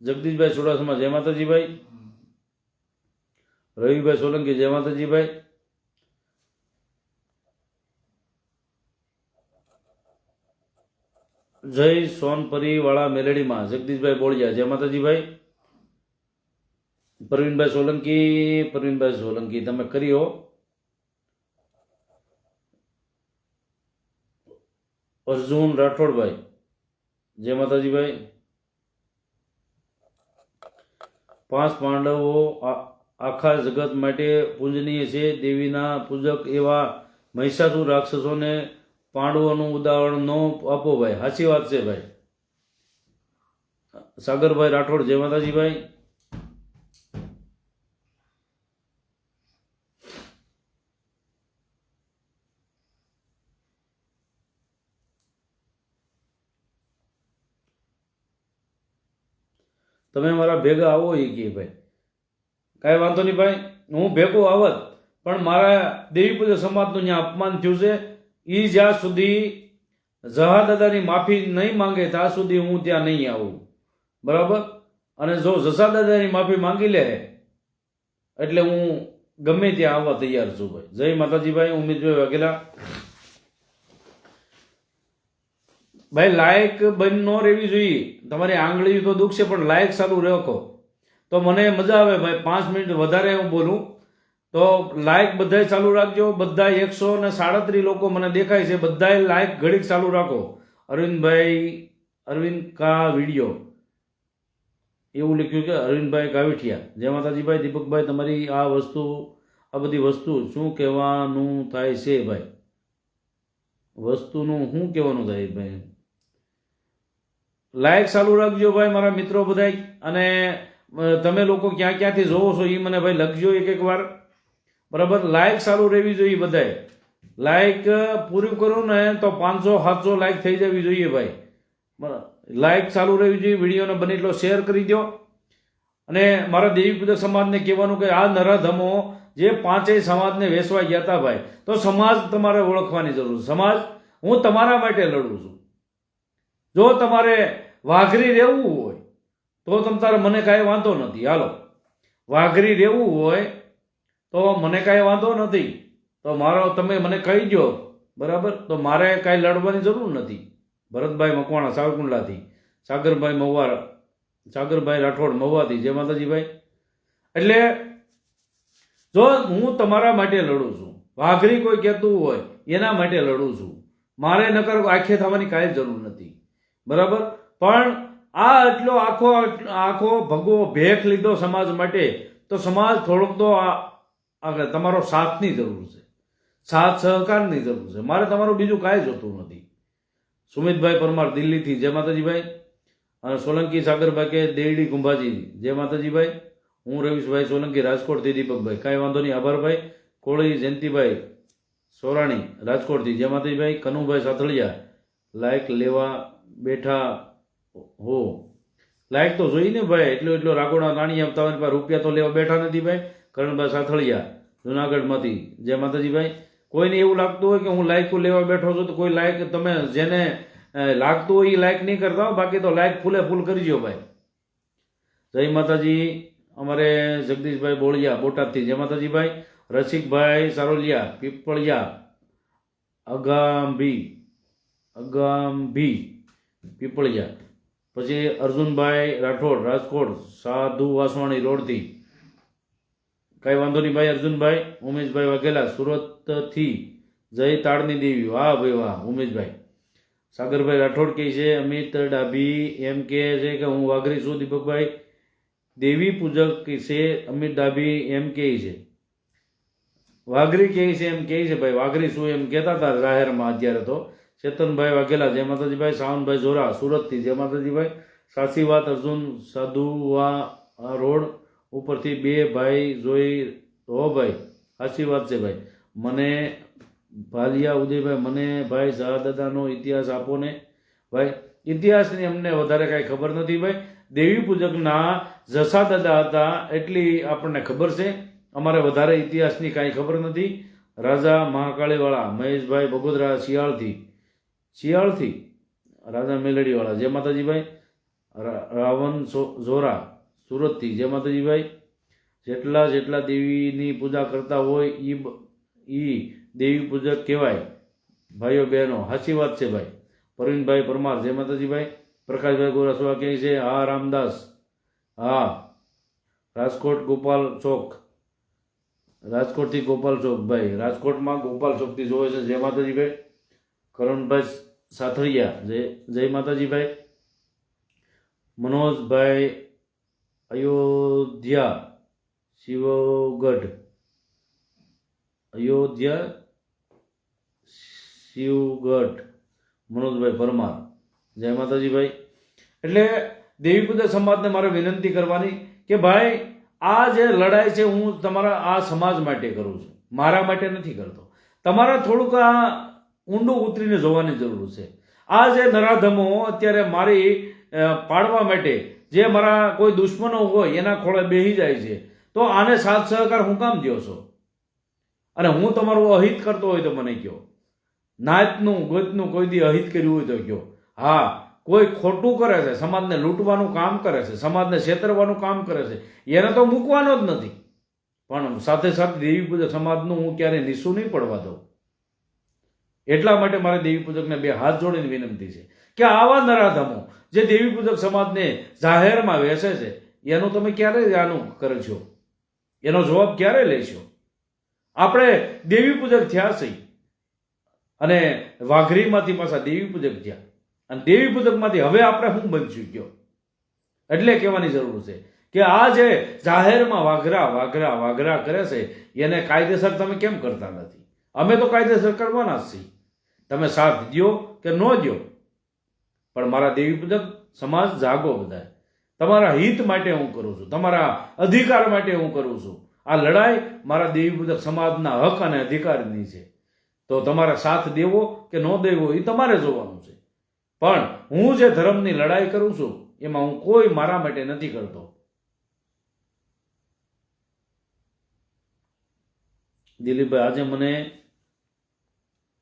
S1: જગદીશભાઈ ચુડાસમા, જય માતાજી ભાઈ. રવિભાઈ સોલંકી, જય માતાજી ભાઈ. જય સોનપરી વાળા મેલેડીમાં, જગદીશભાઈ બોળિયા, જય માતાજી ભાઈ. પ્રવીણભાઈ સોલંકી તમે કર્યો. અર્જુન રાઠોડભાઈ, જય માતાજી ભાઈ. 5 પાંડવો આખા જગત માટે પૂજનીય છે. દેવીના પૂજક એવા મહિષાસુર રાક્ષસોને પાંડવોનું ઉદાહરણ ન આપો ભાઈ. સાચી વાત છે ભાઈ. સાગરભાઈ રાઠોડ, જય માતાજી ભાઈ. તમે મારા ભેગા આવો એ કે ભાઈ. કાંઈ વાંધો નહીં ભાઈ, હું ભેગો આવત પણ મારા દેવી પૂજક સમાજનું ત્યાં અપમાન થયું છે. એ જ્યાં સુધી જહાદાદાની માફી નહીં માંગે ત્યાં સુધી હું ત્યાં નહીં આવું, બરાબર. અને જો જસાદાદાની માફી માંગી લે એટલે હું ગમે ત્યાં આવવા તૈયાર છું ભાઈ. જય માતાજી ભાઈ. ઉમેદભાઈ વાઘેલા ભાઈ, લાયક બંધ ન રહેવી જોઈએ. તમારી આંગળી તો દુખશે પણ લાયક ચાલુ રાખો તો મને મજા આવે ભાઈ. 5 મિનિટ વધારે હું બોલું તો લાયક બધાય ચાલુ રાખજો. બધા 137 લોકો મને દેખાય છે. બધાય લાયક ઘડીક ચાલુ રાખો. અરવિંદ કા વિડીયો એવું લખ્યું કે અરવિંદભાઈ કાવીઠિયા, જય માતાજી ભાઈ. દીપકભાઈ તમારી આ બધી વસ્તુ શું કહેવાનું થાય છે ભાઈ? વસ્તુનું શું કહેવાનું થાય ભાઈ? લાયક ચાલુ રાખજો ભાઈ મારા મિત્રો બધાય. અને તમે લોકો ક્યાં ક્યાંથી જોવો છો એ મને ભાઈ લખજો એક વાર. બરાબર, લાયક ચાલુ રહેવી જોઈએ બધાય. લાયક પૂરું કરું ને તો 500-700 લાયક થઈ જવી જોઈએ ભાઈ. લાયક ચાલુ રહેવી જોઈએ. વિડીયોને બને એટલો શેર કરી દો. અને મારા દેવી પૂજક સમાજને કહેવાનું કે આ નરાધમો જે 5 સમાજને વેસવા ગયા હતા ભાઈ, તો સમાજ તમારે ઓળખવાની જરૂર છે. સમાજ, હું તમારા માટે લડું છું. જો તમારે વાઘરી રહેવું હોય તો તમારે મને કાંઈ વાંધો નથી. હાલો, વાઘરી રહેવું હોય તો મને કાંઈ વાંધો નથી. તો મારો તમે મને કહી દો, બરાબર, તો મારે કાંઈ લડવાની જરૂર નથી. ભરતભાઈ મકવાણા સાવરકુંડલાથી, સાગરભાઈ મહુવા, સાગરભાઈ રાઠોડ મહુવાથી, જય માતાજી ભાઈ. એટલે જો હું તમારા માટે લડું છું, વાઘરી કોઈ કહેતું હોય એના માટે લડું છું. મારે નકર આંખે થવાની કાંઈ જરૂર નથી. બરાબર, પણ આ એટલો આખો ભગવો ભેખ લીધો સમાજ માટે, તો સમાજ થોડોક તો તમારો સાથની જરૂર છે, સાથ સહકારની જરૂર છે. મારે તમારું બીજું કાંઈ જોતું નથી. સુમિતભાઈ પરમાર દિલ્હીથી, જય માતાજી ભાઈ. અને સોલંકી સાગરભાઈ કે દેરડી કુંભાજી, જય માતાજી ભાઈ. હું રવીશભાઈ સોલંકી રાજકોટથી, દીપકભાઈ કાંઈ વાંધો નહીં, આભાર ભાઈ. કોળી જયંતિભાઈ સોરાણી રાજકોટથી, જય માતાજી ભાઈ. કનુભાઈ સાથળિયા, લાયક લેવા બેઠા હો. લાયક તો જોઈને ભાઈ, એટલો રાગોડા રાણી આપતા હોય, રૂપિયા તો લેવા બેઠા નથી ભાઈ. કરણભાઈ સાથળિયા જુનાગઢમાંથી, જય માતાજી ભાઈ. કોઈને એવું લાગતું હોય કે હું લાયક લેવા બેઠો છું, તો કોઈ લાયક તમે જેને લાગતું હોય એ લાયક નહીં કરતા હો. બાકી તો લાયક ફૂલે ફૂલ કરજો ભાઈ. જય માતાજી. અમારે જગદીશભાઈ બોળિયા બોટાદથી, જય માતાજી ભાઈ. રસિકભાઈ સારોલિયા પીપળિયા અગાંભી પીપળિયા. પછી અર્જુનભાઈ રાઠોડ રાજકોટ સાધુ વાસવાણી રોડથી, કાંઈ વાંધો નહીં ભાઈ અર્જુનભાઈ. ઉમેશભાઈ વાઘેલા સુરતથી, જય તાળની દેવી, વાહ ભાઈ વાહ ઉમેશભાઈ. સાગરભાઈ રાઠોડ કહે છે, અમિત ડાભી એમ કહે છે કે હું વાઘરી છું. દીપકભાઈ દેવી પૂજક છે, અમિત ડાભી એમ કહે છે. વાઘરી કહે છે એમ કહે છે ભાઈ, વાઘરી શું એમ કહેતા હતા જાહેરમાં અત્યારે તો. ચેતનભાઈ વાઘેલા, જય માતાજી ભાઈ. સાવનભાઈ ઝોરા સુરતથી, જય માતાજી ભાઈ. સાચી વાત અર્જુન સાધુવા રોડ ઉપરથી 2 ભાઈ જોઈ હો ભાઈ, સાચી વાત છે ભાઈ. મને ભાલિયા ઉદયભાઈ, મને ભાઈ શાહદાદાનો ઇતિહાસ આપો ને ભાઈ. ઇતિહાસની અમને વધારે કાંઈ ખબર નથી ભાઈ. દેવી પૂજકના જસા દાદા હતા એટલી આપણને ખબર છે. અમારે વધારે ઇતિહાસની કાંઈ ખબર નથી. રાજા મહાકાળીવાળા મહેશભાઈ બગોદરા શિયાળથી રાજા મેલડીવાળા, જય માતાજી ભાઈ. રાવણ ઝોરા સુરતથી, જય માતાજી ભાઈ. જેટલા દેવીની પૂજા કરતા હોય એ દેવી પૂજક કહેવાય ભાઈઓ બહેનો, સાચી વાત છે ભાઈ. પરવીનભાઈ પરમાર, જય માતાજી ભાઈ. પ્રકાશભાઈ ગોરાસવા કહે છે, હા રામદાસ, હા રાજકોટ ગોપાલ ચોક, રાજકોટથી ગોપાલ ચોક ભાઈ. રાજકોટમાં ગોપાલ ચોકથી જોવે છે, જય માતાજી ભાઈ. કરણભાઈ સાથળિયા, જય માતાજી ભાઈ. મનોજભાઈ અયોધ્યા શિવગઢ, મનોજભાઈ પરમાર, જય માતાજી ભાઈ. એટલે દેવી પૂજક સમાજને મારે વિનંતી કરવાની કે ભાઈ આ જે લડાઈ છે હું તમારા આ સમાજ માટે કરું છું, મારા માટે નથી કરતો. તમારે થોડુંક આ ઊંડું ઉતરીને જોવાની જરૂર છે. આ જે નરાધમો અત્યારે મારી પાડવા માટે જે મારા કોઈ દુશ્મનો હોય એના ખોળે બેસી જાય છે, તો આને સાથ સહકાર હું કામ દો છો? અને હું તમારું અહિત કરતો હોય તો મને કહો. નાતનું ગોતનું કોઈ દી અહિત કર્યું હોય તો કહો. હા, કોઈ ખોટું કરે છે, સમાજને લૂંટવાનું કામ કરે છે, સમાજને છેતરવાનું કામ કરે છે, એને તો મૂકવાનો જ નથી. પણ સાથે સાથે દેવી પૂજક સમાજનું હું ક્યારેય નીસું નહીં પડવા દઉં. એટલા માટે મારે દેવી પૂજકને 2 હાથ જોડીને વિનંતી છે કે આવા નરાધમો જે દેવી પૂજક સમાજને જાહેરમાં વેચે છે એનું તમે ક્યારે આનું કરશો? એનો જવાબ ક્યારે લેશો? આપણે દેવી પૂજક થયા છીએ અને વાઘરીમાંથી પાછા દેવી પૂજક થયા, અને દેવી પૂજકમાંથી હવે આપણે શું બનશું કયો? એટલે કહેવાની જરૂર છે કે આ જે જાહેરમાં વાઘરા કરે છે એને કાયદેસર તમે કેમ કરતા નથી? અમે તો કાયદેસર કરવાના જ છીએ. તમે સાથ દો કે ન દો, પણ મારા દેવી પૂજક સમાજ જાગો બધાય. તમારા હિત માટે હું કરું છું, તમારા અધિકાર માટે હું કરું છું. આ લડાઈ મારા દેવી પૂજક સમાજના હક અને અધિકારની છે. તો તમારે સાથ દેવો કે ન દેવો એ તમારે જોવાનું છે. પણ હું જે ધર્મની લડાઈ કરું છું એમાં હું કોઈ મારા માટે નથી કરતો. દિલીપભાઈ, આજે મને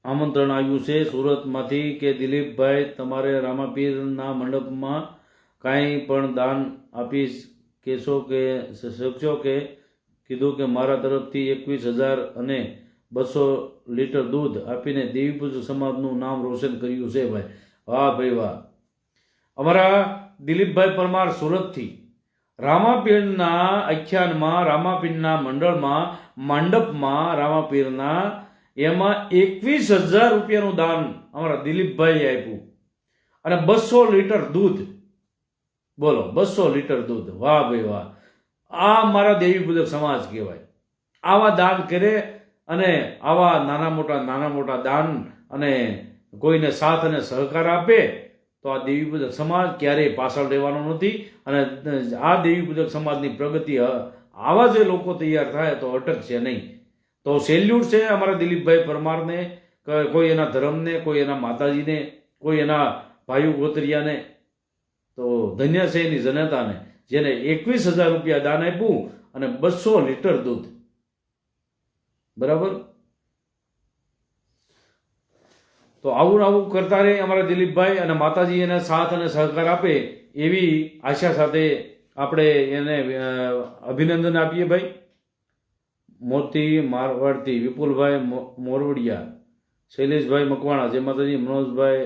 S1: આમંત્રણ આવ્યું છે સુરતમાંથી કે દિલીપભાઈ તમારે રામાપીરના મંડપમાં કાંઈ પણ દાન આપી શકશો કે કીધું કે મારા તરફથી 21,000 અને 200 લીટર દૂધ આપીને દેવી પૂજક સમાજનું નામ રોશન કર્યું છે. ભાઈ વાહ ભાઈ વાહ. અમારા દિલીપભાઈ પરમાર સુરતથી રામાપીરના આખ્યાનમાં, રામાપીરના મંડપમાં રામાપીરના એમાં 21,000 રૂપિયાનું દાન અમારા દિલીપભાઈએ આપ્યું અને 200 લીટર દૂધ. બોલો, 200 લીટર દૂધ. વાહ ભાઈ વાહ. આ મારા દેવી પૂજક સમાજ કહેવાય. આવા દાન કરે અને આવા નાના મોટા દાન અને કોઈને સાથ અને સહકાર આપે તો આ દેવી પૂજક સમાજ ક્યારેય પાછળ રહેવાનો નથી. અને આ દેવી પૂજક સમાજની પ્રગતિ આવા જે લોકો તૈયાર થાય તો અટકશે નહીં. તો સેલ્યુટ છે અમારા દિલીપભાઈ પરમારને, કોઈ એના ધર્મને, કોઈ એના માતાજીને, કોઈ એના ભાઈઓ ગોતરિયાને. તો ધન્ય છે એની જનતાને જેને 21,000 રૂપિયા દાન આપ્યું અને 200 લીટર દૂધ. બરાબર. તો આવું કરતા રહે અમારા દિલીપભાઈ, અને માતાજી એને સાથ અને સહકાર આપે એવી આશા સાથે આપણે એને અભિનંદન આપીએ. ભાઈ મોતી મારવાડથી વિપુલભાઈ મોરવડિયા, શૈલેષભાઈ મકવાણા જય માતાજી, મનોજભાઈ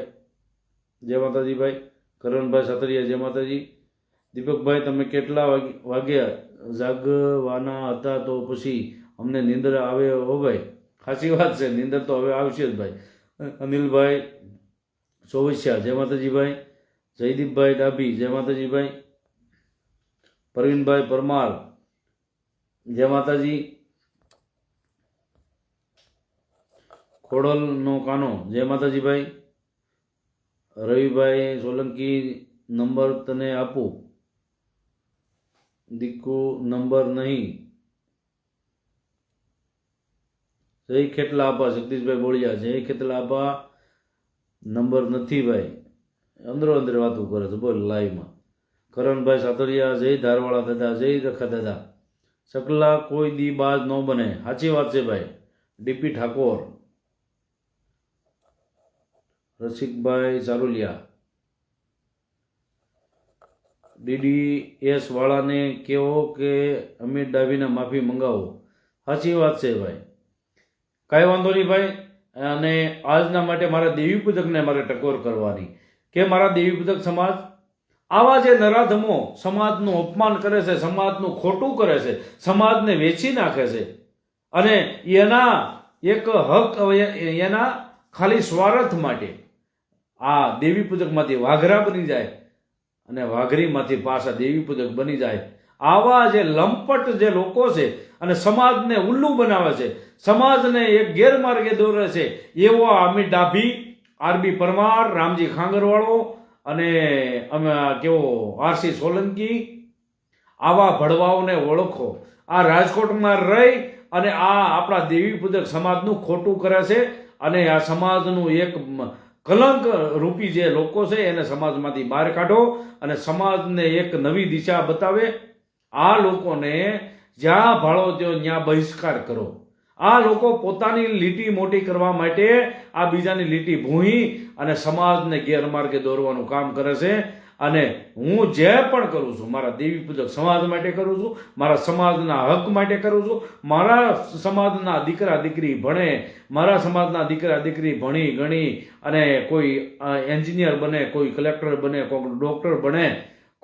S1: જય માતાજી, ભાઈ કરણભાઈ સાતરિયા જય માતાજી, દીપકભાઈ તમે કેટલા વાગ્યા જાગવાના હતા તો પછી અમને નીંદર આવે હો ભાઈ. સાચી વાત છે, નીંદર તો હવે આવશે જ ભાઈ. અનિલભાઈ ચોવસિયા જય માતાજી ભાઈ, જયદીપભાઈ ડાભી જય માતાજી ભાઈ, પ્રવીણભાઈ પરમાર જય માતાજી, ખોડલનો કાનો જય માતાજી ભાઈ, રવિભાઈ સોલંકી નંબર તને આપું દીકુ નંબર નહીં, જય ખેતલા આપા જગદીશભાઈ બોળિયા જય ખેતલા આપા નંબર નથી ભાઈ, અંદરો અંદર વાતું કરે છે બોલ લાઈવમાં. કરણભાઈ સાતરિયા જય ધારવાળા દાદા જય રખા દાદા, સકલા કોઈ દી બાજ ન બને. સાચી વાત છે ભાઈ. ડીપી ઠાકોર, રસિકભાઈ ચારુલિયા, DDS વાળાને કહો કે અમિત ડાભીને માફી મંગાવો. સાચી વાત છે ભાઈ, કાંઈ વાંધો નહીં ભાઈ. અને આજના માટે મારા દેવી પૂજકને મારે ટકોર કરવાની કે મારા દેવી પૂજક સમાજ આવા જે નરાધમો સમાજનું અપમાન કરે છે, સમાજનું ખોટું કરે છે, સમાજને વેચી નાખે છે અને એના એક હક એના ખાલી સ્વાર્થ માટે આ દેવી પૂજકમાંથી વાઘરા બની જાય અને વાઘરીમાંથી પાછા દેવી પૂજક બની જાય. આવા જે લંપટ જે લોકો છે અને સમાજને ઉલ્લુ બનાવે છે, સમાજને એક ગેરમાર્ગે દોરે છે, એવો અમિત ડાભી, RB પરમાર, રામજી ખાંગરવાળો અને કેવો RC સોલંકી, આવા ભડવાઓને ઓળખો. આ રાજકોટમાં રહી અને આ આપણા દેવી પૂજક સમાજનું ખોટું કરે છે અને આ સમાજનું એક કલંક રૂપી જે લોકો છે એને સમાજમાંથી બહાર કાઢો અને સમાજને એક નવી દિશા બતાવે. આ લોકોને જ્યાં ભાળો ત્યાં બહિષ્કાર કરો. આ લોકો પોતાની લીટી મોટી કરવા માટે આ બીજાની લીટી ભૂંહી અને સમાજને ગેરમાર્ગે દોરવાનું કામ કરે છે. અને હું જે પણ કરું છું મારા દેવી પૂજક સમાજ માટે કરું છું, મારા સમાજના હક માટે કરું છું. મારા સમાજના દીકરા દીકરી ભણે, મારા સમાજના દીકરા દીકરી ભણી ગણી અને કોઈ એન્જિનિયર બને, કોઈ કલેક્ટર બને, કોઈક ડૉક્ટર બને,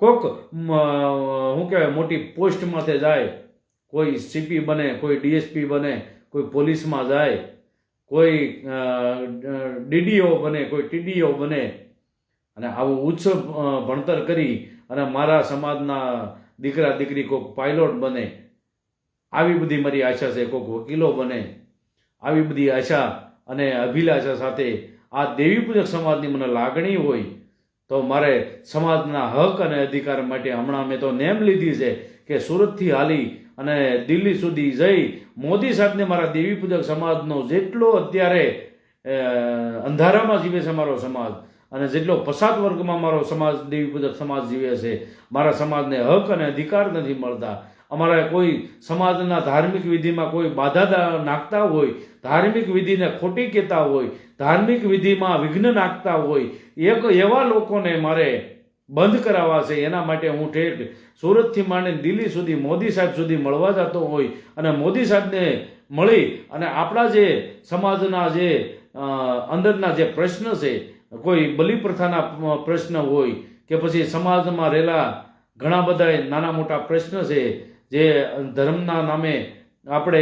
S1: કોઈક શું કહેવાય મોટી પોસ્ટમાંથી જાય, કોઈ CP બને, કોઈ DSP બને, કોઈ પોલીસમાં જાય, કોઈ DDO બને, કોઈ TDO બને અને આવું ઉચ્ચ ભણતર કરી અને મારા સમાજના દીકરા દીકરી કોઈક પાયલોટ બને. આવી બધી મારી આશા છે. કોઈક વકીલો બને. આવી બધી આશા અને અભિલાષા સાથે આ દેવી પૂજક સમાજની મને લાગણી હોય તો મારે સમાજના હક અને અધિકાર માટે હમણાં મેં તો નેમ લીધી છે કે સુરતથી હાલી અને દિલ્હી સુધી જઈ મોદી સાહેબને મારા દેવી પૂજક સમાજનો જેટલો અત્યારે અંધારામાં જીવે છે મારો સમાજ, અને જેટલો પછાત વર્ગમાં મારો સમાજ દેવી પૂજક સમાજ જીવે છે, મારા સમાજને હક અને અધિકાર નથી મળતા. અમારા કોઈ સમાજના ધાર્મિક વિધિમાં કોઈ બાધા નાખતા હોય, ધાર્મિક વિધિને ખોટી કહેતા હોય, ધાર્મિક વિધિમાં વિઘ્ન નાખતા હોય, એવા લોકોને મારે બંધ કરાવવા છે. એના માટે હું ઠેઠ સુરતથી માંડીને દિલ્હી સુધી મોદી સાહેબ સુધી મળવા જતો હોય અને મોદી સાહેબને મળી અને આપણા જે સમાજના જે અંદરના જે પ્રશ્ન છે, કોઈ બલિ પ્રથાના પ્રશ્ન હોય કે પછી સમાજમાં રહેલા ઘણા બધા નાના મોટા પ્રશ્ન છે જે ધર્મના નામે આપણે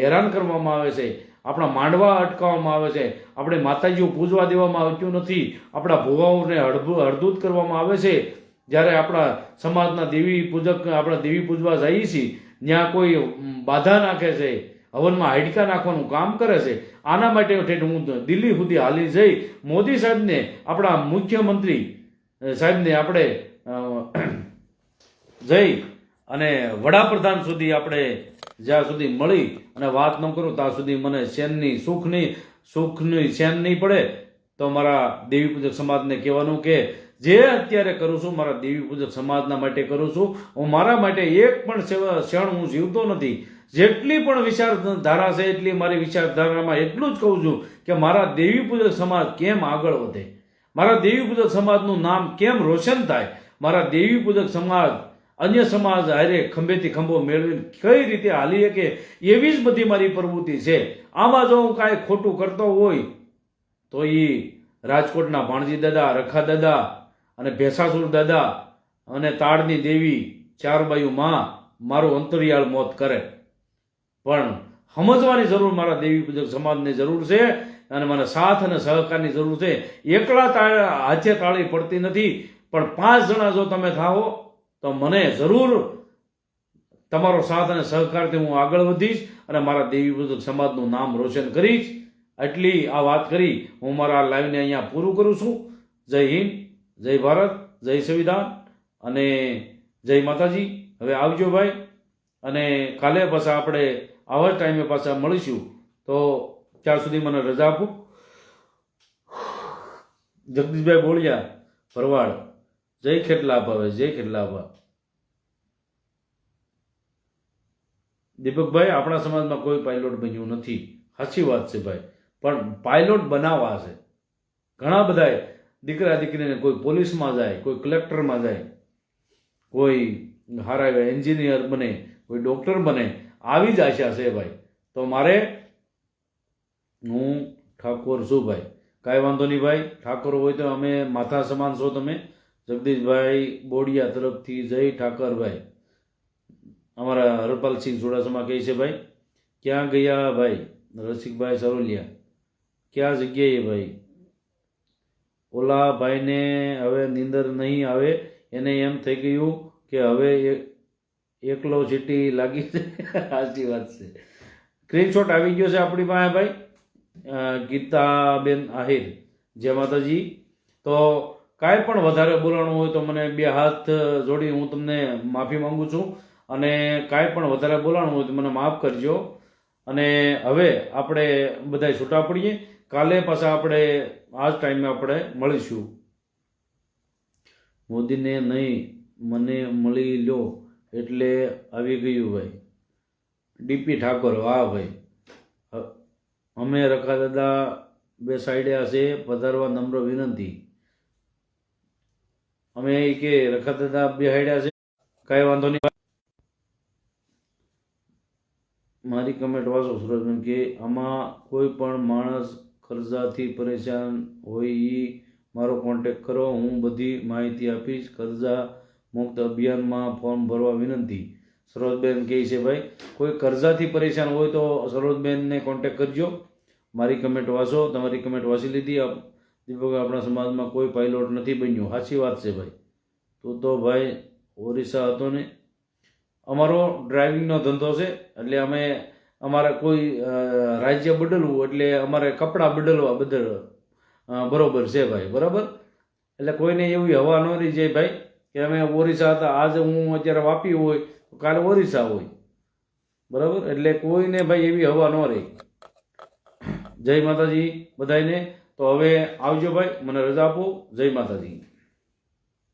S1: હેરાન કરવામાં આવે છે, આપણા માંડવા અટકાવવામાં આવે છે, આપણે માતાજીઓ પૂજવા દેવામાં આવતું નથી, આપણા ભુવાઓને હળદૂત કરવામાં આવે છે. જ્યારે આપણા સમાજના દેવી પૂજક આપણે દેવી પૂજવા જઈએ છીએ ત્યાં કોઈ બાધા નાખે છે, હવનમાં હાડકા નાખવાનું કામ કરે છે. આના માટે ઠેઠ હું દિલ્હી સુધી હાલી જઈ મોદી સાહેબને, આપણા મુખ્યમંત્રી સાહેબને આપણે જઈ અને વડાપ્રધાન સુધી આપણે જ્યાં સુધી મળી અને વાત ન કરું ત્યાં સુધી મને સુખની ચેન નહીં પડે. તો મારા દેવી પૂજક સમાજને કહેવાનું કે જે અત્યારે કરું છું મારા દેવી પૂજક સમાજના માટે કરું છું. હું મારા માટે એક પણ ક્ષણ હું જીવતો નથી. જેટલી પણ વિચારધારા છે એટલી મારી વિચારધારામાં એટલું જ કહું છું કે મારા દેવી પૂજક સમાજ કેમ આગળ વધે, મારા દેવી પૂજક સમાજનું નામ કેમ રોશન થાય, મારા દેવી પૂજક સમાજ અન્ય સમાજ હારે ખંભેથી ખંભો મેળવીને કઈ રીતે હાલી શકે એવી જ બધી મારી પ્રવૃત્તિ છે. આમાં જો હું કાંઈ ખોટું કરતો હોય તો એ રાજકોટના ભાણજી દાદા, રખા દાદા અને ભેસાસુર દાદા અને તાળની દેવી ચારબાયુ માં મારું અંતરિયાળ મોત કરે. પણ સમજવાની જરૂર મારા દેવી પૂજક સમાજની જરૂર છે અને મને સાથ અને સહકારની જરૂર છે. એકલા હાથે તાળી પડતી નથી, પણ 5 જણા જો તમે થાઓ તો મને જરૂર તમારો સાથ અને સહકારથી હું આગળ વધીશ અને મારા દેવી પૂજક સમાજનું નામ રોશન કરીશ. એટલી આ વાત કરી હું મારા લાઈવને અહીંયા પૂરું કરું છું. જય હિન્દ, જય ભારત, જય સંવિધાન અને જય માતાજી. હવે આવજો ભાઈ, અને કાલે પાછા આપણે આવા જ ટાઈમે પાછા મળીશું. તો ત્યાં સુધી મને રજા આપો. જગદીશભાઈ બોલિયા ભરવાડ, જય ખેટલાભ. હવે જય ખેટલાભ. દીપકભાઈ, આપણા સમાજમાં કોઈ પાયલોટ બન્યું નથી. સાચી વાત છે ભાઈ, પણ પાયલોટ બનાવવા છે. ઘણા બધા દીકરા દીકરીને કોઈ પોલીસમાં જાય, કોઈ કલેક્ટરમાં જાય, કોઈ સારા એન્જિનિયર બને, કોઈ ડૉક્ટર બને, આવી જ આશા છે ભાઈ. તો મારે હું ઠાકોર છું ભાઈ, કાંઈ વાંધો નહીં ભાઈ. ઠાકોર હોય તો અમે માથા સમાન છો તમે. જગદીશભાઈ બોડિયા તરફથી જય ઠાકરભાઈ. અમારા હરપાલસિંહ ચુડાસમા કહે છે ભાઈ ક્યાં ગયા ભાઈ. રસિકભાઈ સરોલિયા ક્યાં જગ્યાએ ભાઈ. ઓલા ભાઈને હવે નીંદર નહીં આવે, એને એમ થઈ ગયું કે હવે એકલો ચીટી લાગી છે. સાચી વાત છે. સ્ક્રીનશોટ આવી ગયો છે આપણી પાસે ભાઈ. ગીતાબેન આહિર, જય માતાજી. તો કાંઈ પણ વધારે બોલાણું હોય તો મને 2 હાથ જોડી હું તમને માફી માંગુ છું, અને કાંઈ પણ વધારે બોલાણું હોય તો મને માફ કરજો. અને હવે આપણે બધા છૂટા પડીએ. કાલે પાછા આપણે આ જ ટાઈમે આપણે મળીશું. મોદીને નહીં મને મળી લો એટલે આવી ગયું ભાઈ. ડીપી ઠાકોર, વાહ ભાઈ. અમે રખા દાદા બેસાડ્યા છે, પધારવા નમ્ર વિનંતી. અમે કે રખા દાદા બેસાડ્યા છે, કાંઈ વાંધો નહીં. મારી કમેન્ટ વાંચો સુરજબેન કે આમાં કોઈ પણ માણસ કર્જાથી પરેશાન હોય એ મારો કોન્ટેક્ટ કરો, હું બધી માહિતી આપીશ. કર્જા મુક્ત અભિયાનમાં ફોર્મ ભરવા વિનંતી. સરોજબેન કહે છે ભાઈ કોઈ કર્જાથી પરેશાન હોય તો સરોજબેનને કોન્ટેક્ટ કરજો. મારી કમેન્ટ વાંચો. તમારી કમેન્ટ વાંચી લીધી. દીપક, આપણા સમાજમાં કોઈ પાયલોટ નથી બન્યું. સાચી વાત છે ભાઈ. તું તો ભાઈ ઓરિસ્સા હતો ને. અમારો ડ્રાઇવિંગનો ધંધો છે, એટલે અમે અમારે કોઈ રાજ્ય બદલવું એટલે અમારે કપડાં બદલવા બરોબર છે ભાઈ, બરાબર. એટલે કોઈને એવી હવા ન રહી જાય ભાઈ કે અમે ઓરિસ્સા હતા, આજે હું અત્યારે વાપી હોય તો કાલે ઓરિસ્સા હોય, બરાબર? એટલે કોઈને ભાઈ એવી હવા ન રહી. જય માતાજી બધાને. તો હવે આવજો ભાઈ, મને રજા આપો. જય માતાજી.